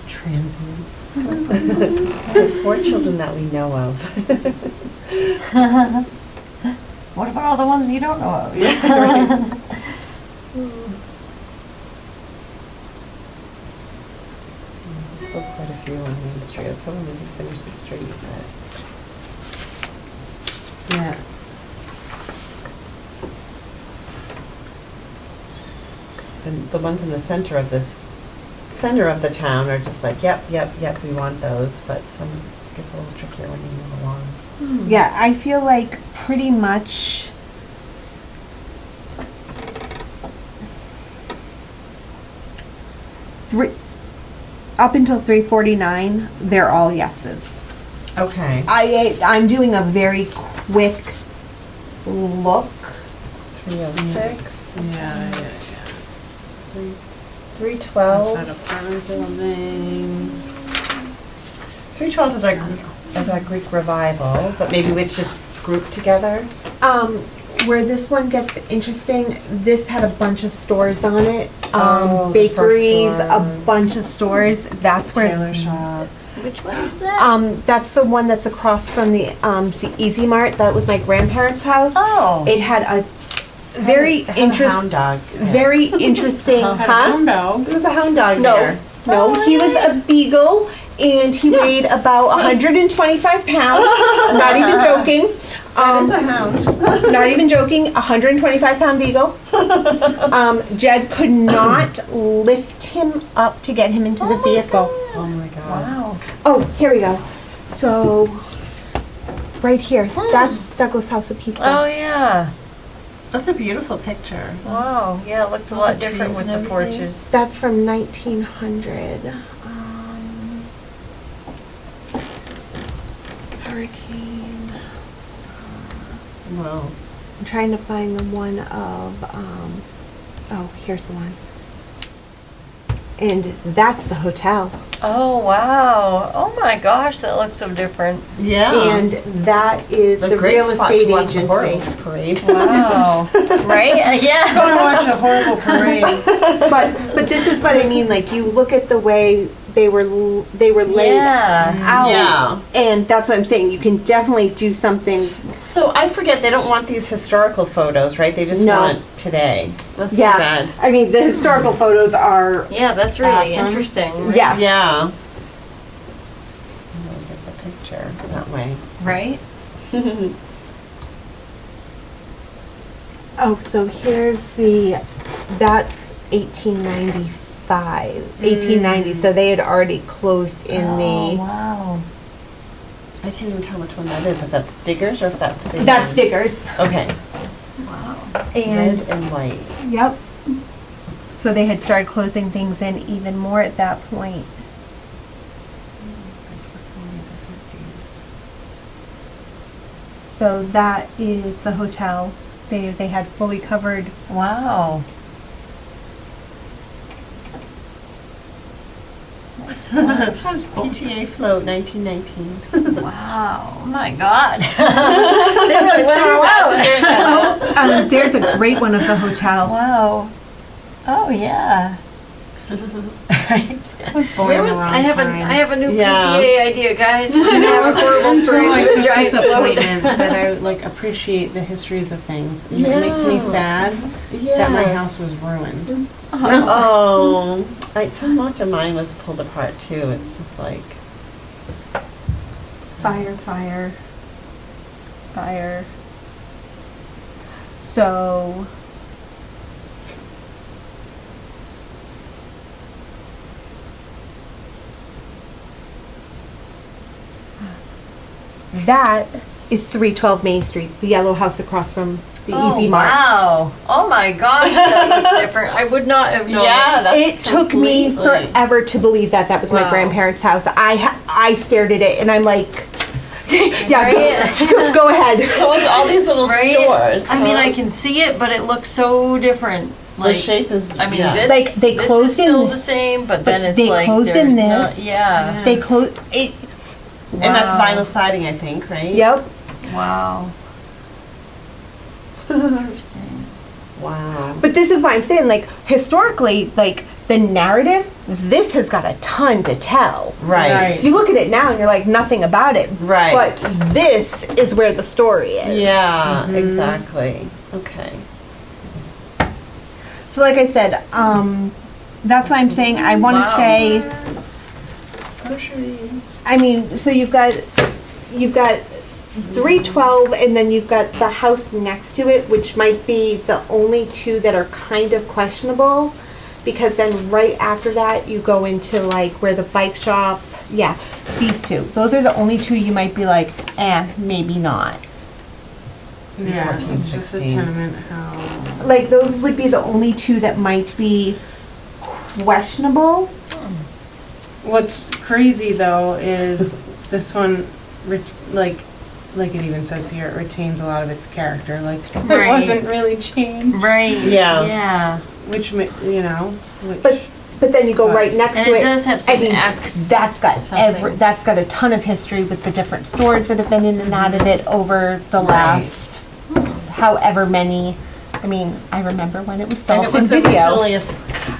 Transients. Four children that we know of. What about all the ones you don't know of? There's still quite a few on Main Street. I was hoping we could finish the street, but Yeah. the ones in the center of the town are just like, yep, we want those, but some gets a little trickier when you move along. Yeah, I feel like pretty much up until 349, they're all yeses. Okay. I'm doing a very quick look. 306, Yeah. 312. Outside apartment building. 312 is our Greek revival, but maybe we just group together. Where this one gets interesting, this had a bunch of stores on it. Oh, the Bakeries, first a one. bunch of stores. That's where. Tailor shop. Which one is that? That's the one that's across from the Easy Mart. That was my grandparents' house. Oh. It had a very It had a hound interesting, dog. very interesting, Had a huh? hound dog. There was a hound dog No, there. no, he was a beagle, and he weighed about 125 pounds. Not even joking. That is a hound. Not even joking. 125-pound beagle. Jed could not lift him up to get him into the vehicle. Oh my god. Wow. Oh, here we go. So, right here, that's Douglas House of Pizza. Oh, yeah. That's a beautiful picture. Wow. Yeah, it looks a All lot the different trees with and the everything. porches. That's from 1900. Hurricane. Wow. I'm trying to find the one of, oh, here's the one. And that's the hotel. Oh, wow. Oh, my gosh, that looks so different. Yeah. And that is the great real spot estate to watch the Horribles agency. parade. Wow. Right? Yeah. Go and watch a horrible parade. But this is what I mean, like, you look at the way they were laid Yeah. out. Yeah. And that's what I'm saying, you can definitely do something. So I forget they don't want these historical photos, right? They just No. want today. That's too Yeah, bad. I mean, the historical photos are, Yeah, that's really Awesome. interesting. Right? yeah. Yeah. I'm gonna get the picture that way. Right? Oh, so here's that's 1895, 1890, so they had already closed in Oh, the, wow. I can't even tell which one that is. If that's Diggers or if that's the. that's Diggers. Okay. Wow. And, Red and white. yep. So they had started closing things in even more at that point. It's like the 40s or 50s. So that is the hotel. They had fully covered. Wow. Nice horse. PTA float 1919. Wow. Oh my God. They really went all out. There's a great one of the hotel. Wow. Oh, yeah. I was born in the wrong I time. have a new Yeah. PTA idea, guys. We're gonna have a horrible Until parade I with a took giant float. disappointment that I like appreciate the histories of things. And it makes me Yeah. sad Yeah. that my house was ruined. Oh, so much of mine was pulled apart too. It's just like. Fire, fire, fire. So. That is 312 Main Street, the yellow house across from the Easy Mart. Wow. Oh my gosh, that looks different. I would not have known. Yeah, that's It took me completely- forever to believe that that was my Wow. grandparents' house. I stared at it and I'm like, yeah, Right? go ahead. So it's all these little Right? stores. I mean, huh? I can see it, but it looks so different. The shape is. I mean, yeah. this, Like, they this closed is still in- the same, but but then it's they like closed there's in no- this. yeah. They closed it. And that's Wow. vinyl siding, I think, right? Yep. Wow. Interesting. Wow. But this is why I'm saying, like, historically, like, the narrative, this has got a ton to tell. Right. Right. You look at it now and you're like, nothing about it. Right. But this is where the story is. Yeah, exactly. Okay. So, like I said, that's why I'm saying I want to Wow. say, Grocery. I mean, so you've got 312, and then you've got the house next to it, which might be the only two that are kind of questionable, because then right after that you go into like where the bike shop. Yeah, these two. Those are the only two you might be like, maybe not. Yeah, 14, it's just a 16. tenement house. Like those would be the only two that might be questionable. What's crazy though is this one, like it even says here, it retains a lot of its character. Like it Right. wasn't really changed, Right. Yeah. Yeah. which which But but then you go right next And to it. it does have I some mean, X that's got something. that's got a ton of history with the different stores that have been in and out of it over the Right. last however many. I mean, I remember when it was And it Dolphin was Video. originally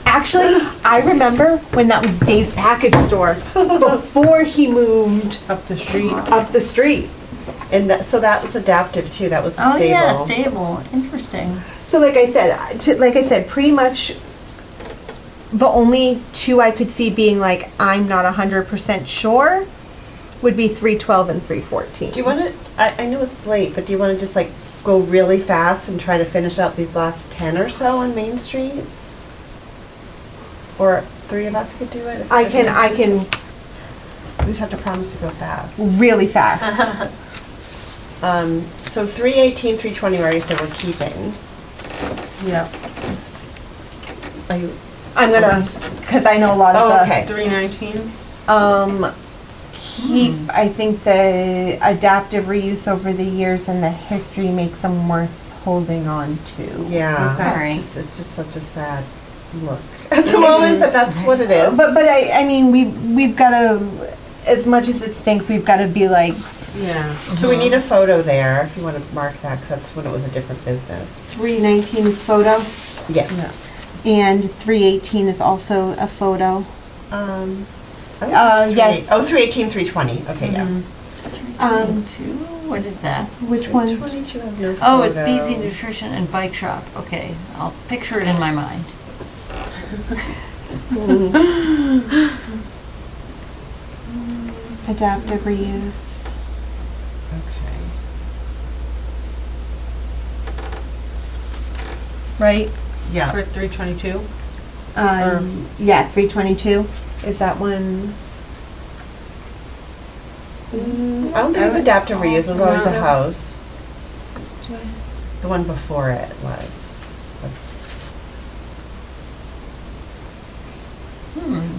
Actually, I remember when that was Dave's Package Store before he moved Up the street. up the street. and so that was adaptive too. That was the Oh, stable. yeah, stable, interesting. So like I said, pretty much the only two I could see being like, I'm not 100% sure would be 312 and 314. Do you want to? I know it's late, but do you want to just like go really fast and try to finish out these last 10 or so on Main Street? Or three of us could do it. if- I can We just have to promise to go fast. really fast. So 318, 320, we already said we're keeping. Yeah. Are you? I'm gonna, because I know a lot of Oh, the, okay. 319. keep, I think the adaptive reuse over the years and the history makes them worth holding on to. Yeah. Okay. Alright. It's just such a sad look at the moment, but that's what it is. But I mean, we've got to, as much as it stinks, we've got to be like, Yeah. So we need a photo there, if you want to mark that, because that's when it was a different business. 319 photo, Yes. and 318 is also a photo. Yes. Oh, 318, 320, okay, yeah. 322, what is that? Which one? 322 has no photo. Oh, it's BZ Nutrition and Bike Shop. Okay, I'll picture it in my mind. Adaptive reuse. Okay. Right? Yeah. For 322. Yeah, 322. Is that one? I don't think it's adaptive reuse, it was always a No. house. The one before it was.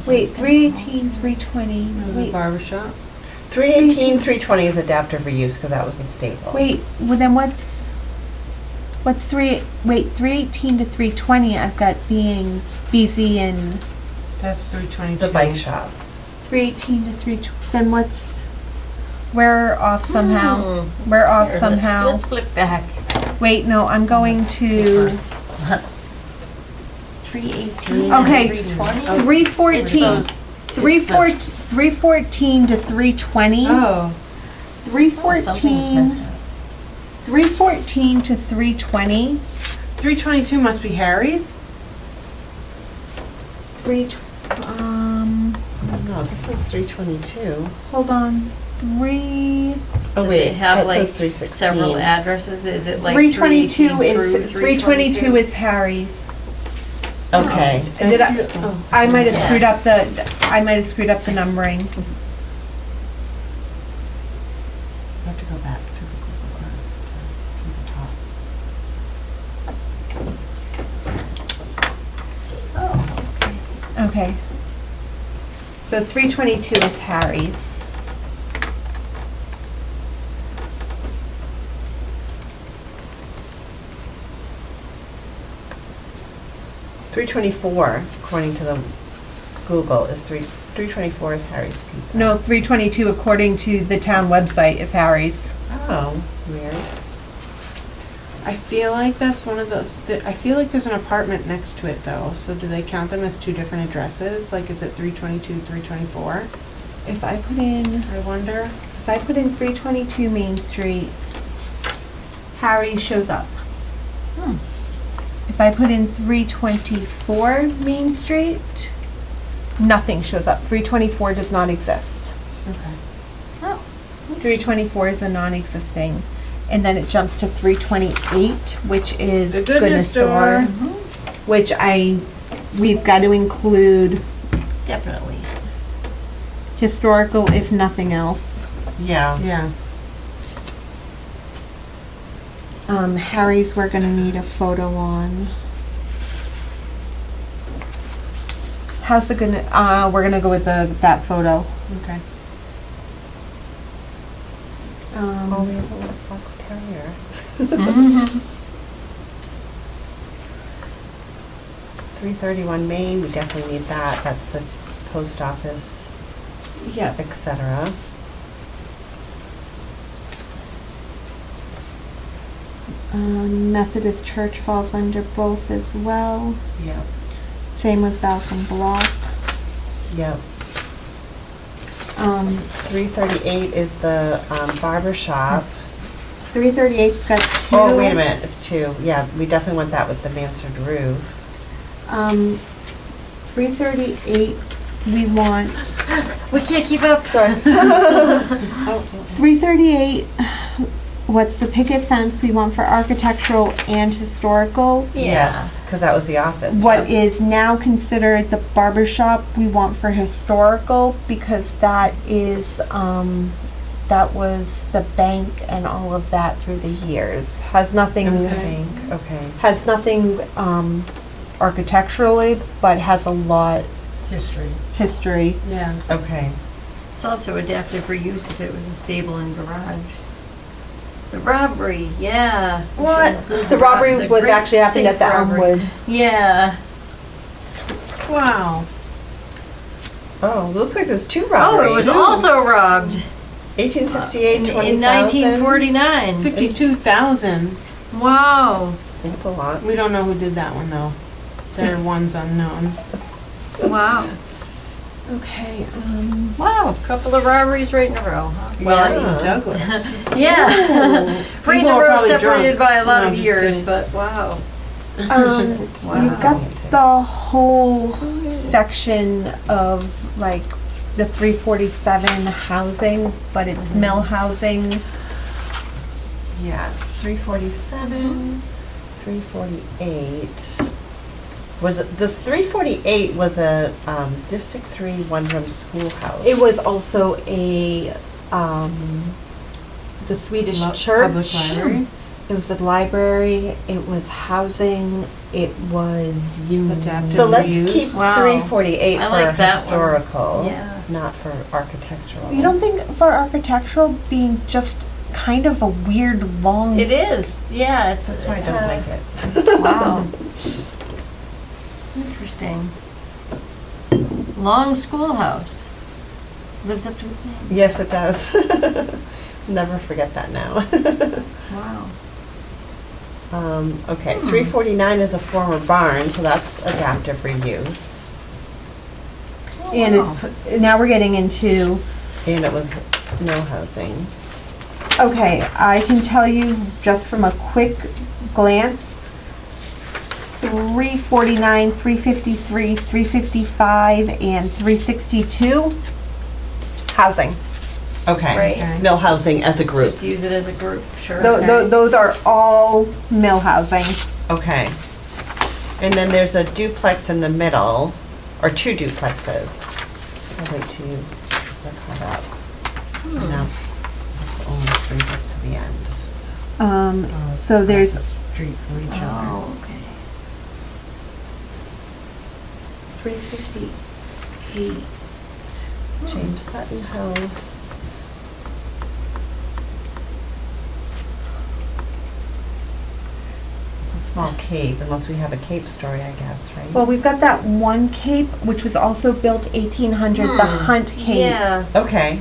Wait, 318, 320. It was a Wait, barber shop. 318, 320 is adaptive reuse, because that was a staple. wait. Well, then what's 318 to 320? I've got being BZ and That's 322. The bike shop. 318 to 320. Then what's? We're off somehow. Hmm. We're off Here, somehow. Let's flip back. Wait, no, I'm going to 318 Okay. and 320? 314. It's those- 314 to 320. Oh. Something's 314. messed up. 314 to 320. 322 must be Harry's. 3 No, this is 322. hold on. 3 Oh, Does wait, it have that like says 316. several addresses? Is it like 322 318 through is 322 is Harry's. Okay. Did I? Oh. I might have Yeah. screwed up the numbering. I have to go back to the Google Earth to see the top. Okay. So 322 is Harry's. Three 324, according to the Google, is 324 is Harry's Pizza. No, 322 according to the town website is Harry's. Oh, weird. I feel like that's one of those. I feel like there's an apartment next to it though. So do they count them as two different addresses? Like, is it 322, 324? If I put in I wonder. 322 Main Street, Harry's shows up. Hmm. If I put in 324 Main Street, nothing shows up. 324 does not exist. Okay. Oh, 324 is a non-existing. And then it jumps to 328, which is The Goodness Store. which we've got to include definitely. historical, if nothing else. Yeah. Yeah. Harry's, we're gonna need a photo on. How's it gonna? We're gonna go with that photo. Okay. Oh, we have a little fox terrier. 331 Main, we definitely need that. That's the post office, Yep. etc. Methodist Church falls under both as well. Yep. Same with Balcom Block. Yep. Um, 338 is the barber shop. 338's got two. Oh, wait a minute, it's 2. Yeah, we definitely want that with the mansard roof. 338, we want, We can't keep up. Sorry. 338, what's the picket fence we want for architectural and historical? Yeah. Yes, because that was the office. What is now considered the barber shop we want for historical, because that is, that was the bank and all of that through the years. Has nothing, It was the bank, okay. has nothing, architecturally, but has a lot History. history. Yeah. Okay. It's also adaptive reuse if it was a stable and garage. The robbery, yeah. What? The robbery The was great actually happened at safe the robbery. Elmwood. Yeah. Wow. Oh, looks like there's 2 Oh, robberies. it was also robbed 1868, 20,000. in 1949. 52,000. Wow. That's a lot. We don't know who did that one though. There are ones unknown. Wow. Okay, Wow. Couple of robberies right in a row, huh? Well, I Yeah. mean Douglas. Yeah. Right in People a are row, probably separated drunk. by a lot No, of just years, kidding. but wow. You've got the whole section of like the 347 housing, but it's mill housing. Yes, 347, 348. Was it, the 348 was a District 3 one-room schoolhouse. It was also a, the Swedish church. Public library. It was a library, it was housing, it was Adaptive So let's reuse. keep Wow. 348 I for like that one. historical, Yeah. not for architectural. You don't think for architectural being just kind of a weird long. It is. Yeah, it's That's why I it's don't a- like it. Wow. Interesting. Long schoolhouse. Lives up to its name. Yes, it does. Never forget that now. Wow. Okay, 349 is a former barn, so that's adaptive reuse. And Wow. it's, now we're getting into, And it was no housing. okay, I can tell you just from a quick glance, 349, 353, 355, and 362, housing. Okay. Right. Mill housing as a group. Just use it as a group, sure. Those are all mill housing. Okay. And then there's a duplex in the middle, or 2 duplexes. I'll wait till you are caught up. No, that almost brings us to the end. So there's, Street for each other. Oh, okay. 358. James Sutton House. It's a small cape, unless we have a cape story, I guess, right? Well, we've got that one cape, which was also built 1800, the Hunt Cape. Yeah. Okay.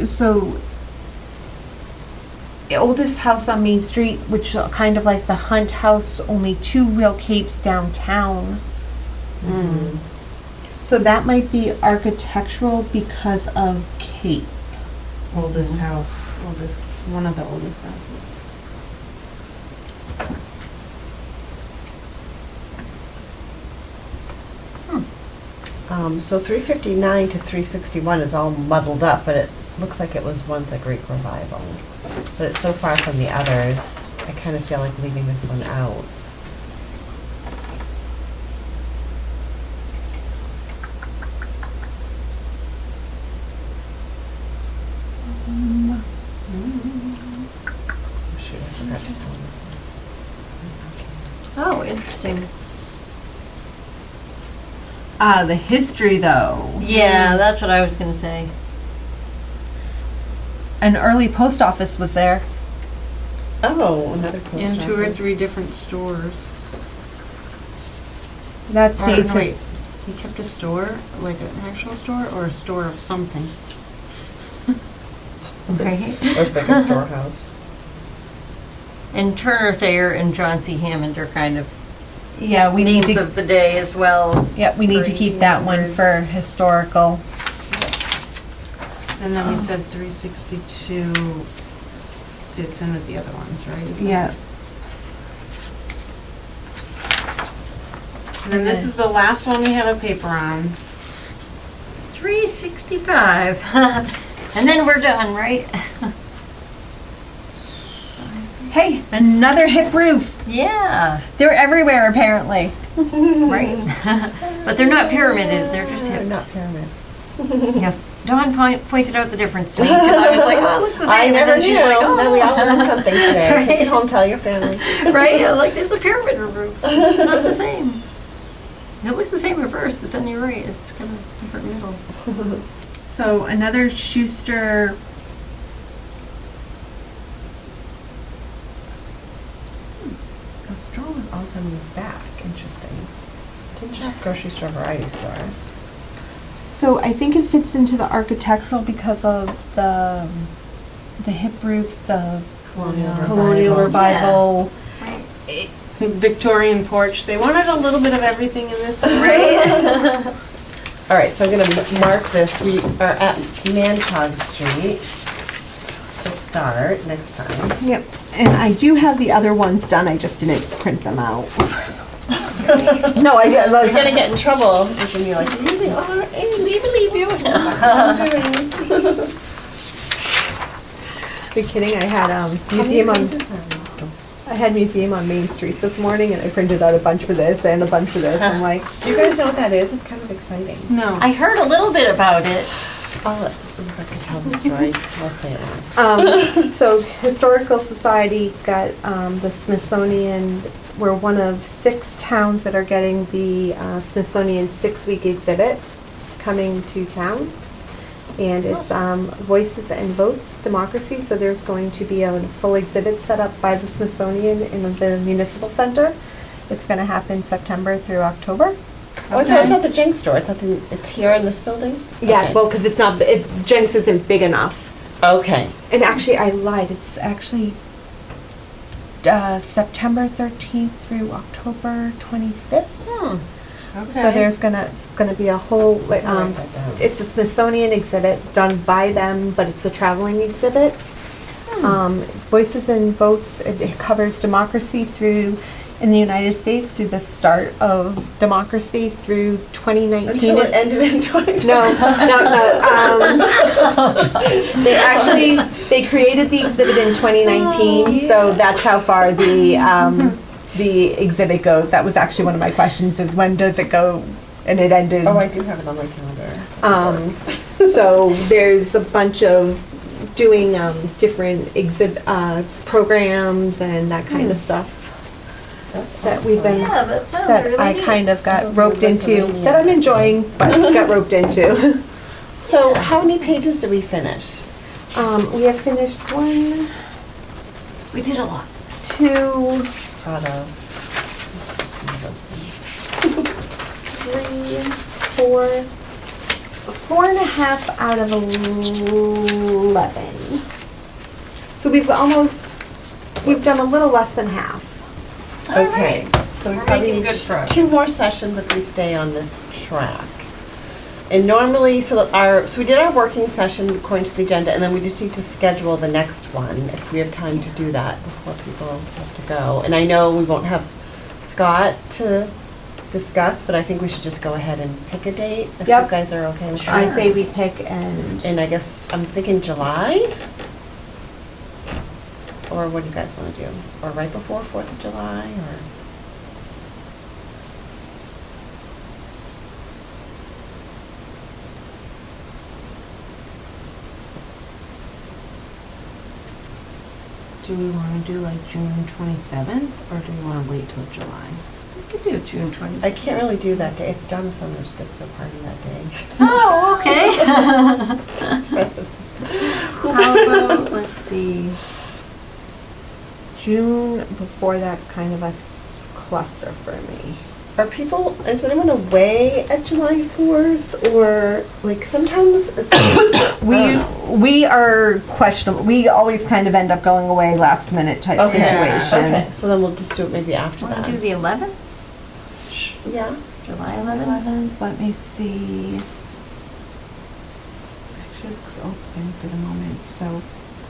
So, the oldest house on Main Street, which kind of like the Hunt House, only 2 real capes downtown. Mm. So that might be architectural because of cape. Oldest house. Oldest. One of the oldest houses. So 359 to 361 is all muddled up, but it looks like it was once a Greek revival. But it's so far from the others, I kind of feel like leaving this one out. Oh, shoot, I forgot to tell them. Oh, interesting. The history though. Yeah, that's what I was gonna say. An early post office was there. Oh, another post In 2 or office. 3 different stores. That's Or, no, Nate's. wait, he kept a store, like an actual store, or a store of something? Right? Or it's like a storehouse. And Turner Thayer and John C. Hammond are kind of Yeah, we need names to. of the day as well. Yeah, we need to keep that one for historical. And then we said 362 fits in with the other ones, right? Is that- Yeah. And then this is the last one we have a paper on. 365. And then we're done, right? Hey, another hip roof. Yeah, They're everywhere apparently. right. But they're not pyramided, they're just They're hipped. not pyramid. Yeah. Dawn pointed out the difference to me because I was like, oh, it looks the same. I And never then knew. she's like, oh. Now we all learned something today. Take it Right. home, tell your family. Right? Yeah, like there's a pyramid roof. It's not the same. It looked the same at first, but then you're right. It's kind of different middle. So another Schuster. The store was also moved back. Interesting. Didn't you have grocery store, variety store? So I think it fits into the architectural because of the hip roof, the colonial revival. Right. Victorian porch. They wanted a little bit of everything in this. Right? All right, so I'm going to mark this. We are at Mancog Street to start next time. Yep. And I do have the other ones done. I just didn't print them out. No, I did. You're going to get in trouble if you're like, you're using our We believe you. Are you kidding? I had museum on Main Street this morning, and I printed out a bunch for this and a bunch for this. I'm like, Do you guys know what that is? It's kind of exciting. No. I heard a little bit about it. I'll let Rebecca tell the story. I'll say it wrong. so Historical Society got the Smithsonian. We're one of 6 towns that are getting the Smithsonian 6-week exhibit coming to town. And it's Voices and Votes, Democracy. So there's going to be a full exhibit set up by the Smithsonian in the Municipal Center. It's going to happen September through October. Oh, I thought it was at the Jenks store. I thought it's here in this building? Yeah, Okay. well, because it's not, Jenks isn't big enough. Okay. And actually, I lied. It's actually September 13th through October 25th. Okay. So there's gonna be a whole, like, I'll write that down. it's a Smithsonian exhibit done by them, but it's a traveling exhibit. Voices and Votes, it covers democracy in the United States through the start of democracy through 2019. Until it ended in 2020. No. They created the exhibit in 2019, so that's how far the exhibit goes. That was actually one of my questions: is when does it go? And it ended. Oh, I do have it on my calendar. So there's a bunch of doing different programs and that kind of stuff That's that we've been. Yeah, that sounds That really I neat. kind of got roped Like into, the that I'm enjoying, but got roped into. So how many pages did we finish? We have finished 1, We did a lot. 2, Proud of. 3, 4, 4.5 out of 11. So we've done a little less than half. All Okay. right. So we We're probably making need good progress. 2 more sessions if we stay on this track. And normally, so we did our working session according to the agenda, and then we just need to schedule the next one if we have time to do that before people have to go. And I know we won't have Scott to discuss, but I think we should just go ahead and pick a date if Yep. you guys are okay with I that. say we pick and, And I guess I'm thinking July? Or what do you guys want to do? Or right before 4th of July, or? Do we want to do like June 27th, or do we want to wait till July? We could do June 20th. I can't really do that day. It's Donna Summer's disco party that day. Oh, okay. How about, let's see. June, before that, kind of a cluster for me. Is anyone away at July 4th? Or, like, sometimes it's, We are questionable. We always kind of end up going away last minute type situation. Okay, so then we'll just do it maybe after Want that. to do the 11th? Yeah. July 11th? 11th, let me see. Actually, it's open for the moment, so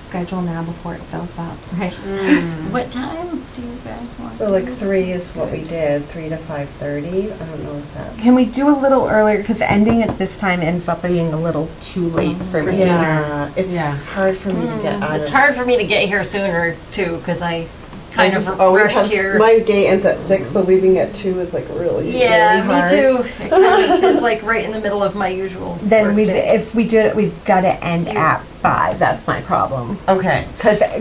schedule now before it fills up. Right. Mm. What time do you guys want? So like 3 is what we did, 3 to 5:30. I don't know if that's. Can we do a little earlier, because ending at this time ends up being a little too late for me. Yeah, it's Yeah. hard for me to get out It's of. hard for me to get here sooner too, because I kind I of just always rushed have, here. my day ends at 6, so leaving at 2 is like really, Yeah, really hard. me too. It kind of is like right in the middle of my usual. Then work day. if we do it, we've got to end You- at 5. That's my problem. Okay. Because I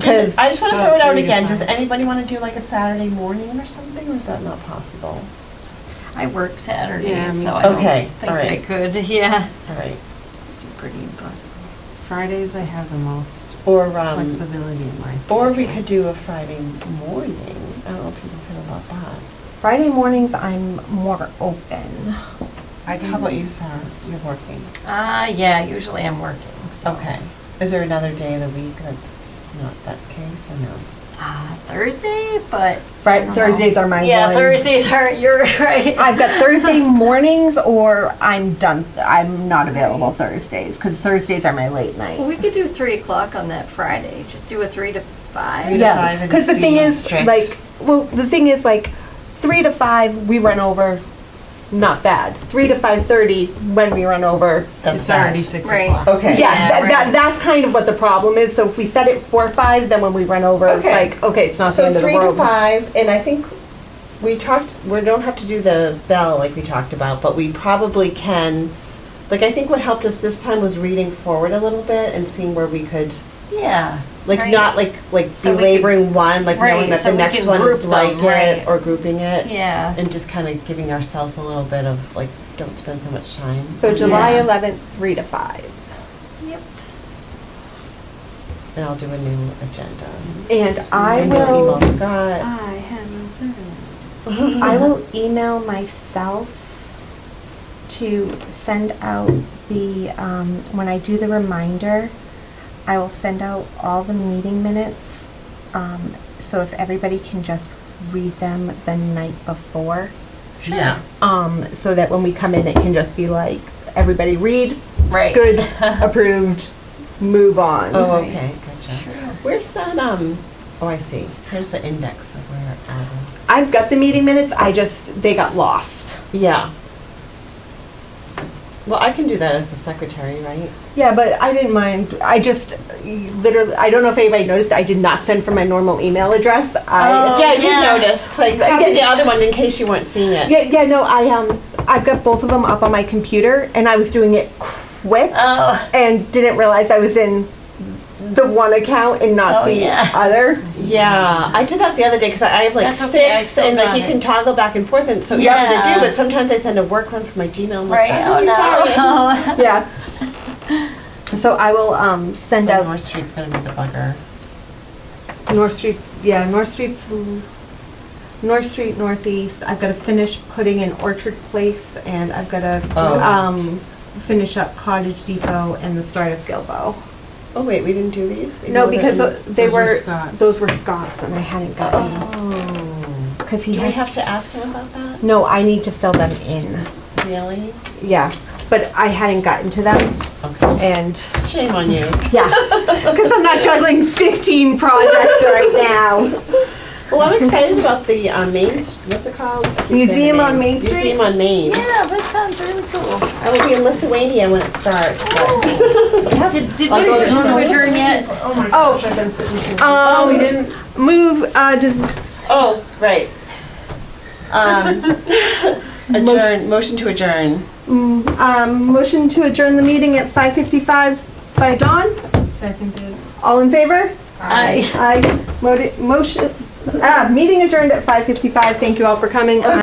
just want to So throw it out 3 to again. Does 5. anybody want to do like a Saturday morning or something, or is that not possible? I work Saturdays, Yeah, me so I too. don't Okay, think all I right. could. Yeah, All right. pretty impossible. Fridays I have the most Or flexibility in my schedule. or we could do a Friday morning. I don't know if people feel about that. Friday mornings, I'm more open. How about you, Sarah? You're working. Yeah, usually I'm working. So. Okay. Is there another day of the week that's not that case, or no? Thursday, but Thursdays are my yeah, one. Thursdays are. You're right. I've got Thursday mornings, or I'm done. I'm not available Thursdays, because Thursdays are my late night. Well, we could do 3 o'clock on that Friday. Just do a 3 to 5. 3 to 5 Yeah, and because the be thing is, strict. the thing is, 3 to 5, we run over, not bad. 3 to 5:30, when we run over, That's It's already bad. 6 Right. o'clock. Okay. yeah, Yeah, right. that's kind of what the problem is. So if we set it for 5, then when we run over, Okay. it's like, okay, it's not the So end of the 3 to world. 5, and I think we don't have to do the bell like we talked about, but we probably can, I think what helped us this time was reading forward a little bit and seeing where we could, Yeah. right. not So we belaboring one, knowing Right, that so the we next can one group is like them, right. it, or grouping it. Yeah. And just kind of giving ourselves a little bit of, don't spend so much time. So July Yeah. 11th, 3 to 5. Yep. And I'll do a new agenda. And I And you'll will, email Scott. I have no servants. I will email myself to send out the, when I do the reminder, I will send out all the meeting minutes. So if everybody can just read them the night before. Yeah. So that when we come in, it can just be like, everybody read, Right. good, approved, move on. Oh, Right. okay, gotcha. Sure. Where's that, oh, I see. Here's the index of where it's at. I've got the meeting minutes, they got lost. Yeah. Well, I can do that as the secretary, right? Yeah, but I didn't mind. I just literally, I don't know if anybody noticed, I did not send from my normal email address. Oh. Yeah, I did yeah. notice. Like, copy the other one in case you weren't seeing it. Yeah, no, I've got both of them up on my computer, and I was doing it quick, Oh. and didn't realize I was in the one account and not Oh, the yeah. other. Yeah, I did that the other day because I have That's 6, okay, I still and got you it. can toggle back and forth, and so easy Yeah. to do. But sometimes I send a work one from my Gmail. I'm Right. like, Oh I'm no. sorry. Yeah. So I will send So out North Street's gonna be the bugger. North Street. Yeah, North Street Northeast. I've got to finish putting in Orchard Place, and I've got to Oh. finish up Cottage Depot and the start of Gilbo. Oh wait, we didn't do these. No, Even though because they're they Those were were Scott's. those were Scott's, and I hadn't gotten Oh. because he Do we had. have to ask him about that? No, I need to fill them in. Really? Yeah, but I hadn't gotten to them, Okay. and Shame on you. yeah, because I'm not juggling 15 projects right now. Well, I'm excited about the what's it called? I keep saying the Museum on name. Main Street? Museum on Main. Yeah, that sounds really cool. I will be in Lithuania when it starts. but- Did we I'll go to- to adjourn yet? Oh my Oh. gosh, I've been sitting too Oh, we Um, didn't. move. Does Oh, right. Motion to adjourn. motion to adjourn the meeting at 5:55 by Dawn. seconded. All in favor? Aye. Aye. Motion. Meeting adjourned at 5:55. Thank you all for coming.